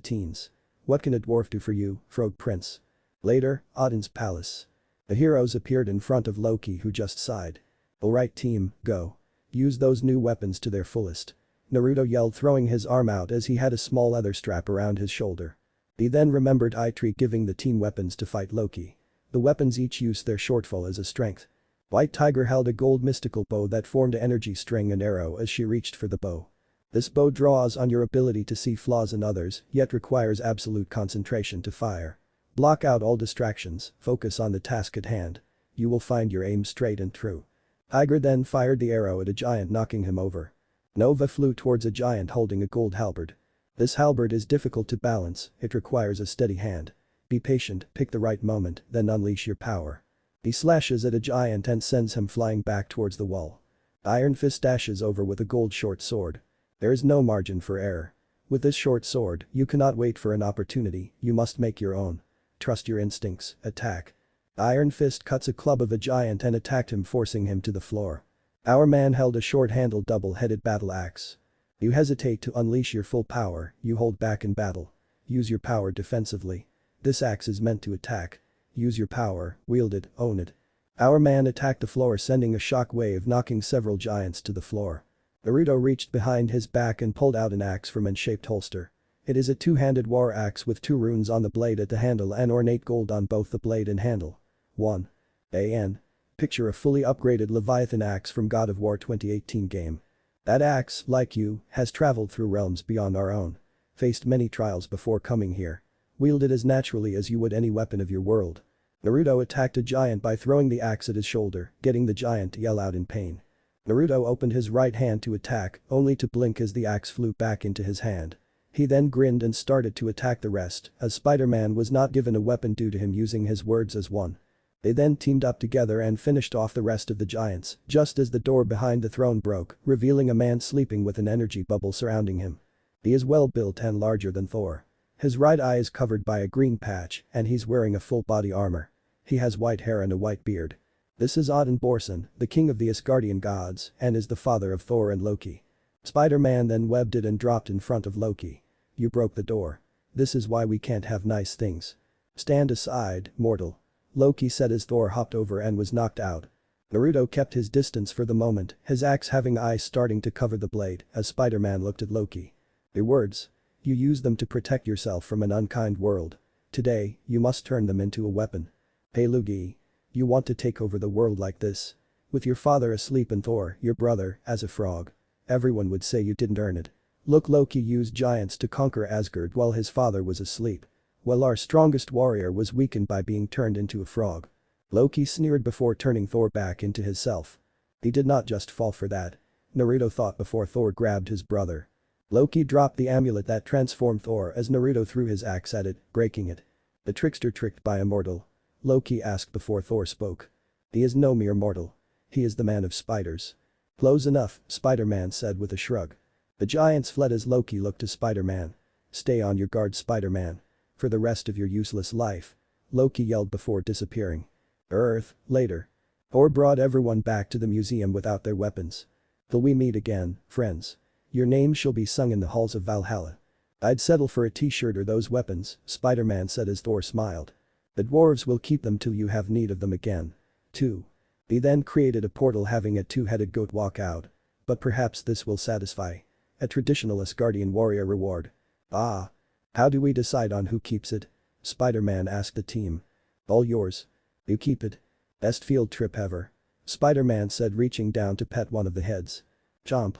teens. What can a dwarf do for you, Frog Prince? Later, Odin's palace. The heroes appeared in front of Loki, who just sighed. Alright team, go. Use those new weapons to their fullest. Naruto yelled, throwing his arm out as he had a small leather strap around his shoulder. He then remembered Eitri giving the team weapons to fight Loki. The weapons each used their shortfall as a strength. White Tiger held a gold mystical bow that formed an energy string and arrow as she reached for the bow. This bow draws on your ability to see flaws in others, yet requires absolute concentration to fire. Block out all distractions, focus on the task at hand. You will find your aim straight and true. Tiger then fired the arrow at a giant, knocking him over. Nova flew towards a giant holding a gold halberd. This halberd is difficult to balance, it requires a steady hand. Be patient, pick the right moment, then unleash your power. He slashes at a giant and sends him flying back towards the wall. Iron Fist dashes over with a gold short sword. There is no margin for error. With this short sword, you cannot wait for an opportunity, you must make your own. Trust your instincts, attack. Iron Fist cuts a club of a giant and attacked him, forcing him to the floor. Our man held a short-handled double-headed battle axe. You hesitate to unleash your full power, you hold back in battle. Use your power defensively. This axe is meant to attack. Use your power, wield it, own it. Our man attacked the floor, sending a shock wave, knocking several giants to the floor. Naruto reached behind his back and pulled out an axe from an shaped holster. It is a two-handed war axe with 2 runes on the blade at the handle and ornate gold on both the blade and handle. 1. AN. Picture a fully upgraded Leviathan axe from God of War 2018 game. That axe, like you, has traveled through realms beyond our own. Faced many trials before coming here. Wield it as naturally as you would any weapon of your world. Naruto attacked a giant by throwing the axe at his shoulder, getting the giant to yell out in pain. Naruto opened his right hand to attack, only to blink as the axe flew back into his hand. He then grinned and started to attack the rest, as Spider-Man was not given a weapon due to him using his words as one. They then teamed up together and finished off the rest of the giants, just as the door behind the throne broke, revealing a man sleeping with an energy bubble surrounding him. He is well built and larger than Thor. His right eye is covered by a green patch, and he's wearing a full body armor. He has white hair and a white beard. This is Odin Borson, the king of the Asgardian gods, and is the father of Thor and Loki. Spider-Man then webbed it and dropped in front of Loki. You broke the door. This is why we can't have nice things. Stand aside, mortal. Loki said as Thor hopped over and was knocked out. Naruto kept his distance for the moment, his axe having eyes starting to cover the blade as Spider-Man looked at Loki. Your words. You use them to protect yourself from an unkind world. Today, you must turn them into a weapon. Hey Loki. You want to take over the world like this? With your father asleep and Thor, your brother, as a frog. Everyone would say you didn't earn it. Look, Loki used giants to conquer Asgard while his father was asleep. Well, our strongest warrior was weakened by being turned into a frog. Loki sneered before turning Thor back into his self. He did not just fall for that. Naruto thought before Thor grabbed his brother. Loki dropped the amulet that transformed Thor as Naruto threw his axe at it, breaking it. The trickster tricked by a mortal. Loki asked before Thor spoke. He is no mere mortal. He is the man of spiders. Close enough, Spider-Man said with a shrug. The giants fled as Loki looked to Spider-Man. Stay on your guard, Spider-Man. For the rest of your useless life. Loki yelled before disappearing. Earth, later. Thor brought everyone back to the museum without their weapons. Till we meet again, friends. Your name shall be sung in the halls of Valhalla. I'd settle for a t-shirt or those weapons, Spider-Man said as Thor smiled. The dwarves will keep them till you have need of them again. 2. He then created a portal having a 2-headed goat walk out. But perhaps this will satisfy. A traditional Asgardian warrior reward. Ah. How do we decide on who keeps it? Spider-Man asked the team. All yours. You keep it. Best field trip ever. Spider-Man said, reaching down to pet one of the heads. Chomp.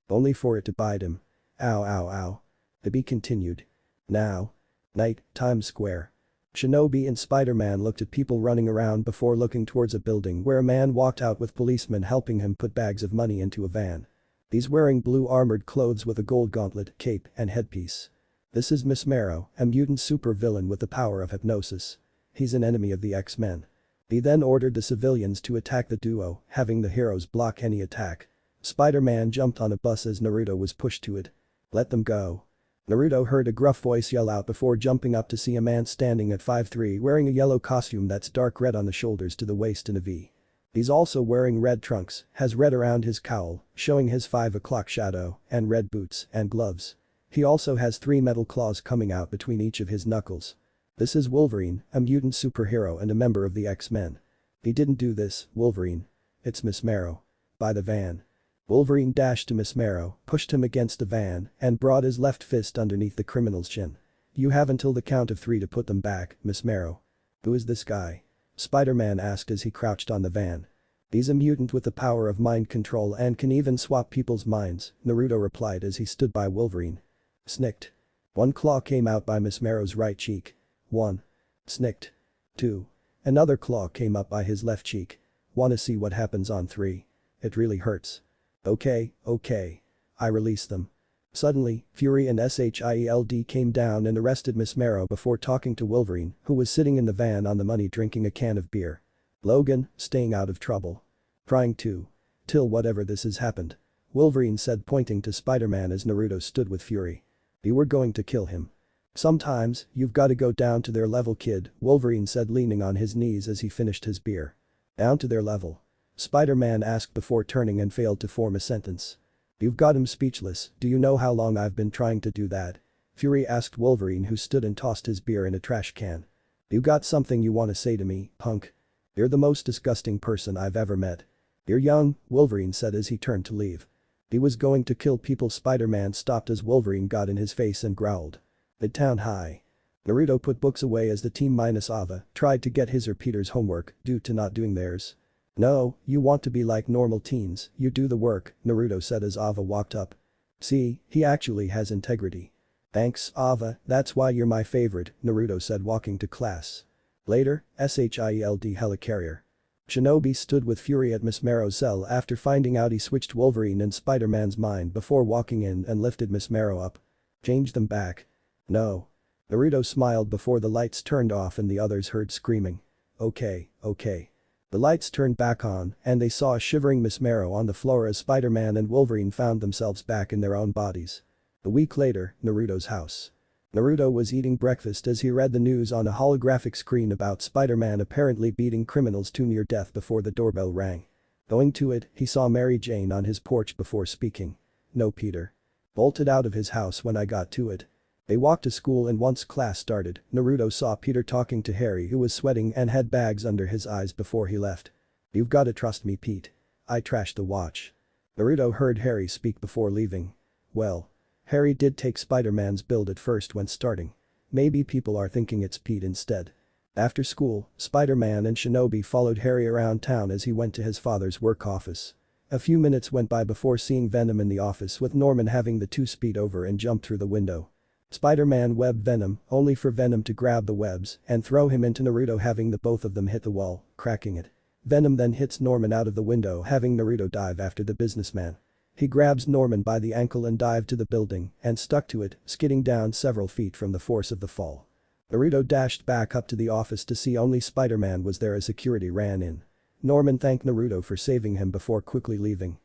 Only for it to bite him. Ow ow ow. The bee continued. Now. Night, Times Square. Shinobi and Spider-Man looked at people running around before looking towards a building where a man walked out with policemen helping him put bags of money into a van. He's wearing blue armored clothes with a gold gauntlet, cape, and headpiece. This is Miss Marrow, a mutant supervillain with the power of hypnosis. He's an enemy of the X-Men. He then ordered the civilians to attack the duo, having the heroes block any attack. Spider-Man jumped on a bus as Naruto was pushed to it. Let them go. Naruto heard a gruff voice yell out before jumping up to see a man standing at 5'3" wearing a yellow costume that's dark red on the shoulders to the waist in a V. He's also wearing red trunks, has red around his cowl, showing his 5 o'clock shadow, and red boots and gloves. He also has 3 metal claws coming out between each of his knuckles. This is Wolverine, a mutant superhero and a member of the X-Men. He didn't do this, Wolverine. It's Miss Marrow. By the van. Wolverine dashed to Miss Marrow, pushed him against the van, and brought his left fist underneath the criminal's chin. You have until the count of 3 to put them back, Miss Marrow. Who is this guy? Spider-Man asked as he crouched on the van. He's a mutant with the power of mind control and can even swap people's minds, Naruto replied as he stood by Wolverine. Snicked. 1 claw came out by Miss Marrow's right cheek. 1. Snicked. 2. Another claw came up by his left cheek. Wanna see what happens on 3? It really hurts. Okay. I release them. Suddenly, Fury and Shield came down and arrested Miss Marrow before talking to Wolverine, who was sitting in the van on the money drinking a can of beer. Logan, staying out of trouble. Trying to. Till whatever this has happened. Wolverine said, pointing to Spider-Man as Naruto stood with Fury. We were going to kill him. Sometimes, you've gotta go down to their level, kid, Wolverine said, leaning on his knees as he finished his beer. Down to their level? Spider-Man asked before turning and failed to form a sentence. You've got him speechless. Do you know how long I've been trying to do that? Fury asked Wolverine, who stood and tossed his beer in a trash can. You got something you wanna say to me, punk? You're the most disgusting person I've ever met. You're young, Wolverine said as he turned to leave. He was going to kill people. Spider-Man stopped as Wolverine got in his face and growled. Midtown High. Naruto put books away as the team minus Ava tried to get his or Peter's homework due to not doing theirs. No, you want to be like normal teens, you do the work, Naruto said as Ava walked up. See, he actually has integrity. Thanks, Ava, that's why you're my favorite, Naruto said walking to class. Later, SHIELD helicarrier. Shinobi stood with Fury at Miss Marrow's cell after finding out he switched Wolverine and Spider-Man's mind before walking in and lifted Miss Marrow up. Change them back. No. Naruto smiled before the lights turned off and the others heard screaming. Okay. The lights turned back on and they saw a shivering Miss Marrow on the floor as Spider-Man and Wolverine found themselves back in their own bodies. A week later, Naruto's house. Naruto was eating breakfast as he read the news on a holographic screen about Spider-Man apparently beating criminals to near death before the doorbell rang. Going to it, he saw Mary Jane on his porch before speaking. No, Peter. Bolted out of his house when I got to it. They walked to school and once class started, Naruto saw Peter talking to Harry, who was sweating and had bags under his eyes before he left. You've gotta trust me, Pete. I trashed the watch. Naruto heard Harry speak before leaving. Well. Harry did take Spider-Man's build at first when starting. Maybe people are thinking it's Pete instead. After school, Spider-Man and Shinobi followed Harry around town as he went to his father's work office. A few minutes went by before seeing Venom in the office with Norman having the 2 speed over and jump through the window. Spider-Man webbed Venom, only for Venom to grab the webs and throw him into Naruto, having the both of them hit the wall, cracking it. Venom then hits Norman out of the window, having Naruto dive after the businessman. He grabs Norman by the ankle and dived to the building and stuck to it, skidding down several feet from the force of the fall. Naruto dashed back up to the office to see only Spider-Man was there as security ran in. Norman thanked Naruto for saving him before quickly leaving.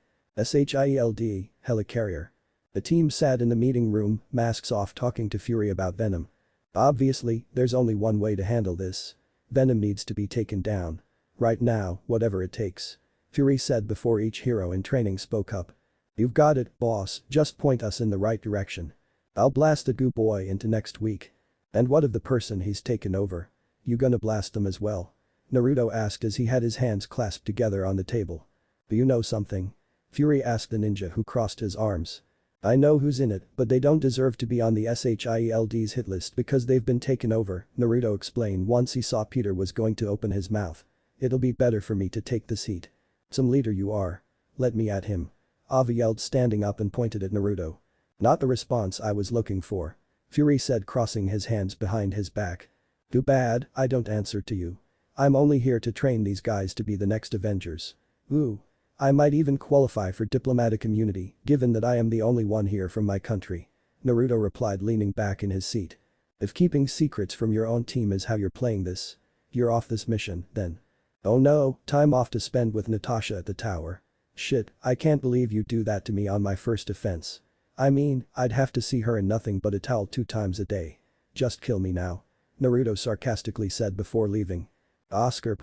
SHIELD, helicarrier. The team sat in the meeting room, masks off, talking to Fury about Venom. Obviously, there's only one way to handle this. Venom needs to be taken down. Right now, whatever it takes. Fury said before each hero in training spoke up. You've got it, boss, just point us in the right direction. I'll blast the goo boy into next week. And what of the person he's taken over? You gonna blast them as well? Naruto asked as he had his hands clasped together on the table. Do you know something? Fury asked the ninja, who crossed his arms. I know who's in it, but they don't deserve to be on the SHIELD's hit list because they've been taken over, Naruto explained once he saw Peter was going to open his mouth. It'll be better for me to take this heat. Some leader you are. Let me at him. Ava yelled, standing up and pointed at Naruto. Not the response I was looking for. Fury said, crossing his hands behind his back. Too bad, I don't answer to you. I'm only here to train these guys to be the next Avengers. Ooh. I might even qualify for diplomatic immunity, given that I am the only one here from my country. Naruto replied, leaning back in his seat. If keeping secrets from your own team is how you're playing this, you're off this mission, then. Oh no, time off to spend with Natasha at the tower. Shit, I can't believe you do that to me on my first offense. I mean, I'd have to see her in nothing but a towel 2 times a day. Just kill me now. Naruto sarcastically said before leaving. Oscar.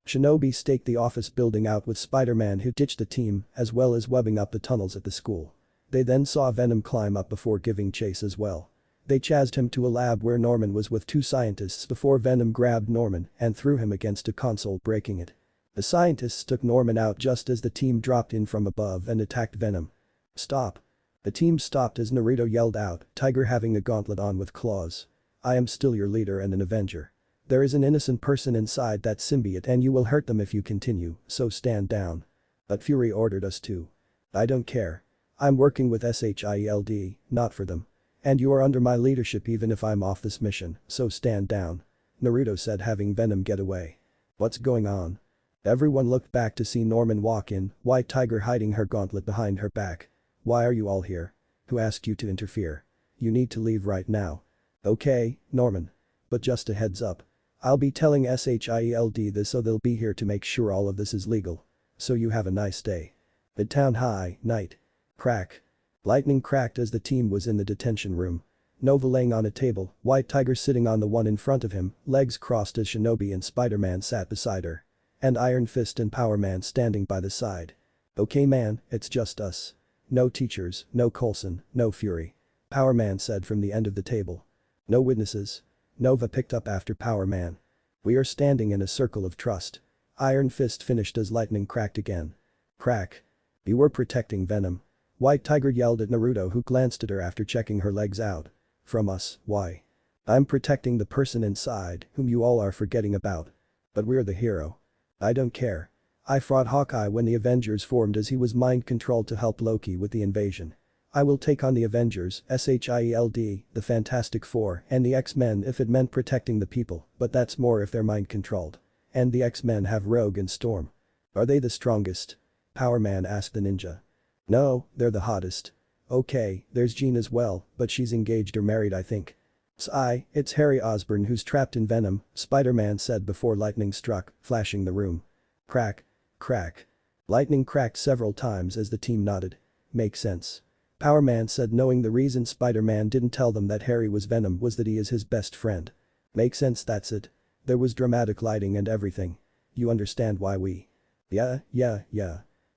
Shinobi staked the office building out with Spider-Man, who ditched the team, as well as webbing up the tunnels at the school. They then saw Venom climb up before giving chase as well. They chased him to a lab where Norman was with 2 scientists before Venom grabbed Norman and threw him against a console, breaking it. The scientists took Norman out just as the team dropped in from above and attacked Venom. Stop. The team stopped as Naruto yelled out, Tiger having a gauntlet on with claws. I am still your leader and an Avenger. There is an innocent person inside that symbiote and you will hurt them if you continue, so stand down. But Fury ordered us to. I don't care. I'm working with SHIELD, not for them. And you are under my leadership even if I'm off this mission, so stand down. Naruto said, having Venom get away. What's going on? Everyone looked back to see Norman walk in, White Tiger hiding her gauntlet behind her back. Why are you all here? Who asked you to interfere? You need to leave right now. Okay, Norman. But just a heads up. I'll be telling SHIELD this, so they'll be here to make sure all of this is legal. So you have a nice day. Midtown High, night. Crack. Lightning cracked as the team was in the detention room. Nova laying on a table, White Tiger sitting on the one in front of him, legs crossed as Shinobi and Spider-Man sat beside her. And Iron Fist and Power Man standing by the side. Okay man, it's just us. No teachers, no Coulson, no Fury. Power Man said from the end of the table. No witnesses. Nova picked up after Power Man. We are standing in a circle of trust. Iron Fist finished as lightning cracked again. Crack. You were protecting Venom. White Tiger yelled at Naruto, who glanced at her after checking her legs out. From us, why? I'm protecting the person inside, whom you all are forgetting about. But we're the hero. I don't care. I fought Hawkeye when the Avengers formed as he was mind-controlled to help Loki with the invasion. I will take on the Avengers, SHIELD, the Fantastic Four, and the X-Men if it meant protecting the people, but that's more if they're mind-controlled. And the X-Men have Rogue and Storm. Are they the strongest? Power Man asked the ninja. No, they're the hottest. Okay, there's Jean as well, but she's engaged or married I think. It's Harry Osborn who's trapped in Venom, Spider-Man said before lightning struck, flashing the room. Crack. Crack. Lightning cracked several times as the team nodded. Makes sense. Power Man said, knowing the reason Spider-Man didn't tell them that Harry was Venom was that he is his best friend. Makes sense, that's it. There was dramatic lighting and everything. You understand why we. Yeah.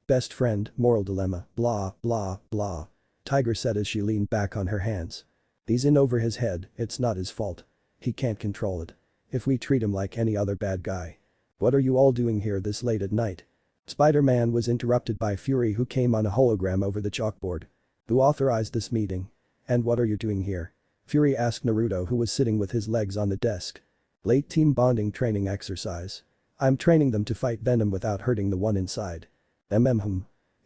Best friend, moral dilemma, blah, blah, blah. Tiger said as she leaned back on her hands. He's in over his head, it's not his fault. He can't control it. If we treat him like any other bad guy. What are you all doing here this late at night? Spider-Man was interrupted by Fury, who came on a hologram over the chalkboard. Who authorized this meeting? And what are you doing here? Fury asked Naruto, who was sitting with his legs on the desk. Late team bonding training exercise. I'm training them to fight Venom without hurting the one inside.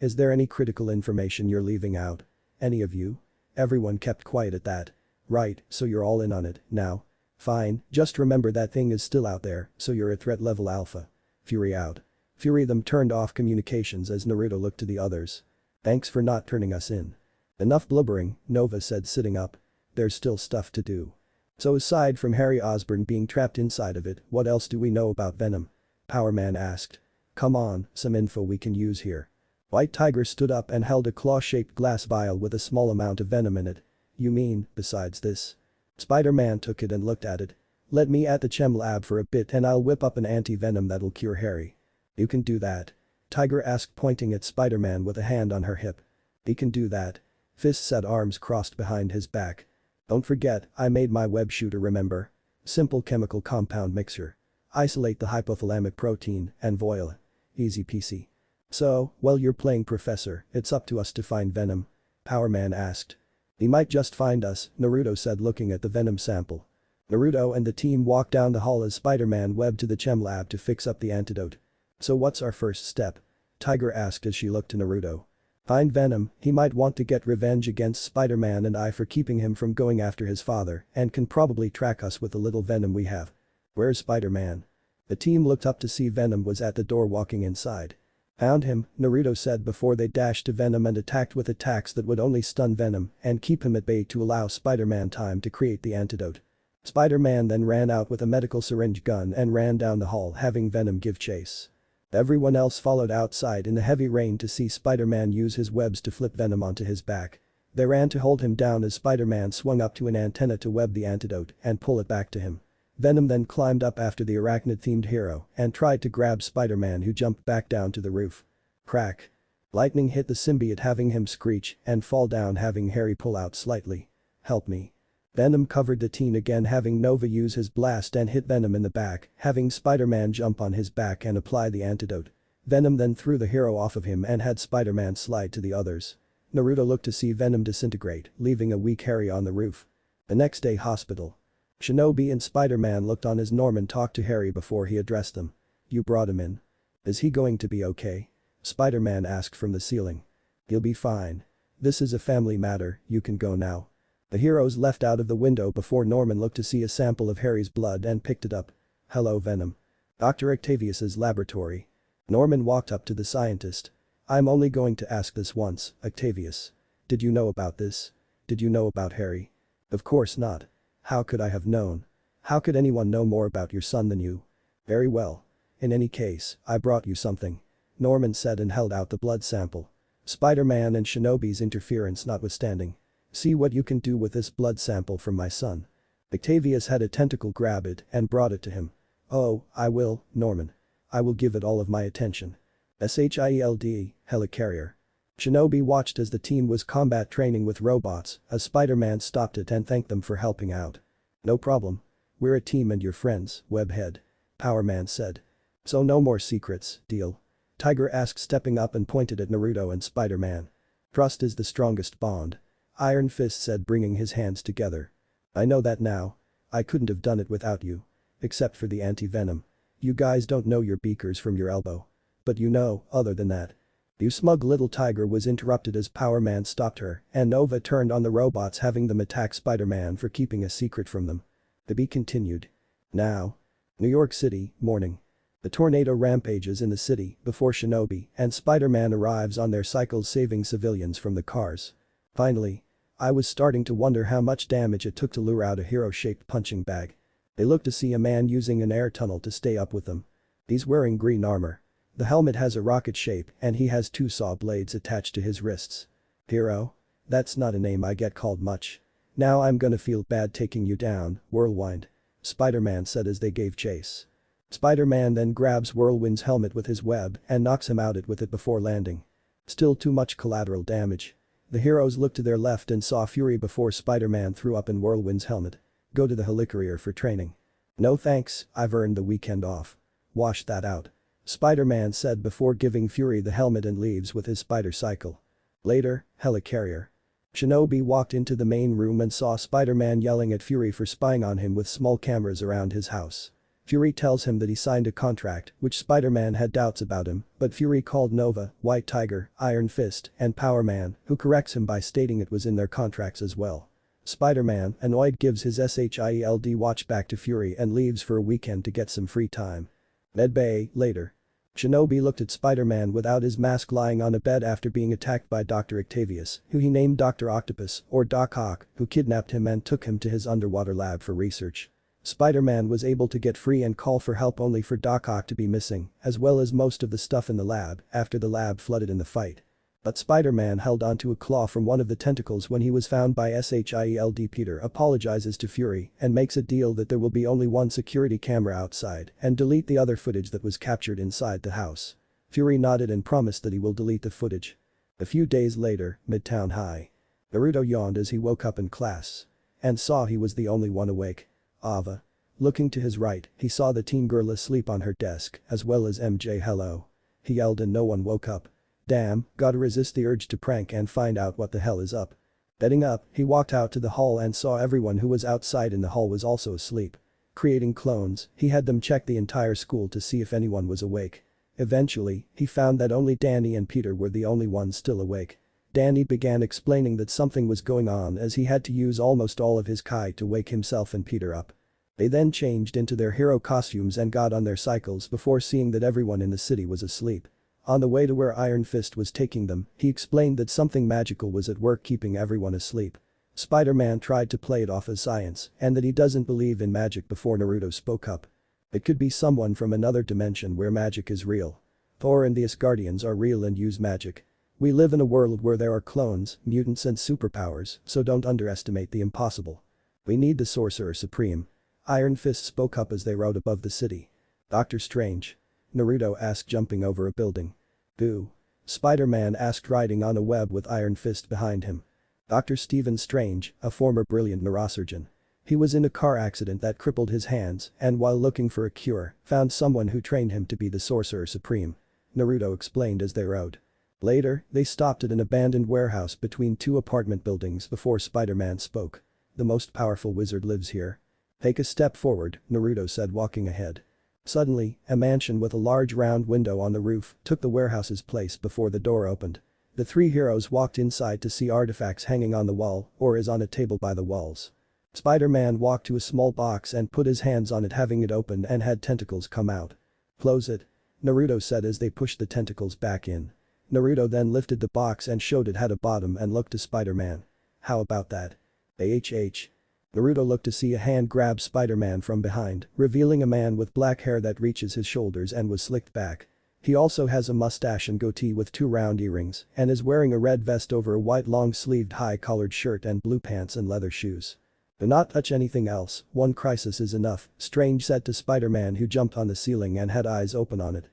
Is there any critical information you're leaving out? Any of you? Everyone kept quiet at that. Right, so you're all in on it, now. Fine, just remember that thing is still out there, so you're at threat level alpha. Fury out. Fury them turned off communications as Naruto looked to the others. Thanks for not turning us in. Enough blubbering, Nova said, sitting up. There's still stuff to do. So aside from Harry Osborn being trapped inside of it, what else do we know about Venom? Power Man asked. Come on, some info we can use here. White Tiger stood up and held a claw-shaped glass vial with a small amount of venom in it. You mean, besides this? Spider-Man took it and looked at it. Let me at the chem lab for a bit and I'll whip up an anti-venom that'll cure Harry. You can do that? Tiger asked, pointing at Spider-Man with a hand on her hip. He can do that. Fist said, arms crossed behind his back. Don't forget, I made my web shooter, remember? Simple chemical compound mixture. Isolate the hypothalamic protein and voila. Easy peasy. So, while you're playing professor, it's up to us to find Venom. Power Man asked. He might just find us, Naruto said looking at the venom sample. Naruto and the team walked down the hall as Spider-Man webbed to the chem lab to fix up the antidote. So what's our first step? Tiger asked as she looked to Naruto. Find Venom, he might want to get revenge against Spider-Man and I for keeping him from going after his father and can probably track us with the little venom we have. Where's Spider-Man? The team looked up to see Venom was at the door walking inside. Found him, Naruto said before they dashed to Venom and attacked with attacks that would only stun Venom and keep him at bay to allow Spider-Man time to create the antidote. Spider-Man then ran out with a medical syringe gun and ran down the hall having Venom give chase. Everyone else followed outside in the heavy rain to see Spider-Man use his webs to flip Venom onto his back. They ran to hold him down as Spider-Man swung up to an antenna to web the antidote and pull it back to him. Venom then climbed up after the arachnid-themed hero and tried to grab Spider-Man who jumped back down to the roof. Crack. Lightning hit the symbiote having him screech and fall down having Harry pull out slightly. Help me. Venom covered the teen again having Nova use his blast and hit Venom in the back, having Spider-Man jump on his back and apply the antidote. Venom then threw the hero off of him and had Spider-Man slide to the others. Naruto looked to see Venom disintegrate, leaving a weak Harry on the roof. The next day hospital. Shinobi and Spider-Man looked on as Norman talked to Harry before he addressed them. You brought him in. Is he going to be okay? Spider-Man asked from the ceiling. He'll be fine. This is a family matter, you can go now. The heroes left out of the window before Norman looked to see a sample of Harry's blood and picked it up. Hello Venom. Dr. Octavius's laboratory. Norman walked up to the scientist. I'm only going to ask this once, Octavius. Did you know about this? Did you know about Harry? Of course not. How could I have known? How could anyone know more about your son than you? Very well. In any case, I brought you something. Norman said and held out the blood sample. Spider-Man and Shinobi's interference notwithstanding. See what you can do with this blood sample from my son. Octavius had a tentacle grab it and brought it to him. Oh, I will, Norman. I will give it all of my attention. SHIELD, helicarrier. Shinobi watched as the team was combat training with robots as Spider-Man stopped it and thanked them for helping out. No problem. We're a team and you're friends, Webhead. Power Man said. So no more secrets, deal? Tiger asked stepping up and pointed at Naruto and Spider-Man. Trust is the strongest bond. Iron Fist said bringing his hands together. I know that now. I couldn't have done it without you. Except for the anti-venom. You guys don't know your beakers from your elbow. But you know, other than that. You smug little tiger was interrupted as Power Man stopped her and Nova turned on the robots having them attack Spider-Man for keeping a secret from them. To be continued. Now. New York City, morning. The tornado rampages in the city before Shinobi and Spider-Man arrives on their cycles saving civilians from the cars. Finally. I was starting to wonder how much damage it took to lure out a hero-shaped punching bag. They looked to see a man using an air tunnel to stay up with them. He's wearing green armor. The helmet has a rocket shape and he has 2 saw blades attached to his wrists. Hero? That's not a name I get called much. Now I'm gonna feel bad taking you down, Whirlwind. Spider-Man said as they gave chase. Spider-Man then grabs Whirlwind's helmet with his web and knocks him out with it before landing. Still too much collateral damage. The heroes looked to their left and saw Fury before Spider-Man threw up in Whirlwind's helmet. Go to the helicarrier for training. No thanks, I've earned the weekend off. Wash that out. Spider-Man said before giving Fury the helmet and leaves with his spider cycle. Later, helicarrier. Shinobi walked into the main room and saw Spider-Man yelling at Fury for spying on him with small cameras around his house. Fury tells him that he signed a contract, which Spider-Man had doubts about him, but Fury called Nova, White Tiger, Iron Fist, and Power Man, who corrects him by stating it was in their contracts as well. Spider-Man, annoyed, gives his SHIELD watch back to Fury and leaves for a weekend to get some free time. Medbay, later. Shinobi looked at Spider-Man without his mask lying on a bed after being attacked by Dr. Octavius, who he named Dr. Octopus, or Doc Ock, who kidnapped him and took him to his underwater lab for research. Spider-Man was able to get free and call for help only for Doc Ock to be missing, as well as most of the stuff in the lab after the lab flooded in the fight. But Spider-Man held onto a claw from one of the tentacles when he was found by SHIELD. Peter apologizes to Fury and makes a deal that there will be only one security camera outside and delete the other footage that was captured inside the house. Fury nodded and promised that he will delete the footage. A few days later, Midtown High. Naruto yawned as he woke up in class. And saw he was the only one awake. Ava. Looking to his right, he saw the teen girl asleep on her desk as well as MJ. Hello. He yelled and no one woke up. Damn, gotta resist the urge to prank and find out what the hell is up. Getting up, he walked out to the hall and saw everyone who was outside in the hall was also asleep. Creating clones, he had them check the entire school to see if anyone was awake. Eventually, he found that only Danny and Peter were the only ones still awake. Danny began explaining that something was going on as he had to use almost all of his Kai to wake himself and Peter up. They then changed into their hero costumes and got on their cycles before seeing that everyone in the city was asleep. On the way to where Iron Fist was taking them, he explained that something magical was at work keeping everyone asleep. Spider-Man tried to play it off as science and that he doesn't believe in magic before Naruto spoke up. It could be someone from another dimension where magic is real. Thor and the Asgardians are real and use magic. We live in a world where there are clones, mutants and superpowers, so don't underestimate the impossible. We need the Sorcerer Supreme. Iron Fist spoke up as they rode above the city. Doctor Strange? Naruto asked, jumping over a building. Who? Spider-Man asked, riding on a web with Iron Fist behind him. Dr. Stephen Strange, a former brilliant neurosurgeon. He was in a car accident that crippled his hands and while looking for a cure, found someone who trained him to be the Sorcerer Supreme. Naruto explained as they rode. Later, they stopped at an abandoned warehouse between two apartment buildings before Spider-Man spoke. The most powerful wizard lives here. Take a step forward, Naruto said, walking ahead. Suddenly, a mansion with a large round window on the roof took the warehouse's place before the door opened. The three heroes walked inside to see artifacts hanging on the wall or as on a table by the walls. Spider-Man walked to a small box and put his hands on it, having it open and had tentacles come out. Close it, Naruto said as they pushed the tentacles back in. Naruto then lifted the box and showed it had a bottom and looked to Spider-Man. How about that? Naruto looked to see a hand grab Spider-Man from behind, revealing a man with black hair that reaches his shoulders and was slicked back. He also has a mustache and goatee with two round earrings and is wearing a red vest over a white long-sleeved high-collared shirt and blue pants and leather shoes. Do not touch anything else, one crisis is enough, Strange said to Spider-Man, who jumped on the ceiling and had eyes open on it.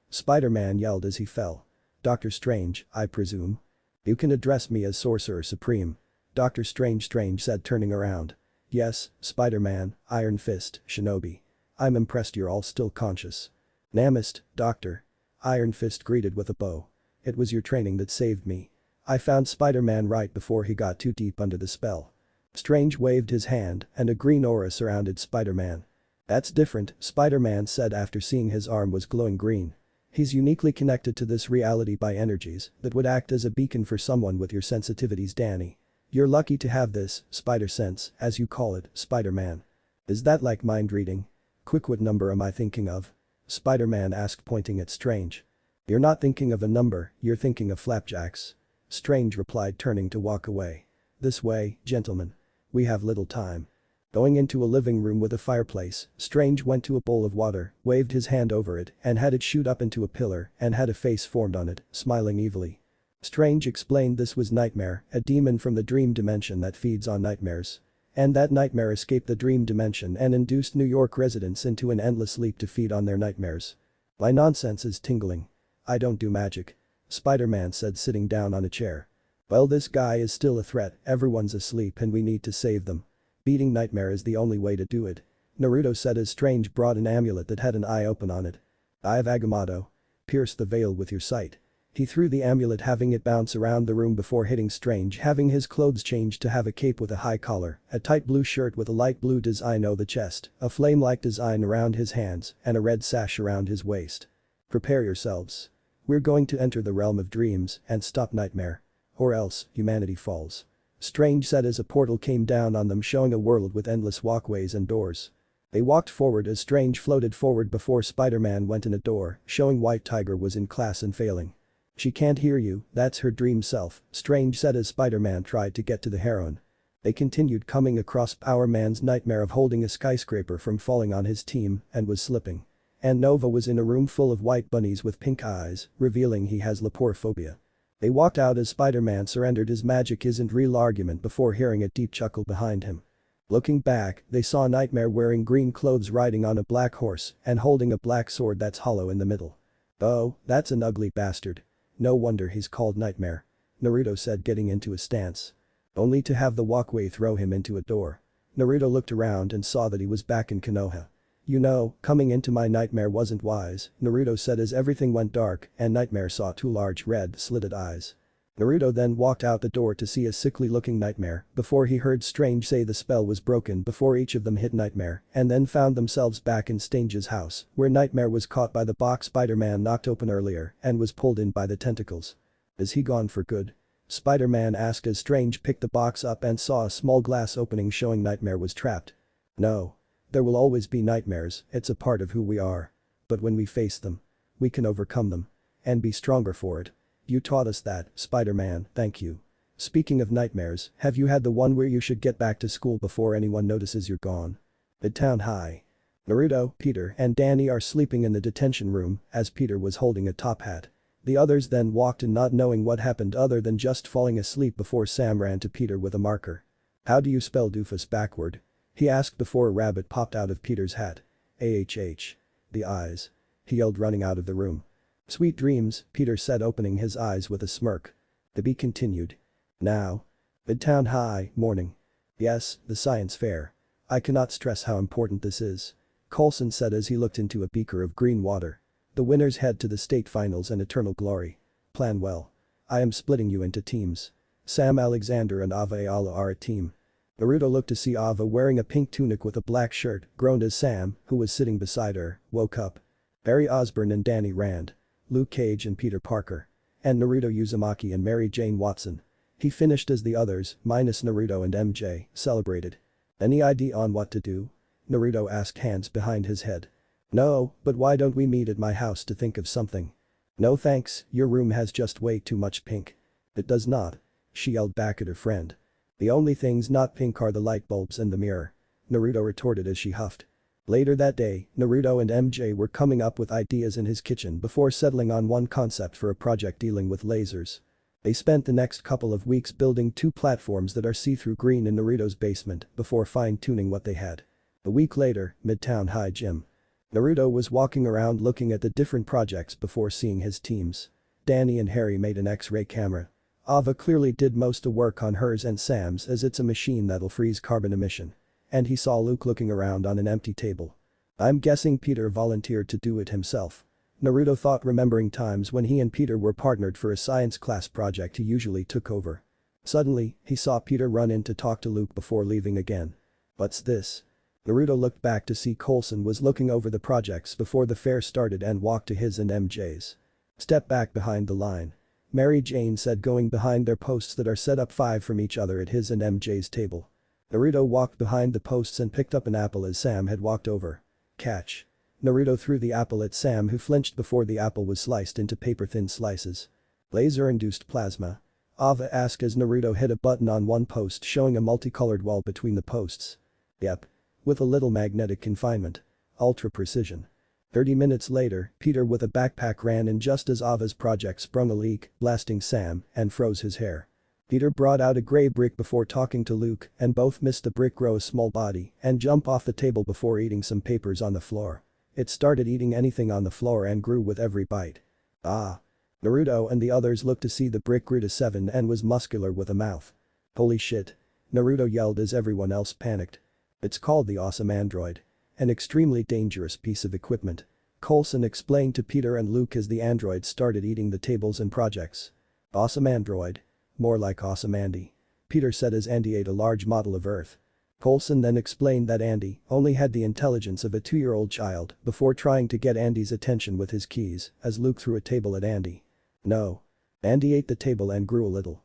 Spider-Man yelled as he fell. Dr. Strange, I presume? You can address me as Sorcerer Supreme. Dr. Strange said, turning around. Yes, Spider-Man, Iron Fist, Shinobi. I'm impressed you're all still conscious. Namist, Doctor. Iron Fist greeted with a bow. It was your training that saved me. I found Spider-Man right before he got too deep under the spell. Strange waved his hand and a green aura surrounded Spider-Man. That's different, Spider-Man said after seeing his arm was glowing green. He's uniquely connected to this reality by energies that would act as a beacon for someone with your sensitivities, Danny. You're lucky to have this, spider sense, as you call it, Spider-Man. Is that like mind reading? Quick, what number am I thinking of? Spider-Man asked, pointing at Strange. You're not thinking of a number, you're thinking of flapjacks. Strange replied, turning to walk away. This way, gentlemen. We have little time. Going into a living room with a fireplace, Strange went to a bowl of water, waved his hand over it and had it shoot up into a pillar and had a face formed on it, smiling evilly. Strange explained this was Nightmare, a demon from the dream dimension that feeds on nightmares. And that nightmare escaped the dream dimension and induced New York residents into an endless sleep to feed on their nightmares. My nonsense is tingling. I don't do magic. Spider-Man said, sitting down on a chair. Well, this guy is still a threat, everyone's asleep and we need to save them. Beating Nightmare is the only way to do it. Naruto said as Strange brought an amulet that had an eye open on it. Eye of Agamotto. Pierce the veil with your sight. He threw the amulet, having it bounce around the room before hitting Strange, having his clothes changed to have a cape with a high collar, a tight blue shirt with a light blue design on the chest, a flame-like design around his hands, and a red sash around his waist. Prepare yourselves. We're going to enter the realm of dreams and stop Nightmare. Or else, humanity falls. Strange said as a portal came down on them, showing a world with endless walkways and doors. They walked forward as Strange floated forward before Spider-Man went in a door, showing White Tiger was in class and failing. She can't hear you, that's her dream self, Strange said as Spider-Man tried to get to the heroine. They continued, coming across Power Man's nightmare of holding a skyscraper from falling on his team and was slipping. And Nova was in a room full of white bunnies with pink eyes, revealing he has leporphobia. They walked out as Spider-Man surrendered his magic isn't real argument before hearing a deep chuckle behind him. Looking back, they saw Nightmare wearing green clothes riding on a black horse and holding a black sword that's hollow in the middle. Oh, that's an ugly bastard. No wonder he's called Nightmare. Naruto said, getting into a stance. Only to have the walkway throw him into a door. Naruto looked around and saw that he was back in Konoha. You know, coming into my nightmare wasn't wise, Naruto said as everything went dark and Nightmare saw two large red slitted eyes. Naruto then walked out the door to see a sickly-looking Nightmare before he heard Strange say the spell was broken before each of them hit Nightmare and then found themselves back in Strange's house where Nightmare was caught by the box Spider-Man knocked open earlier and was pulled in by the tentacles. Is he gone for good? Spider-Man asked as Strange picked the box up and saw a small glass opening showing Nightmare was trapped. No. There will always be nightmares, it's a part of who we are. But when we face them, we can overcome them. And be stronger for it. You taught us that, Spider-Man, thank you. Speaking of nightmares, have you had the one where you should get back to school before anyone notices you're gone? Midtown High. Naruto, Peter and Danny are sleeping in the detention room as Peter was holding a top hat. The others then walked in not knowing what happened other than just falling asleep before Sam ran to Peter with a marker. How do you spell doofus backward? He asked before a rabbit popped out of Peter's hat. AHH. The eyes. He yelled running out of the room. Sweet dreams, Peter said opening his eyes with a smirk. To be continued. Now. Midtown High, morning. Yes, the science fair. I cannot stress how important this is. Coulson said as he looked into a beaker of green water. The winners head to the state finals and eternal glory. Plan well. I am splitting you into teams. Sam Alexander and Ava Ayala are a team. Naruto looked to see Ava wearing a pink tunic with a black shirt, groaned as Sam, who was sitting beside her, woke up. Barry Osborne and Danny Rand. Luke Cage and Peter Parker. And Naruto Uzumaki and Mary Jane Watson. He finished as the others, minus Naruto and MJ, celebrated. Any idea on what to do? Naruto asked, hands behind his head. No, but why don't we meet at my house to think of something? No thanks, your room has just way too much pink. It does not. She yelled back at her friend. The only things not pink are the light bulbs and the mirror. Naruto retorted as she huffed. Later that day, Naruto and MJ were coming up with ideas in his kitchen before settling on one concept for a project dealing with lasers. They spent the next couple of weeks building two platforms that are see-through green in Naruto's basement before fine-tuning what they had. A week later, Midtown High Gym. Naruto was walking around looking at the different projects before seeing his teams. Danny and Harry made an X-ray camera. Ava clearly did most of work on hers and Sam's as it's a machine that'll freeze carbon emission. And he saw Luke looking around on an empty table. I'm guessing Peter volunteered to do it himself. Naruto thought, remembering times when he and Peter were partnered for a science class project he usually took over. Suddenly, he saw Peter run in to talk to Luke before leaving again. What's this? Naruto looked back to see Coulson was looking over the projects before the fair started and walked to his and MJ's. Step back behind the line. Mary Jane said, going behind their posts that are set up 5 from each other at his and MJ's table. Naruto walked behind the posts and picked up an apple as Sam had walked over. Catch. Naruto threw the apple at Sam, who flinched before the apple was sliced into paper-thin slices. Laser-induced plasma? Ava asked as Naruto hit a button on one post showing a multicolored wall between the posts. Yep. With a little magnetic confinement. Ultra precision. 30 minutes later, Peter with a backpack ran in just as Ava's project sprung a leak, blasting Sam, and froze his hair. Peter brought out a gray brick before talking to Luke and both missed the brick grow a small body and jump off the table before eating some papers on the floor. It started eating anything on the floor and grew with every bite. Ah. Naruto and the others looked to see the brick grew to 7 and was muscular with a mouth. Holy shit. Naruto yelled as everyone else panicked. It's called the Awesome Android. An extremely dangerous piece of equipment. Coulson explained to Peter and Luke as the android started eating the tables and projects. Awesome Android. More like Awesome Andy. Peter said as Andy ate a large model of Earth. Coulson then explained that Andy only had the intelligence of a 2-year-old child before trying to get Andy's attention with his keys as Luke threw a table at Andy. No. Andy ate the table and grew a little.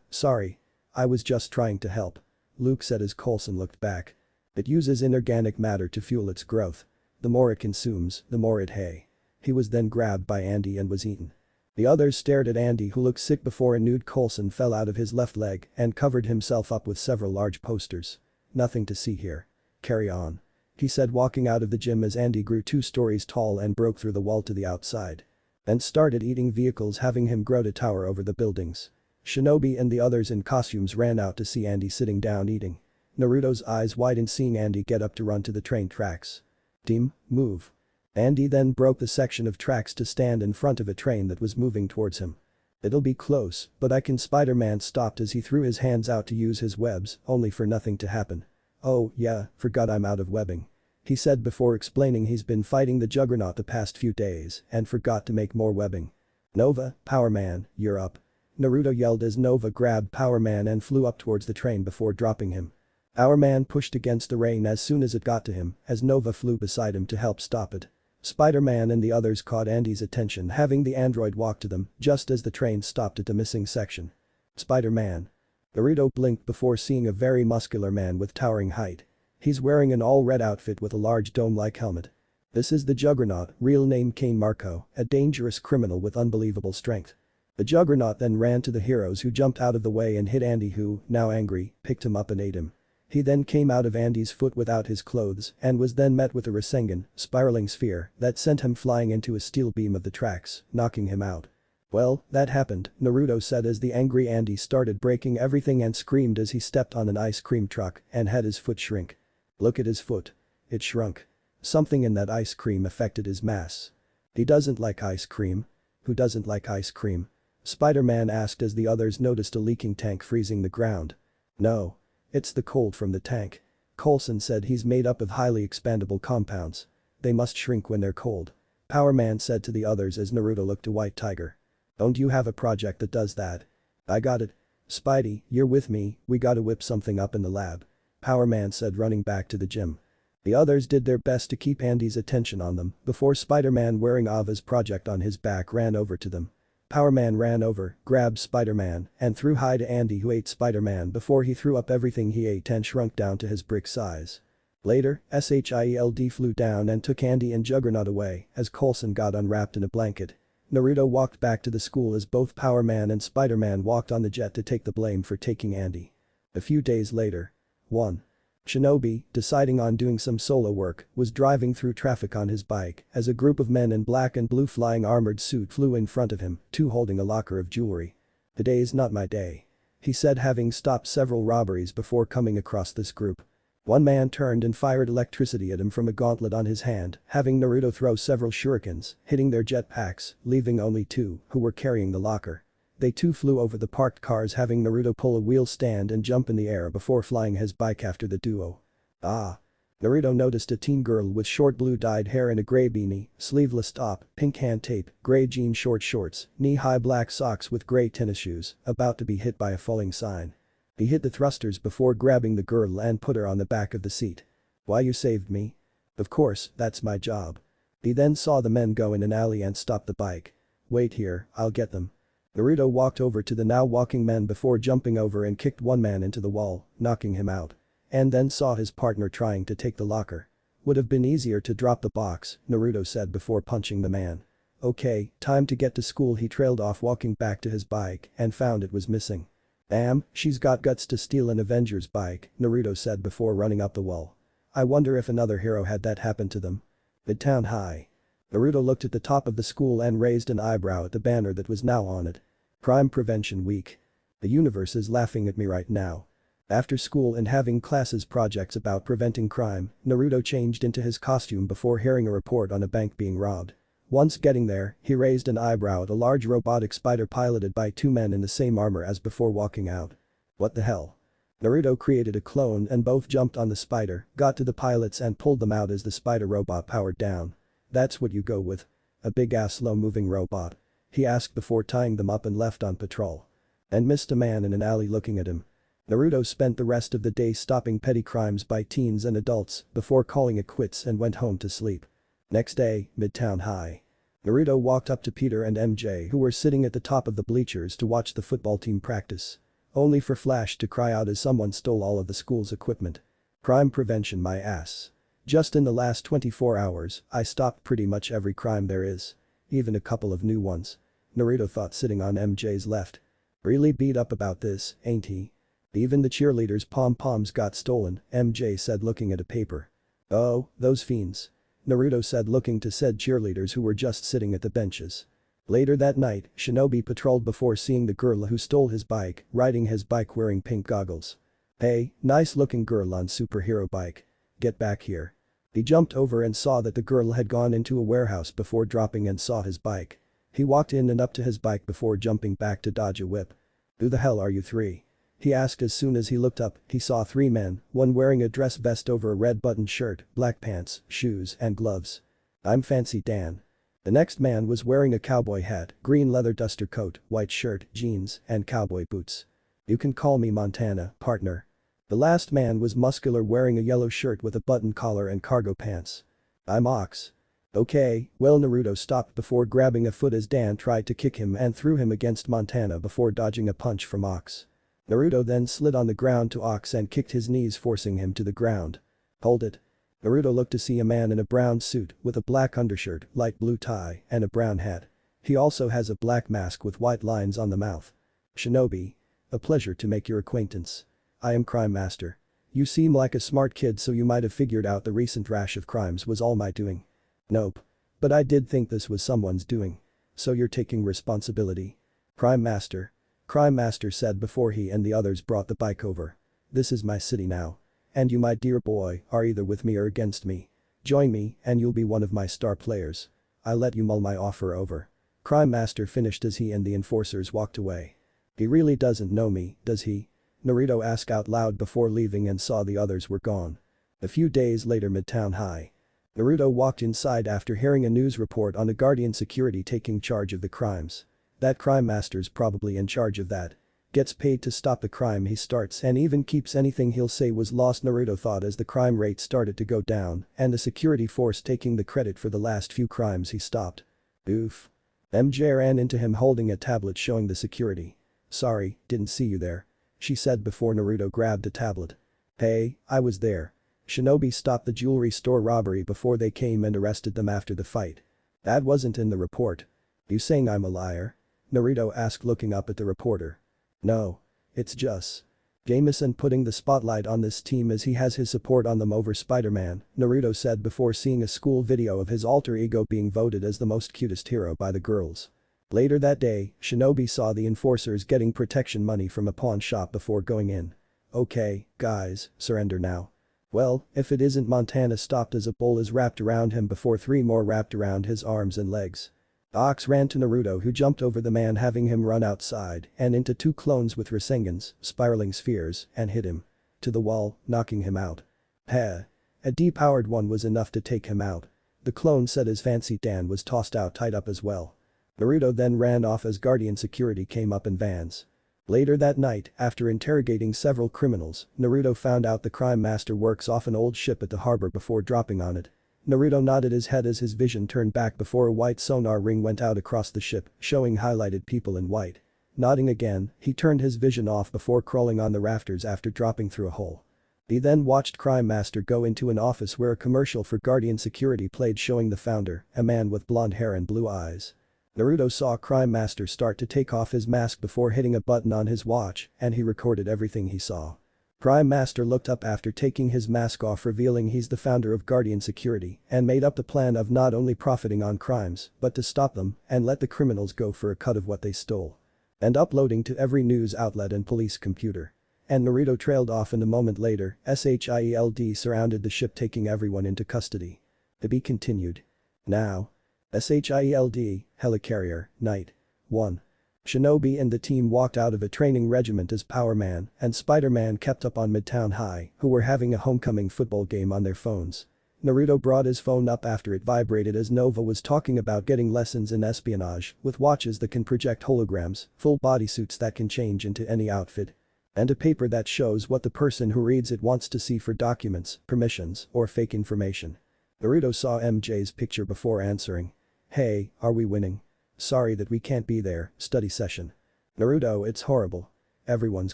Sorry. I was just trying to help. Luke said as Coulson looked back. It uses inorganic matter to fuel its growth. The more it consumes, the more it hay. He was then grabbed by Andy and was eaten. The others stared at Andy, who looked sick before a nude Coulson fell out of his left leg and covered himself up with several large posters. Nothing to see here. Carry on. He said, walking out of the gym as Andy grew 2 stories tall and broke through the wall to the outside. And started eating vehicles, having him grow to tower over the buildings. Shinobi and the others in costumes ran out to see Andy sitting down eating. Naruto's eyes widened seeing Andy get up to run to the train tracks. Team, move. Andy then broke the section of tracks to stand in front of a train that was moving towards him. It'll be close, but I can. Spider-Man stopped as he threw his hands out to use his webs, only for nothing to happen. Oh, yeah, forgot I'm out of webbing. he said before explaining he's been fighting the juggernaut the past few days and forgot to make more webbing. Nova, Power Man, you're up. Naruto yelled as Nova grabbed Power Man and flew up towards the train before dropping him. Power Man pushed against the rain as soon as it got to him, as Nova flew beside him to help stop it. Spider-Man and the others caught Andy's attention, having the android walk to them just as the train stopped at a missing section. Spider-Man. Naruto blinked before seeing a very muscular man with towering height. He's wearing an all-red outfit with a large dome-like helmet. This is the Juggernaut, real name Kane Marco, a dangerous criminal with unbelievable strength. The Juggernaut then ran to the heroes who jumped out of the way and hit Andy who, now angry, picked him up and ate him. He then came out of Andy's foot without his clothes and was then met with a Rasengan, spiraling sphere, that sent him flying into a steel beam of the tracks, knocking him out. Well, that happened, Naruto said as the angry Andy started breaking everything and screamed as he stepped on an ice cream truck and had his foot shrink. Look at his foot. It shrunk. Something in that ice cream affected his mass. He doesn't like ice cream. Who doesn't like ice cream? Spider-Man asked as the others noticed a leaking tank freezing the ground. No. It's the cold from the tank. Coulson said he's made up of highly expandable compounds. They must shrink when they're cold. Power Man said to the others as Naruto looked to White Tiger. Don't you have a project that does that? I got it. Spidey, you're with me, we gotta whip something up in the lab. Power Man said running back to the gym. The others did their best to keep Andy's attention on them before Spider-Man wearing Ava's project on his back ran over to them. Power Man ran over, grabbed Spider-Man, and threw high to Andy who ate Spider-Man before he threw up everything he ate and shrunk down to his brick size. Later, SHIELD flew down and took Andy and Juggernaut away as Coulson got unwrapped in a blanket. Naruto walked back to the school as both Power Man and Spider-Man walked on the jet to take the blame for taking Andy. A few days later. 1. Shinobi, deciding on doing some solo work, was driving through traffic on his bike as a group of men in black and blue flying armored suit flew in front of him, two holding a locker of jewelry. Today's not my day. He said having stopped several robberies before coming across this group. One man turned and fired electricity at him from a gauntlet on his hand, having Naruto throw several shurikens, hitting their jetpacks, leaving only two who were carrying the locker. They too flew over the parked cars, having Naruto pull a wheel stand and jump in the air before flying his bike after the duo. Ah. Naruto noticed a teen girl with short blue dyed hair and a grey beanie, sleeveless top, pink hand tape, grey jean short shorts, knee-high black socks with grey tennis shoes, about to be hit by a falling sign. He hit the thrusters before grabbing the girl and put her on the back of the seat. Why you saved me? Of course, that's my job. He then saw the men go in an alley and stop the bike. Wait here, I'll get them. Naruto walked over to the now walking men before jumping over and kicked one man into the wall, knocking him out. And then saw his partner trying to take the locker. Would have been easier to drop the box, Naruto said before punching the man. Okay, time to get to school. He trailed off walking back to his bike and found it was missing. Damn, she's got guts to steal an Avenger's bike, Naruto said before running up the wall. I wonder if another hero had that happen to them. Midtown High. Naruto looked at the top of the school and raised an eyebrow at the banner that was now on it. Crime Prevention Week. The universe is laughing at me right now. After school and having classes projects about preventing crime, Naruto changed into his costume before hearing a report on a bank being robbed. Once getting there, he raised an eyebrow at a large robotic spider piloted by two men in the same armor as before walking out. What the hell? Naruto created a clone and both jumped on the spider, got to the pilots and pulled them out as the spider robot powered down. That's what you go with? A big-ass slow-moving robot? He asked before tying them up and left on patrol. And missed a man in an alley looking at him. Naruto spent the rest of the day stopping petty crimes by teens and adults before calling it quits and went home to sleep. Next day, Midtown High. Naruto walked up to Peter and MJ who were sitting at the top of the bleachers to watch the football team practice. Only for Flash to cry out as someone stole all of the school's equipment. Crime prevention my ass. Just in the last 24 hours, I stopped pretty much every crime there is. Even a couple of new ones. Naruto thought sitting on MJ's left. Really beat up about this, ain't he? Even the cheerleaders' pom-poms got stolen, MJ said looking at a paper. Oh, those fiends. Naruto said looking to said cheerleaders who were just sitting at the benches. Later that night, Shinobi patrolled before seeing the girl who stole his bike, riding his bike wearing pink goggles. Hey, nice looking girl on superhero bike. Get back here. He jumped over and saw that the girl had gone into a warehouse before dropping and saw his bike. He walked in and up to his bike before jumping back to dodge a whip. Who the hell are you three? He asked as soon as he looked up. He saw 3 men, one wearing a dress vest over a red buttoned shirt, black pants, shoes and gloves. "I'm Fancy Dan." The next man was wearing a cowboy hat, green leather duster coat, white shirt, jeans and cowboy boots. "You can call me Montana, partner." The last man was muscular, wearing a yellow shirt with a button collar and cargo pants. "I'm Ox." "Okay, well." Naruto stopped before grabbing a foot as Dan tried to kick him and threw him against Montana before dodging a punch from Ox. Naruto then slid on the ground to Ox and kicked his knees, forcing him to the ground. "Hold it." Naruto looked to see a man in a brown suit with a black undershirt, light blue tie and a brown hat. He also has a black mask with white lines on the mouth. "Shinobi. A pleasure to make your acquaintance. I am Crime Master. You seem like a smart kid, so you might have figured out the recent rash of crimes was all my doing." "Nope. But I did think this was someone's doing. So you're taking responsibility?" "Crime Master." Crime Master said before he and the others brought the bike over. "This is my city now. And you, my dear boy, are either with me or against me. Join me and you'll be one of my star players. I let you mull my offer over." Crime Master finished as he and the enforcers walked away. "He really doesn't know me, does he?" Naruto asked out loud before leaving and saw the others were gone. A few days later, Midtown High. Naruto walked inside after hearing a news report on a guardian security taking charge of the crimes. That Crime Master's probably in charge of that. Gets paid to stop the crime he starts and even keeps anything he'll say was lost, Naruto thought as the crime rate started to go down and the security force taking the credit for the last few crimes he stopped. Oof. MJ ran into him holding a tablet showing the security. "Sorry, didn't see you there," she said before Naruto grabbed the tablet. "Hey, I was there." Shinobi stopped the jewelry store robbery before they came and arrested them after the fight. "That wasn't in the report." "You saying I'm a liar?" Naruto asked, looking up at the reporter. "No. It's just Jameson putting the spotlight on this team as he has his support on them over Spider-Man," Naruto said before seeing a school video of his alter ego being voted as the most cutest hero by the girls. Later that day, Shinobi saw the enforcers getting protection money from a pawn shop before going in. "Okay, guys, surrender now." "Well, if it isn't." Montana stopped as a bull is wrapped around him before 3 more wrapped around his arms and legs. Ox ran to Naruto, who jumped over the man, having him run outside and into 2 clones with Rasengans, spiraling spheres, and hit him to the wall, knocking him out. Heh. A depowered one was enough to take him out. The clone said as Fancy Dan was tossed out, tied up as well. Naruto then ran off as guardian security came up in vans. Later that night, after interrogating several criminals, Naruto found out the Crime Master works off an old ship at the harbor before dropping on it. Naruto nodded his head as his vision turned back before a white sonar ring went out across the ship, showing highlighted people in white. Nodding again, he turned his vision off before crawling on the rafters after dropping through a hole. He then watched Crime Master go into an office where a commercial for Guardian Security played, showing the founder, a man with blonde hair and blue eyes. Naruto saw Crime Master start to take off his mask before hitting a button on his watch, and he recorded everything he saw. Crime Master looked up after taking his mask off, revealing he's the founder of Guardian Security and made up the plan of not only profiting on crimes but to stop them and let the criminals go for a cut of what they stole. And uploading to every news outlet and police computer. And Naruto trailed off, and a moment later, SHIELD surrounded the ship, taking everyone into custody. To be continued. Now. SHIELD, Helicarrier, Night 1. Shinobi and the team walked out of a training regiment as Power Man and Spider-Man kept up on Midtown High, who were having a homecoming football game on their phones. Naruto brought his phone up after it vibrated as Nova was talking about getting lessons in espionage with watches that can project holograms, full bodysuits that can change into any outfit, and a paper that shows what the person who reads it wants to see for documents, permissions, or fake information. Naruto saw MJ's picture before answering. "Hey, are we winning?" "Sorry that we can't be there, study session." "Naruto, it's horrible. Everyone's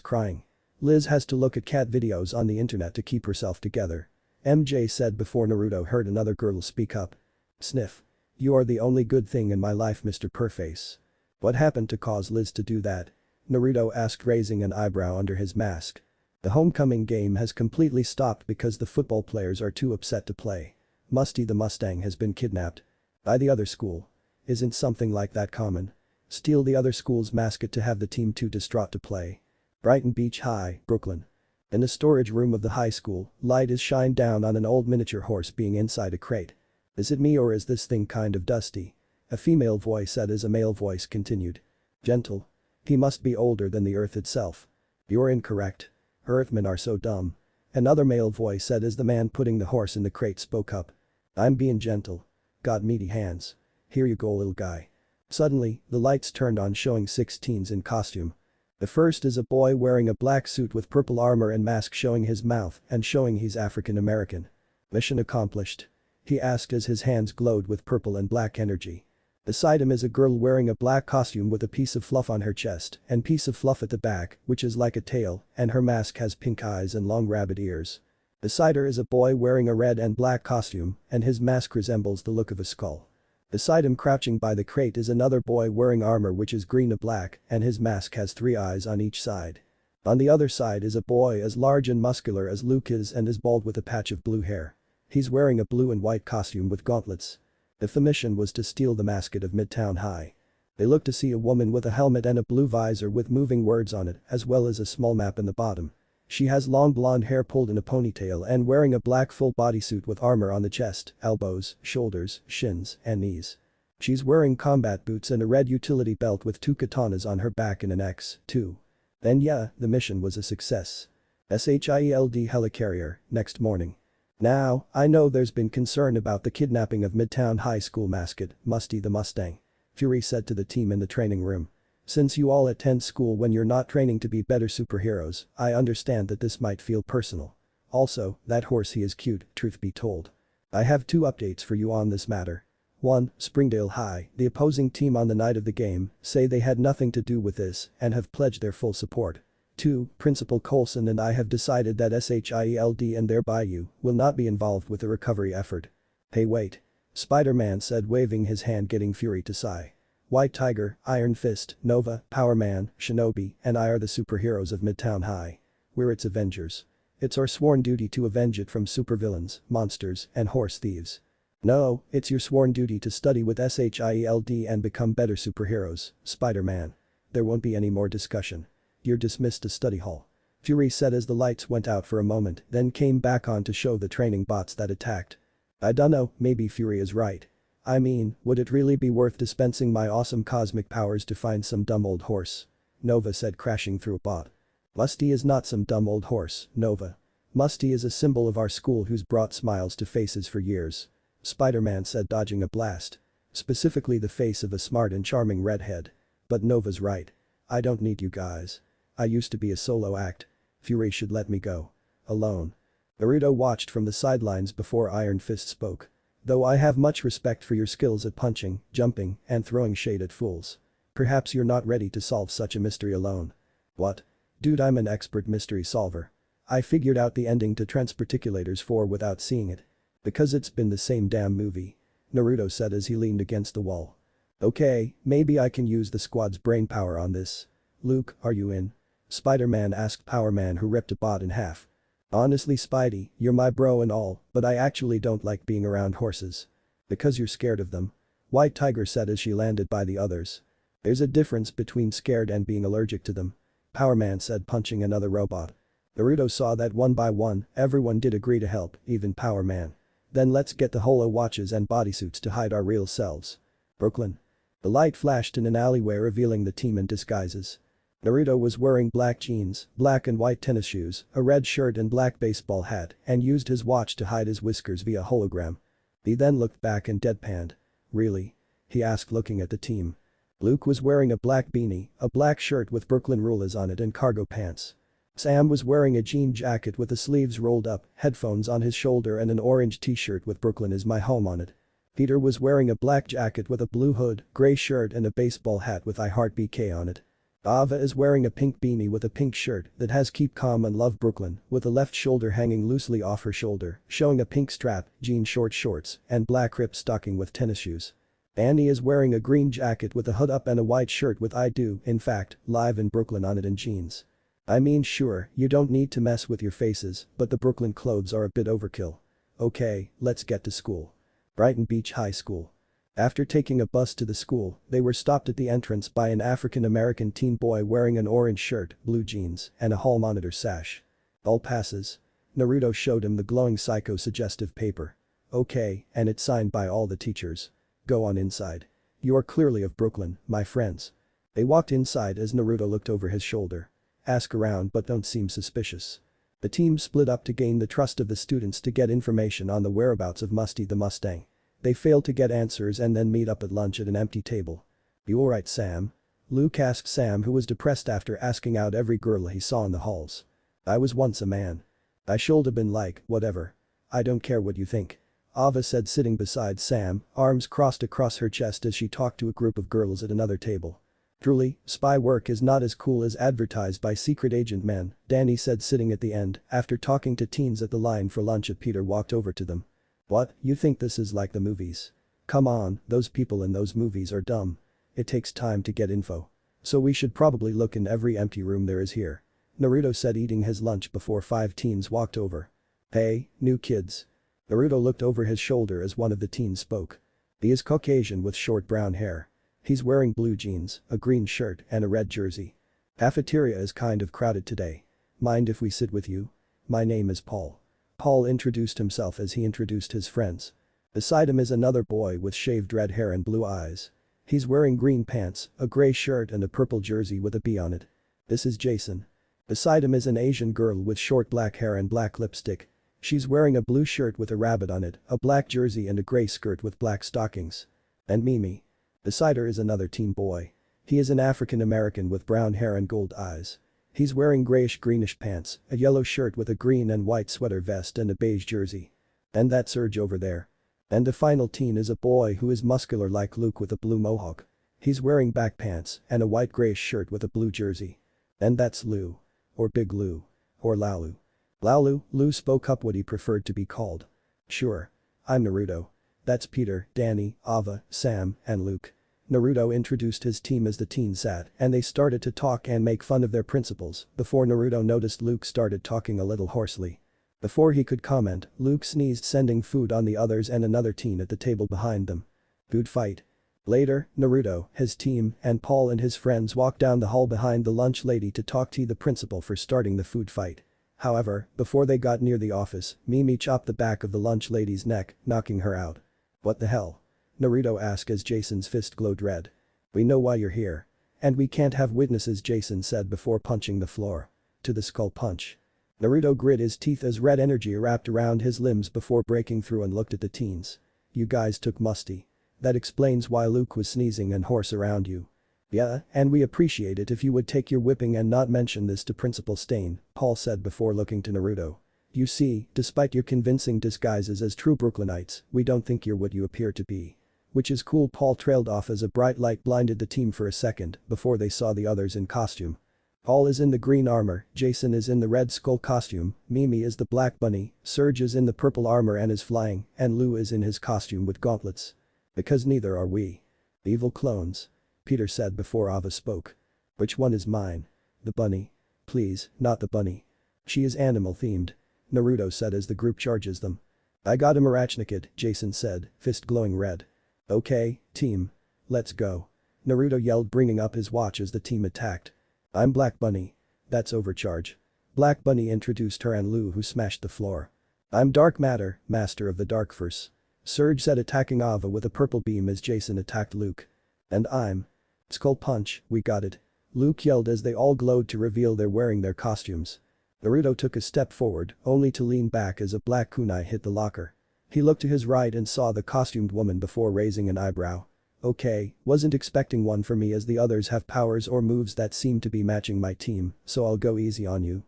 crying. Liz has to look at cat videos on the internet to keep herself together," MJ said before Naruto heard another girl speak up. Sniff. "You are the only good thing in my life, Mr. Perface." "What happened to cause Liz to do that?" Naruto asked, raising an eyebrow under his mask. "The homecoming game has completely stopped because the football players are too upset to play. Musty the Mustang has been kidnapped. By the other school. Isn't something like that common? Steal the other school's mascot to have the team too distraught to play." Brighton Beach High, Brooklyn. In the storage room of the high school, light is shined down on an old miniature horse being inside a crate. "Is it me or is this thing kind of dusty?" a female voice said as a male voice continued. "Gentle. He must be older than the earth itself." You're incorrect. Earthmen are so dumb. Another male voice said as the man putting the horse in the crate spoke up. I'm being gentle. Got meaty hands. Here you go, little guy. Suddenly, the lights turned on showing 6 teens in costume. The first is a boy wearing a black suit with purple armor and mask showing his mouth and showing he's African American. Mission accomplished. He asked as his hands glowed with purple and black energy. Beside him is a girl wearing a black costume with a piece of fluff on her chest and piece of fluff at the back, which is like a tail, and her mask has pink eyes and long rabbit ears. Beside her is a boy wearing a red and black costume, and his mask resembles the look of a skull. Beside him crouching by the crate is another boy wearing armor which is green and black, and his mask has 3 eyes on each side. On the other side is a boy as large and muscular as Luke is and is bald with a patch of blue hair. He's wearing a blue and white costume with gauntlets. If the mission was to steal the mascot of Midtown High. They look to see a woman with a helmet and a blue visor with moving words on it as well as a small map in the bottom. She has long blonde hair pulled in a ponytail and wearing a black full bodysuit with armor on the chest, elbows, shoulders, shins, and knees. She's wearing combat boots and a red utility belt with 2 katanas on her back and an X2. Then yeah, the mission was a success. SHIELD helicarrier, next morning. Now, I know there's been concern about the kidnapping of Midtown High School mascot, Musty the Mustang. Fury said to the team in the training room. Since you all attend school when you're not training to be better superheroes, I understand that this might feel personal. Also, that horse he is cute, truth be told. I have 2 updates for you on this matter. 1. Springdale High, the opposing team on the night of the game, say they had nothing to do with this and have pledged their full support. 2. Principal Coulson and I have decided that SHIELD and thereby you will not be involved with the recovery effort. Hey wait. Spider-Man said waving his hand getting Fury to sigh. White Tiger, Iron Fist, Nova, Power Man, Shinobi, and I are the superheroes of Midtown High. We're its Avengers. It's our sworn duty to avenge it from supervillains, monsters, and horse thieves. No, it's your sworn duty to study with SHIELD and become better superheroes, Spider-Man. There won't be any more discussion. You're dismissed to study hall. Fury said as the lights went out for a moment, then came back on to show the training bots that attacked. I dunno, maybe Fury is right. I mean, would it really be worth dispensing my awesome cosmic powers to find some dumb old horse? Nova said crashing through a bot. Musty is not some dumb old horse, Nova. Musty is a symbol of our school who's brought smiles to faces for years. Spider-Man said dodging a blast. Specifically the face of a smart and charming redhead. But Nova's right. I don't need you guys. I used to be a solo act. Fury should let me go. Alone. Naruto watched from the sidelines before Iron Fist spoke. Though I have much respect for your skills at punching, jumping, and throwing shade at fools. Perhaps you're not ready to solve such a mystery alone. What? Dude, I'm an expert mystery solver. I figured out the ending to Transparticulators 4 without seeing it. Because it's been the same damn movie. Naruto said as he leaned against the wall. Okay, maybe I can use the squad's brain power on this. Luke, are you in? Spider-Man asked Power Man who ripped a bot in half. Honestly Spidey, you're my bro and all, but I actually don't like being around horses. Because you're scared of them. White Tiger said as she landed by the others. There's a difference between scared and being allergic to them. Power Man said punching another robot. Naruto saw that one by one, everyone did agree to help, even Power Man. Then let's get the holo watches and bodysuits to hide our real selves. Brooklyn. The light flashed in an alleyway revealing the team in disguises. Naruto was wearing black jeans, black and white tennis shoes, a red shirt and black baseball hat, and used his watch to hide his whiskers via hologram. He then looked back and deadpanned. Really? He asked looking at the team. Luke was wearing a black beanie, a black shirt with Brooklyn rulers on it and cargo pants. Sam was wearing a jean jacket with the sleeves rolled up, headphones on his shoulder and an orange t-shirt with Brooklyn is my home on it. Peter was wearing a black jacket with a blue hood, gray shirt and a baseball hat with I Heart BK on it. Ava is wearing a pink beanie with a pink shirt that has Keep Calm and Love Brooklyn with the left shoulder hanging loosely off her shoulder, showing a pink strap, jean short shorts, and black ripped stocking with tennis shoes. Annie is wearing a green jacket with a hood up and a white shirt with I Do, in fact, live in Brooklyn on it and jeans. I mean sure, you don't need to mess with your faces, but the Brooklyn clothes are a bit overkill. Okay, let's get to school. Brighton Beach High School. After taking a bus to the school, they were stopped at the entrance by an African-American teen boy wearing an orange shirt, blue jeans, and a hall monitor sash. All passes. Naruto showed him the glowing psycho-suggestive paper. Okay, and it's signed by all the teachers. Go on inside. You are clearly of Brooklyn, my friends. They walked inside as Naruto looked over his shoulder. Ask around but don't seem suspicious. The team split up to gain the trust of the students to get information on the whereabouts of Musty the Mustang. They failed to get answers and then meet up at lunch at an empty table. "You alright, Sam?" Luke asked Sam, who was depressed after asking out every girl he saw in the halls. "I was once a man. I should have been like, whatever. I don't care what you think," Ava said, sitting beside Sam, arms crossed across her chest as she talked to a group of girls at another table. "Truly, spy work is not as cool as advertised by secret agent men," Danny said, sitting at the end after talking to teens at the line for lunch. Peter walked over to them. "What, you think this is like the movies? Come on, those people in those movies are dumb. It takes time to get info. So we should probably look in every empty room there is here," Naruto said, eating his lunch before 5 teens walked over. "Hey, new kids." Naruto looked over his shoulder as one of the teens spoke. He is Caucasian with short brown hair. He's wearing blue jeans, a green shirt and a red jersey. "Cafeteria is kind of crowded today. Mind if we sit with you? My name is Paul." Paul introduced himself as he introduced his friends. Beside him is another boy with shaved red hair and blue eyes. He's wearing green pants, a gray shirt and a purple jersey with a B on it. This is Jason. Beside him is an Asian girl with short black hair and black lipstick. She's wearing a blue shirt with a rabbit on it, a black jersey and a gray skirt with black stockings. And Mimi. Beside her is another teen boy. He is an African American with brown hair and gold eyes. He's wearing grayish-greenish pants, a yellow shirt with a green and white sweater vest and a beige jersey. And that's Serge over there. And the final teen is a boy who is muscular like Luke with a blue mohawk. He's wearing back pants and a white grayish shirt with a blue jersey. And that's Lou. Or Big Lou. Or Laulu. Laulu, Lou spoke up what he preferred to be called. "Sure. I'm Naruto. That's Peter, Danny, Ava, Sam, and Luke." Naruto introduced his team as the teens sat and they started to talk and make fun of their principals before Naruto noticed Luke started talking a little hoarsely. Before he could comment, Luke sneezed, sending food on the others and another teen at the table behind them. Food fight. Later, Naruto, his team, and Paul and his friends walked down the hall behind the lunch lady to talk to the principal for starting the food fight. However, before they got near the office, Mimi chopped the back of the lunch lady's neck, knocking her out. "What the hell?" Naruto asked as Jason's fist glowed red. "We know why you're here. And we can't have witnesses," Jason said before punching the floor. To the skull punch. Naruto grit his teeth as red energy wrapped around his limbs before breaking through and looked at the teens. "You guys took Musty. That explains why Luke was sneezing and hoarse around you. Yeah, and we appreciate it if you would take your whipping and not mention this to Principal Stain," Paul said before looking to Naruto. "You see, despite your convincing disguises as true Brooklynites, we don't think you're what you appear to be." "Which is cool." Paul trailed off as a bright light blinded the team for a second before they saw the others in costume. Paul is in the green armor, Jason is in the red skull costume, Mimi is the black bunny, Serge is in the purple armor and is flying, and Lou is in his costume with gauntlets. "Because neither are we. Evil clones," Peter said before Ava spoke. "Which one is mine?" "The bunny. Please, not the bunny. She is animal themed," Naruto said as the group charges them. "I got him Arachnikid," Jason said, fist glowing red. "Okay, team. Let's go." Naruto yelled, bringing up his watch as the team attacked. "I'm Black Bunny. That's Overcharge." Black Bunny introduced her and Lou, who smashed the floor. "I'm Dark Matter, Master of the Dark Force," Serge said, attacking Ava with a purple beam as Jason attacked Luke. "And I'm Skull Punch, we got it," Luke yelled as they all glowed to reveal they're wearing their costumes. Naruto took a step forward, only to lean back as a black kunai hit the locker. He looked to his right and saw the costumed woman before raising an eyebrow. "Okay, wasn't expecting one for me as the others have powers or moves that seem to be matching my team, so I'll go easy on you."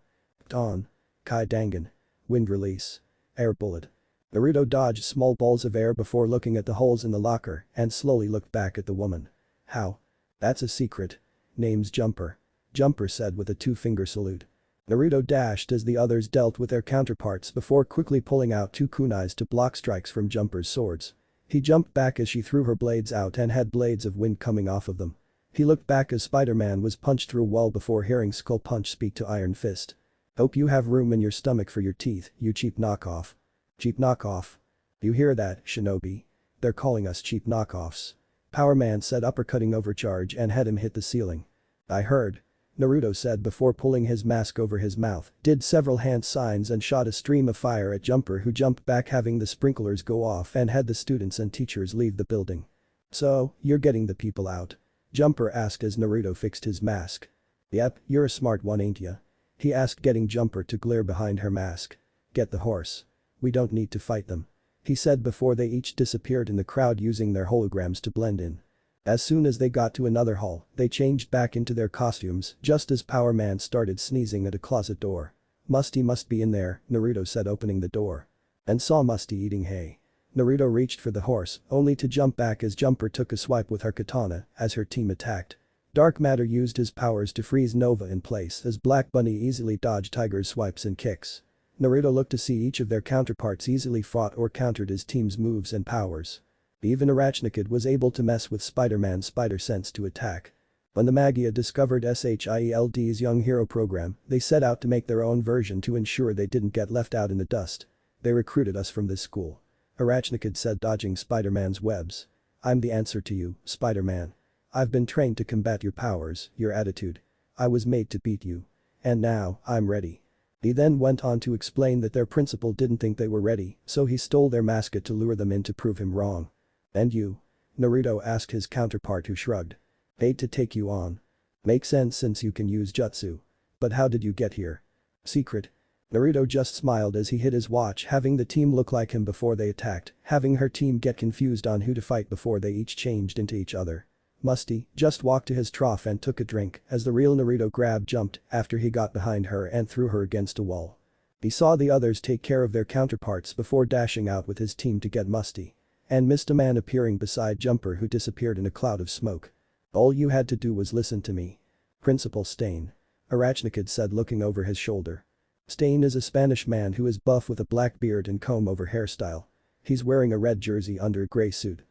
"On. Kai Dangan. Wind Release. Air Bullet." Naruto dodged small balls of air before looking at the holes in the locker and slowly looked back at the woman. "How?" "That's a secret. Name's Jumper," Jumper said with a 2-finger salute. Naruto dashed as the others dealt with their counterparts before quickly pulling out 2 kunais to block strikes from Jumper's swords. He jumped back as she threw her blades out and had blades of wind coming off of them. He looked back as Spider-Man was punched through a wall before hearing Skull Punch speak to Iron Fist. "Hope you have room in your stomach for your teeth, you cheap knockoff." "Cheap knockoff? You hear that, Shinobi? They're calling us cheap knockoffs," Power Man said, uppercutting Overcharge and had him hit the ceiling. "I heard," Naruto said before pulling his mask over his mouth, did several hand signs and shot a stream of fire at Jumper, who jumped back, having the sprinklers go off and had the students and teachers leave the building. "So, you're getting the people out?" Jumper asked as Naruto fixed his mask. Yep, you're a smart one ain't ya? He asked, getting Jumper to glare behind her mask. Get the horse. We don't need to fight them. He said before they each disappeared in the crowd using their holograms to blend in. As soon as they got to another hall, they changed back into their costumes just as Power Man started sneezing at a closet door. Musty must be in there, Naruto said, opening the door. And saw Musty eating hay. Naruto reached for the horse, only to jump back as Jumper took a swipe with her katana as her team attacked. Dark Matter used his powers to freeze Nova in place as Black Bunny easily dodged Tiger's swipes and kicks. Naruto looked to see each of their counterparts easily fought or countered his team's moves and powers. Even Arachnakid was able to mess with Spider-Man's spider sense to attack. When the Magia discovered SHIELD's Young Hero program, they set out to make their own version to ensure they didn't get left out in the dust. They recruited us from this school. Arachnakid said, dodging Spider-Man's webs. I'm the answer to you, Spider-Man. I've been trained to combat your powers, your attitude. I was made to beat you. And now, I'm ready. He then went on to explain that their principal didn't think they were ready, so he stole their mascot to lure them in to prove him wrong. And you? Naruto asked his counterpart, who shrugged. Paid to take you on. Makes sense since you can use jutsu. But how did you get here? Secret. Naruto just smiled as he hit his watch, having the team look like him before they attacked, having her team get confused on who to fight before they each changed into each other. Musty just walked to his trough and took a drink as the real Naruto jumped after he got behind her and threw her against a wall. He saw the others take care of their counterparts before dashing out with his team to get Musty. And missed a man appearing beside Jumper, who disappeared in a cloud of smoke. All you had to do was listen to me. Principal Stain. Arachnakid said, looking over his shoulder. Stain is a Spanish man who is buff with a black beard and comb-over hairstyle. He's wearing a red jersey under a gray suit.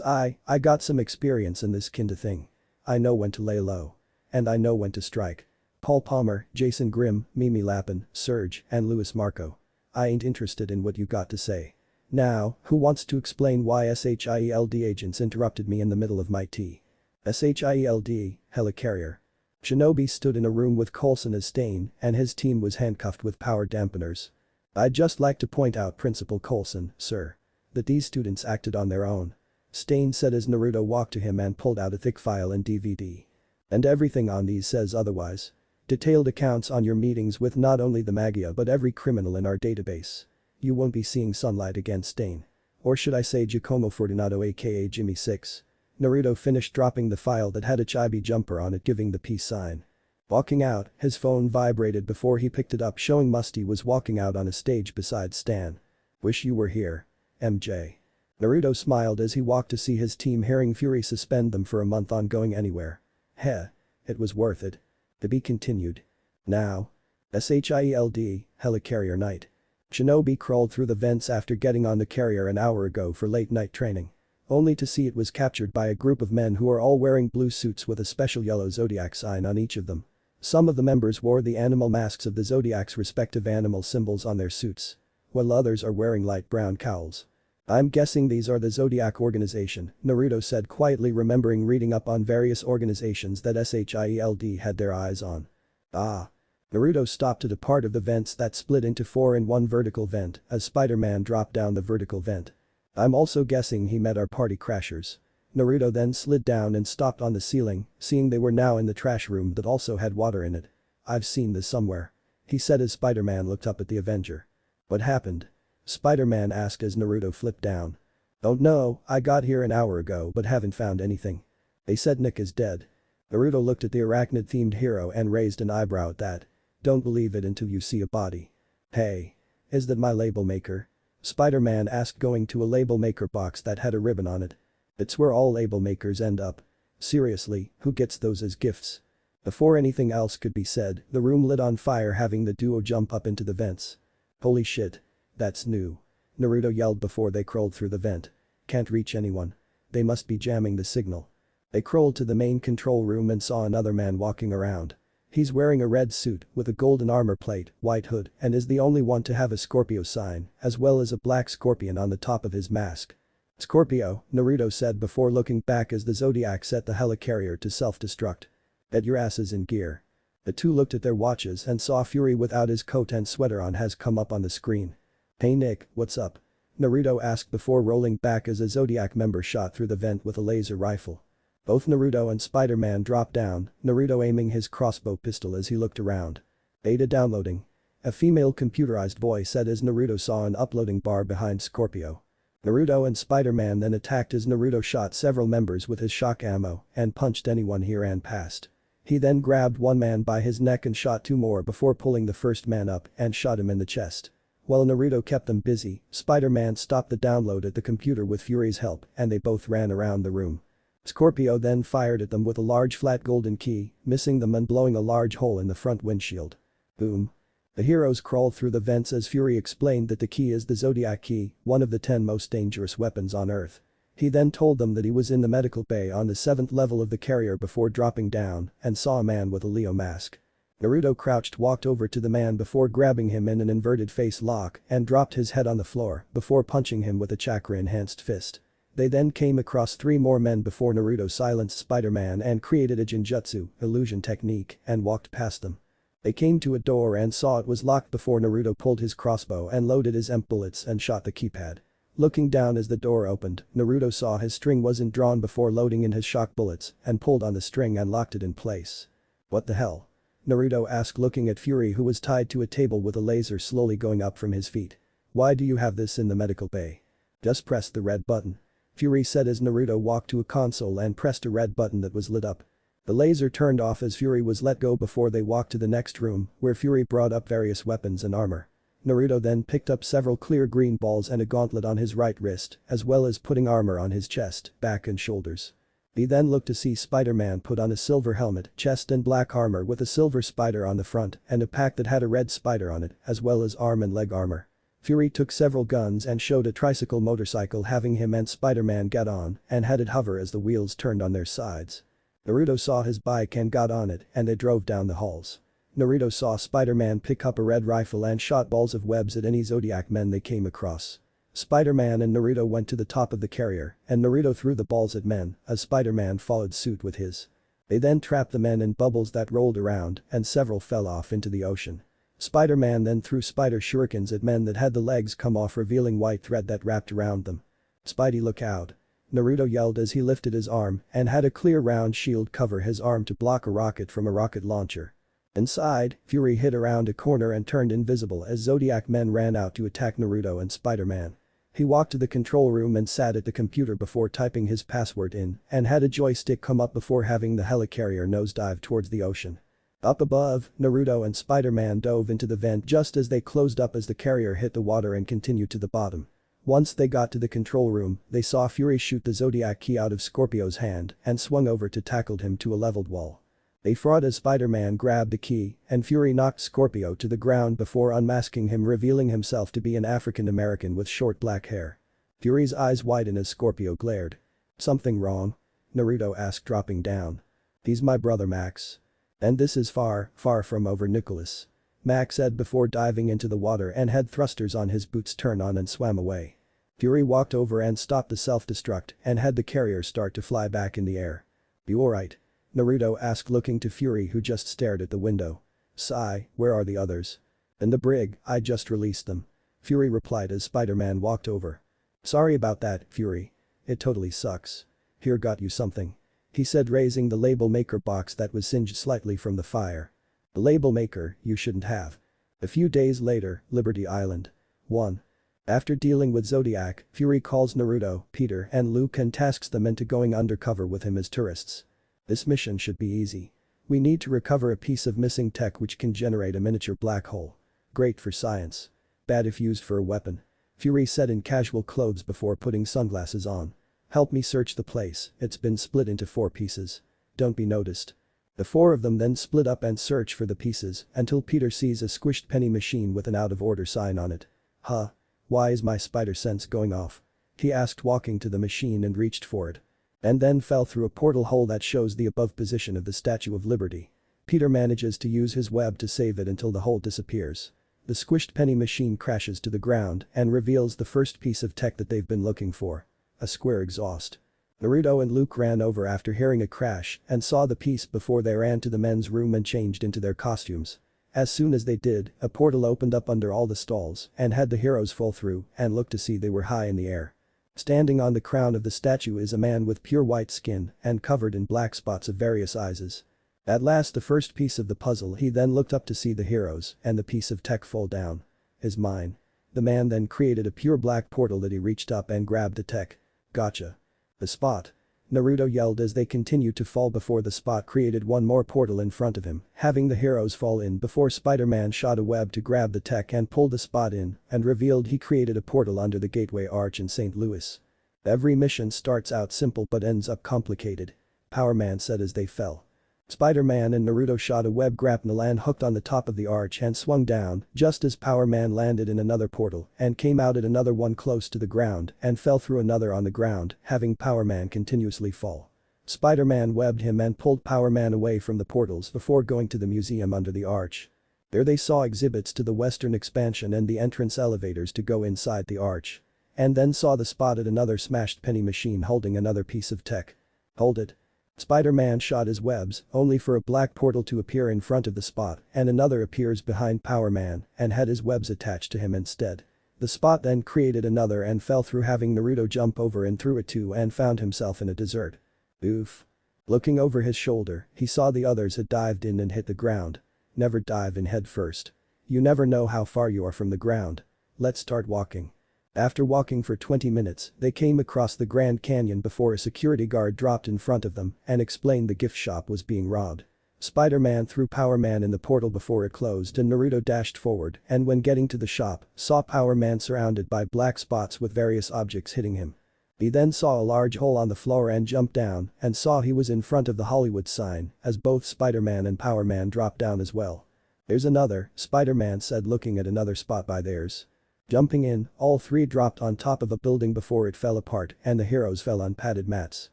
I got some experience in this kinda thing. I know when to lay low. And I know when to strike. Paul Palmer, Jason Grimm, Mimi Lapin, Serge, and Louis Marco. I ain't interested in what you got to say. Now, who wants to explain why SHIELD agents interrupted me in the middle of my tea? SHIELD, helicarrier. Shinobi stood in a room with Coulson as Stain and his team was handcuffed with power dampeners. I'd just like to point out, Principal Coulson, sir, that these students acted on their own. Stain said as Naruto walked to him and pulled out a thick file and DVD. And everything on these says otherwise. Detailed accounts on your meetings with not only the Magia but every criminal in our database. You won't be seeing sunlight again, Stain. Or should I say Giacomo Fortunato aka Jimmy 6. Naruto finished dropping the file that had a chibi Jumper on it, giving the peace sign. Walking out, his phone vibrated before he picked it up, showing Musty was walking out on a stage beside Stan. Wish you were here. MJ. Naruto smiled as he walked to see his team, hearing Fury suspend them for a month on going anywhere. Heh. It was worth it. To be continued. Now. SHIELD, helicarrier night. Shinobi crawled through the vents after getting on the carrier an hour ago for late night training. Only to see it was captured by a group of men who are all wearing blue suits with a special yellow zodiac sign on each of them. Some of the members wore the animal masks of the zodiac's respective animal symbols on their suits, while others are wearing light brown cowls. I'm guessing these are the Zodiac organization, Naruto said, quietly remembering reading up on various organizations that SHIELD had their eyes on. Ah. Naruto stopped at a part of the vents that split into 4 in one vertical vent as Spider-Man dropped down the vertical vent. I'm also guessing he met our party crashers. Naruto then slid down and stopped on the ceiling, seeing they were now in the trash room that also had water in it. I've seen this somewhere. He said as Spider-Man looked up at the Avenger. What happened? Spider-Man asked as Naruto flipped down. Don't know, I got here an hour ago but haven't found anything. They said Nick is dead. Naruto looked at the arachnid-themed hero and raised an eyebrow at that. Don't believe it until you see a body. Hey. Is that my label maker? Spider-Man asked, going to a label maker box that had a ribbon on it. It's where all label makers end up. Seriously, who gets those as gifts? Before anything else could be said, the room lit on fire, having the duo jump up into the vents. Holy shit. That's new. Naruto yelled before they crawled through the vent. Can't reach anyone. They must be jamming the signal. They crawled to the main control room and saw another man walking around. He's wearing a red suit with a golden armor plate, white hood, and is the only one to have a Scorpio sign, as well as a black scorpion on the top of his mask. Scorpio, Naruto said before looking back as the Zodiac set the helicarrier to self-destruct. Bet your ass is in gear. The two looked at their watches and saw Fury without his coat and sweater on has come up on the screen. Hey Nick, what's up? Naruto asked before rolling back as a Zodiac member shot through the vent with a laser rifle. Both Naruto and Spider-Man dropped down, Naruto aiming his crossbow pistol as he looked around. Beta downloading. A female computerized voice said as Naruto saw an uploading bar behind Scorpio. Naruto and Spider-Man then attacked as Naruto shot several members with his shock ammo and punched anyone he ran past. He then grabbed one man by his neck and shot two more before pulling the first man up and shot him in the chest. While Naruto kept them busy, Spider-Man stopped the download at the computer with Fury's help and they both ran around the room. Scorpio then fired at them with a large flat golden key, missing them and blowing a large hole in the front windshield. Boom. The heroes crawled through the vents as Fury explained that the key is the Zodiac key, one of the 10 most dangerous weapons on Earth. He then told them that he was in the medical bay on the 7th level of the carrier before dropping down and saw a man with a Leo mask. Naruto crouched walked over to the man before grabbing him in an inverted face lock and dropped his head on the floor before punching him with a chakra-enhanced fist. They then came across 3 more men before Naruto silenced Spider-Man and created a Jinjutsu, illusion technique, and walked past them. They came to a door and saw it was locked before Naruto pulled his crossbow and loaded his EMP bullets and shot the keypad. Looking down as the door opened, Naruto saw his string wasn't drawn before loading in his shock bullets and pulled on the string and locked it in place. What the hell? Naruto asked looking at Fury who was tied to a table with a laser slowly going up from his feet. Why do you have this in the medical bay? Just press the red button. Fury said as Naruto walked to a console and pressed a red button that was lit up. The laser turned off as Fury was let go before they walked to the next room where Fury brought up various weapons and armor. Naruto then picked up several clear green balls and a gauntlet on his right wrist as well as putting armor on his chest, back and shoulders. He then looked to see Spider-Man put on a silver helmet, chest and black armor with a silver spider on the front and a pack that had a red spider on it as well as arm and leg armor. Fury took several guns and showed a tricycle motorcycle having him and Spider-Man get on and had it hover as the wheels turned on their sides. Naruto saw his bike and got on it and they drove down the halls. Naruto saw Spider-Man pick up a red rifle and shot balls of webs at any Zodiac men they came across. Spider-Man and Naruto went to the top of the carrier and Naruto threw the balls at men as Spider-Man followed suit with his. They then trapped the men in bubbles that rolled around and several fell off into the ocean. Spider-Man then threw spider shurikens at men that had the legs come off revealing white thread that wrapped around them. Spidey look out. Naruto yelled as he lifted his arm and had a clear round shield cover his arm to block a rocket from a rocket launcher. Inside, Fury hid around a corner and turned invisible as Zodiac men ran out to attack Naruto and Spider-Man. He walked to the control room and sat at the computer before typing his password in and had a joystick come up before having the helicarrier nosedive towards the ocean. Up above, Naruto and Spider-Man dove into the vent just as they closed up as the carrier hit the water and continued to the bottom. Once they got to the control room, they saw Fury shoot the Zodiac key out of Scorpio's hand and swung over to tackle him to a leveled wall. They fought as Spider-Man grabbed the key and Fury knocked Scorpio to the ground before unmasking him revealing himself to be an African American with short black hair. Fury's eyes widened as Scorpio glared. Something wrong? Naruto asked dropping down. He's my brother Max. And this is far, far from over Nicholas. Max said before diving into the water and had thrusters on his boots turn on and swam away. Fury walked over and stopped the self-destruct and had the carrier start to fly back in the air. You alright? Naruto asked looking to Fury who just stared at the window. Sigh, where are the others? In the brig, I just released them. Fury replied as Spider-Man walked over. Sorry about that, Fury. It totally sucks. Here got you something. He said raising the label maker box that was singed slightly from the fire. The label maker, you shouldn't have. A few days later, Liberty Island. 1. After dealing with Zodiac, Fury calls Naruto, Peter and Luke and tasks them into going undercover with him as tourists. This mission should be easy. We need to recover a piece of missing tech which can generate a miniature black hole. Great for science. Bad if used for a weapon. Fury said in casual clothes before putting sunglasses on. Help me search the place, it's been split into 4 pieces. Don't be noticed. The 4 of them then split up and search for the pieces until Peter sees a squished penny machine with an out of order sign on it. Huh? Why is my spider sense going off? He asked walking to the machine and reached for it. And then fell through a portal hole that shows the above position of the Statue of Liberty. Peter manages to use his web to save it until the hole disappears. The squished penny machine crashes to the ground and reveals the first piece of tech that they've been looking for. A square exhaust. Naruto and Luke ran over after hearing a crash and saw the piece before they ran to the men's room and changed into their costumes. As soon as they did, a portal opened up under all the stalls and had the heroes fall through and look to see they were high in the air. Standing on the crown of the statue is a man with pure white skin and covered in black spots of various sizes. At last the first piece of the puzzle, he then looked up to see the heroes and the piece of tech fall down. Is mine. The man then created a pure black portal that he reached up and grabbed the tech. Gotcha. The spot. Naruto yelled as they continued to fall before the spot created one more portal in front of him, having the heroes fall in before Spider-Man shot a web to grab the tech and pull the spot in and revealed he created a portal under the Gateway Arch in St. Louis. Every mission starts out simple but ends up complicated. Power Man said as they fell. Spider-Man and Naruto shot a web grapnel and hooked on the top of the arch and swung down just as Power Man landed in another portal and came out at another one close to the ground and fell through another on the ground, having Power Man continuously fall. Spider-Man webbed him and pulled Power Man away from the portals before going to the museum under the arch. There they saw exhibits to the western expansion and the entrance elevators to go inside the arch. And then saw the spot at another smashed penny machine holding another piece of tech. Hold it. Spider-Man shot his webs, only for a black portal to appear in front of the spot and another appears behind Power Man and had his webs attached to him instead. The spot then created another and fell through, having Naruto jump over and through it too and found himself in a desert. Oof. Looking over his shoulder, he saw the others had dived in and hit the ground. Never dive in head first. You never know how far you are from the ground. Let's start walking. After walking for 20 minutes, they came across the Grand Canyon before a security guard dropped in front of them and explained the gift shop was being robbed. Spider-Man threw Power Man in the portal before it closed and Naruto dashed forward and when getting to the shop, saw Power Man surrounded by black spots with various objects hitting him. He then saw a large hole on the floor and jumped down and saw he was in front of the Hollywood sign as both Spider-Man and Power Man dropped down as well. There's another, Spider-Man said looking at another spot by theirs. Jumping in, all three dropped on top of a building before it fell apart and the heroes fell on padded mats.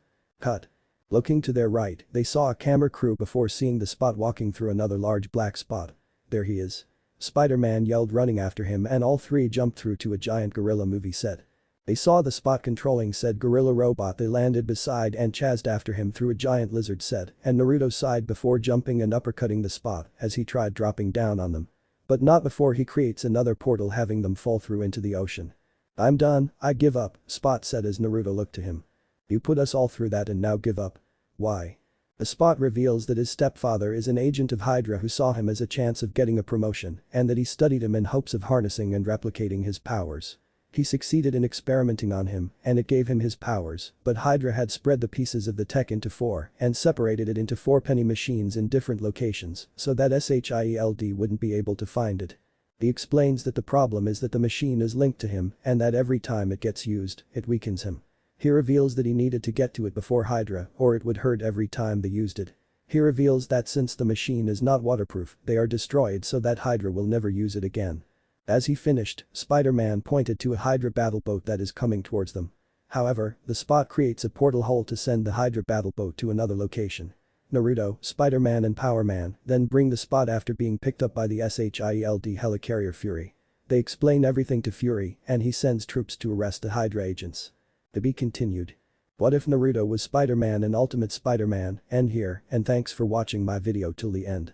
Cut. Looking to their right, they saw a camera crew before seeing the spot walking through another large black spot. There he is. Spider-Man yelled running after him and all three jumped through to a giant gorilla movie set. They saw the spot controlling said gorilla robot they landed beside and chased after him through a giant lizard set and Naruto sighed before jumping and uppercutting the spot as he tried dropping down on them. But not before he creates another portal having them fall through into the ocean. I'm done, I give up, Spot said as Naruto looked to him. You put us all through that and now give up? Why? The Spot reveals that his stepfather is an agent of Hydra who saw him as a chance of getting a promotion and that he studied him in hopes of harnessing and replicating his powers. He succeeded in experimenting on him and it gave him his powers, but Hydra had spread the pieces of the tech into 4 and separated it into 4 penny machines in different locations so that SHIELD wouldn't be able to find it. He explains that the problem is that the machine is linked to him and that every time it gets used, it weakens him. He reveals that he needed to get to it before Hydra or it would hurt every time they used it. He reveals that since the machine is not waterproof, they are destroyed so that Hydra will never use it again. As he finished, Spider-Man pointed to a Hydra battle boat that is coming towards them. However, the Spot creates a portal hole to send the Hydra battle boat to another location. Naruto, Spider-Man and Power Man then bring the Spot after being picked up by the SHIELD helicarrier Fury. They explain everything to Fury and he sends troops to arrest the Hydra agents. To be continued. What if Naruto was Spider-Man and Ultimate Spider-Man? End here and thanks for watching my video till the end.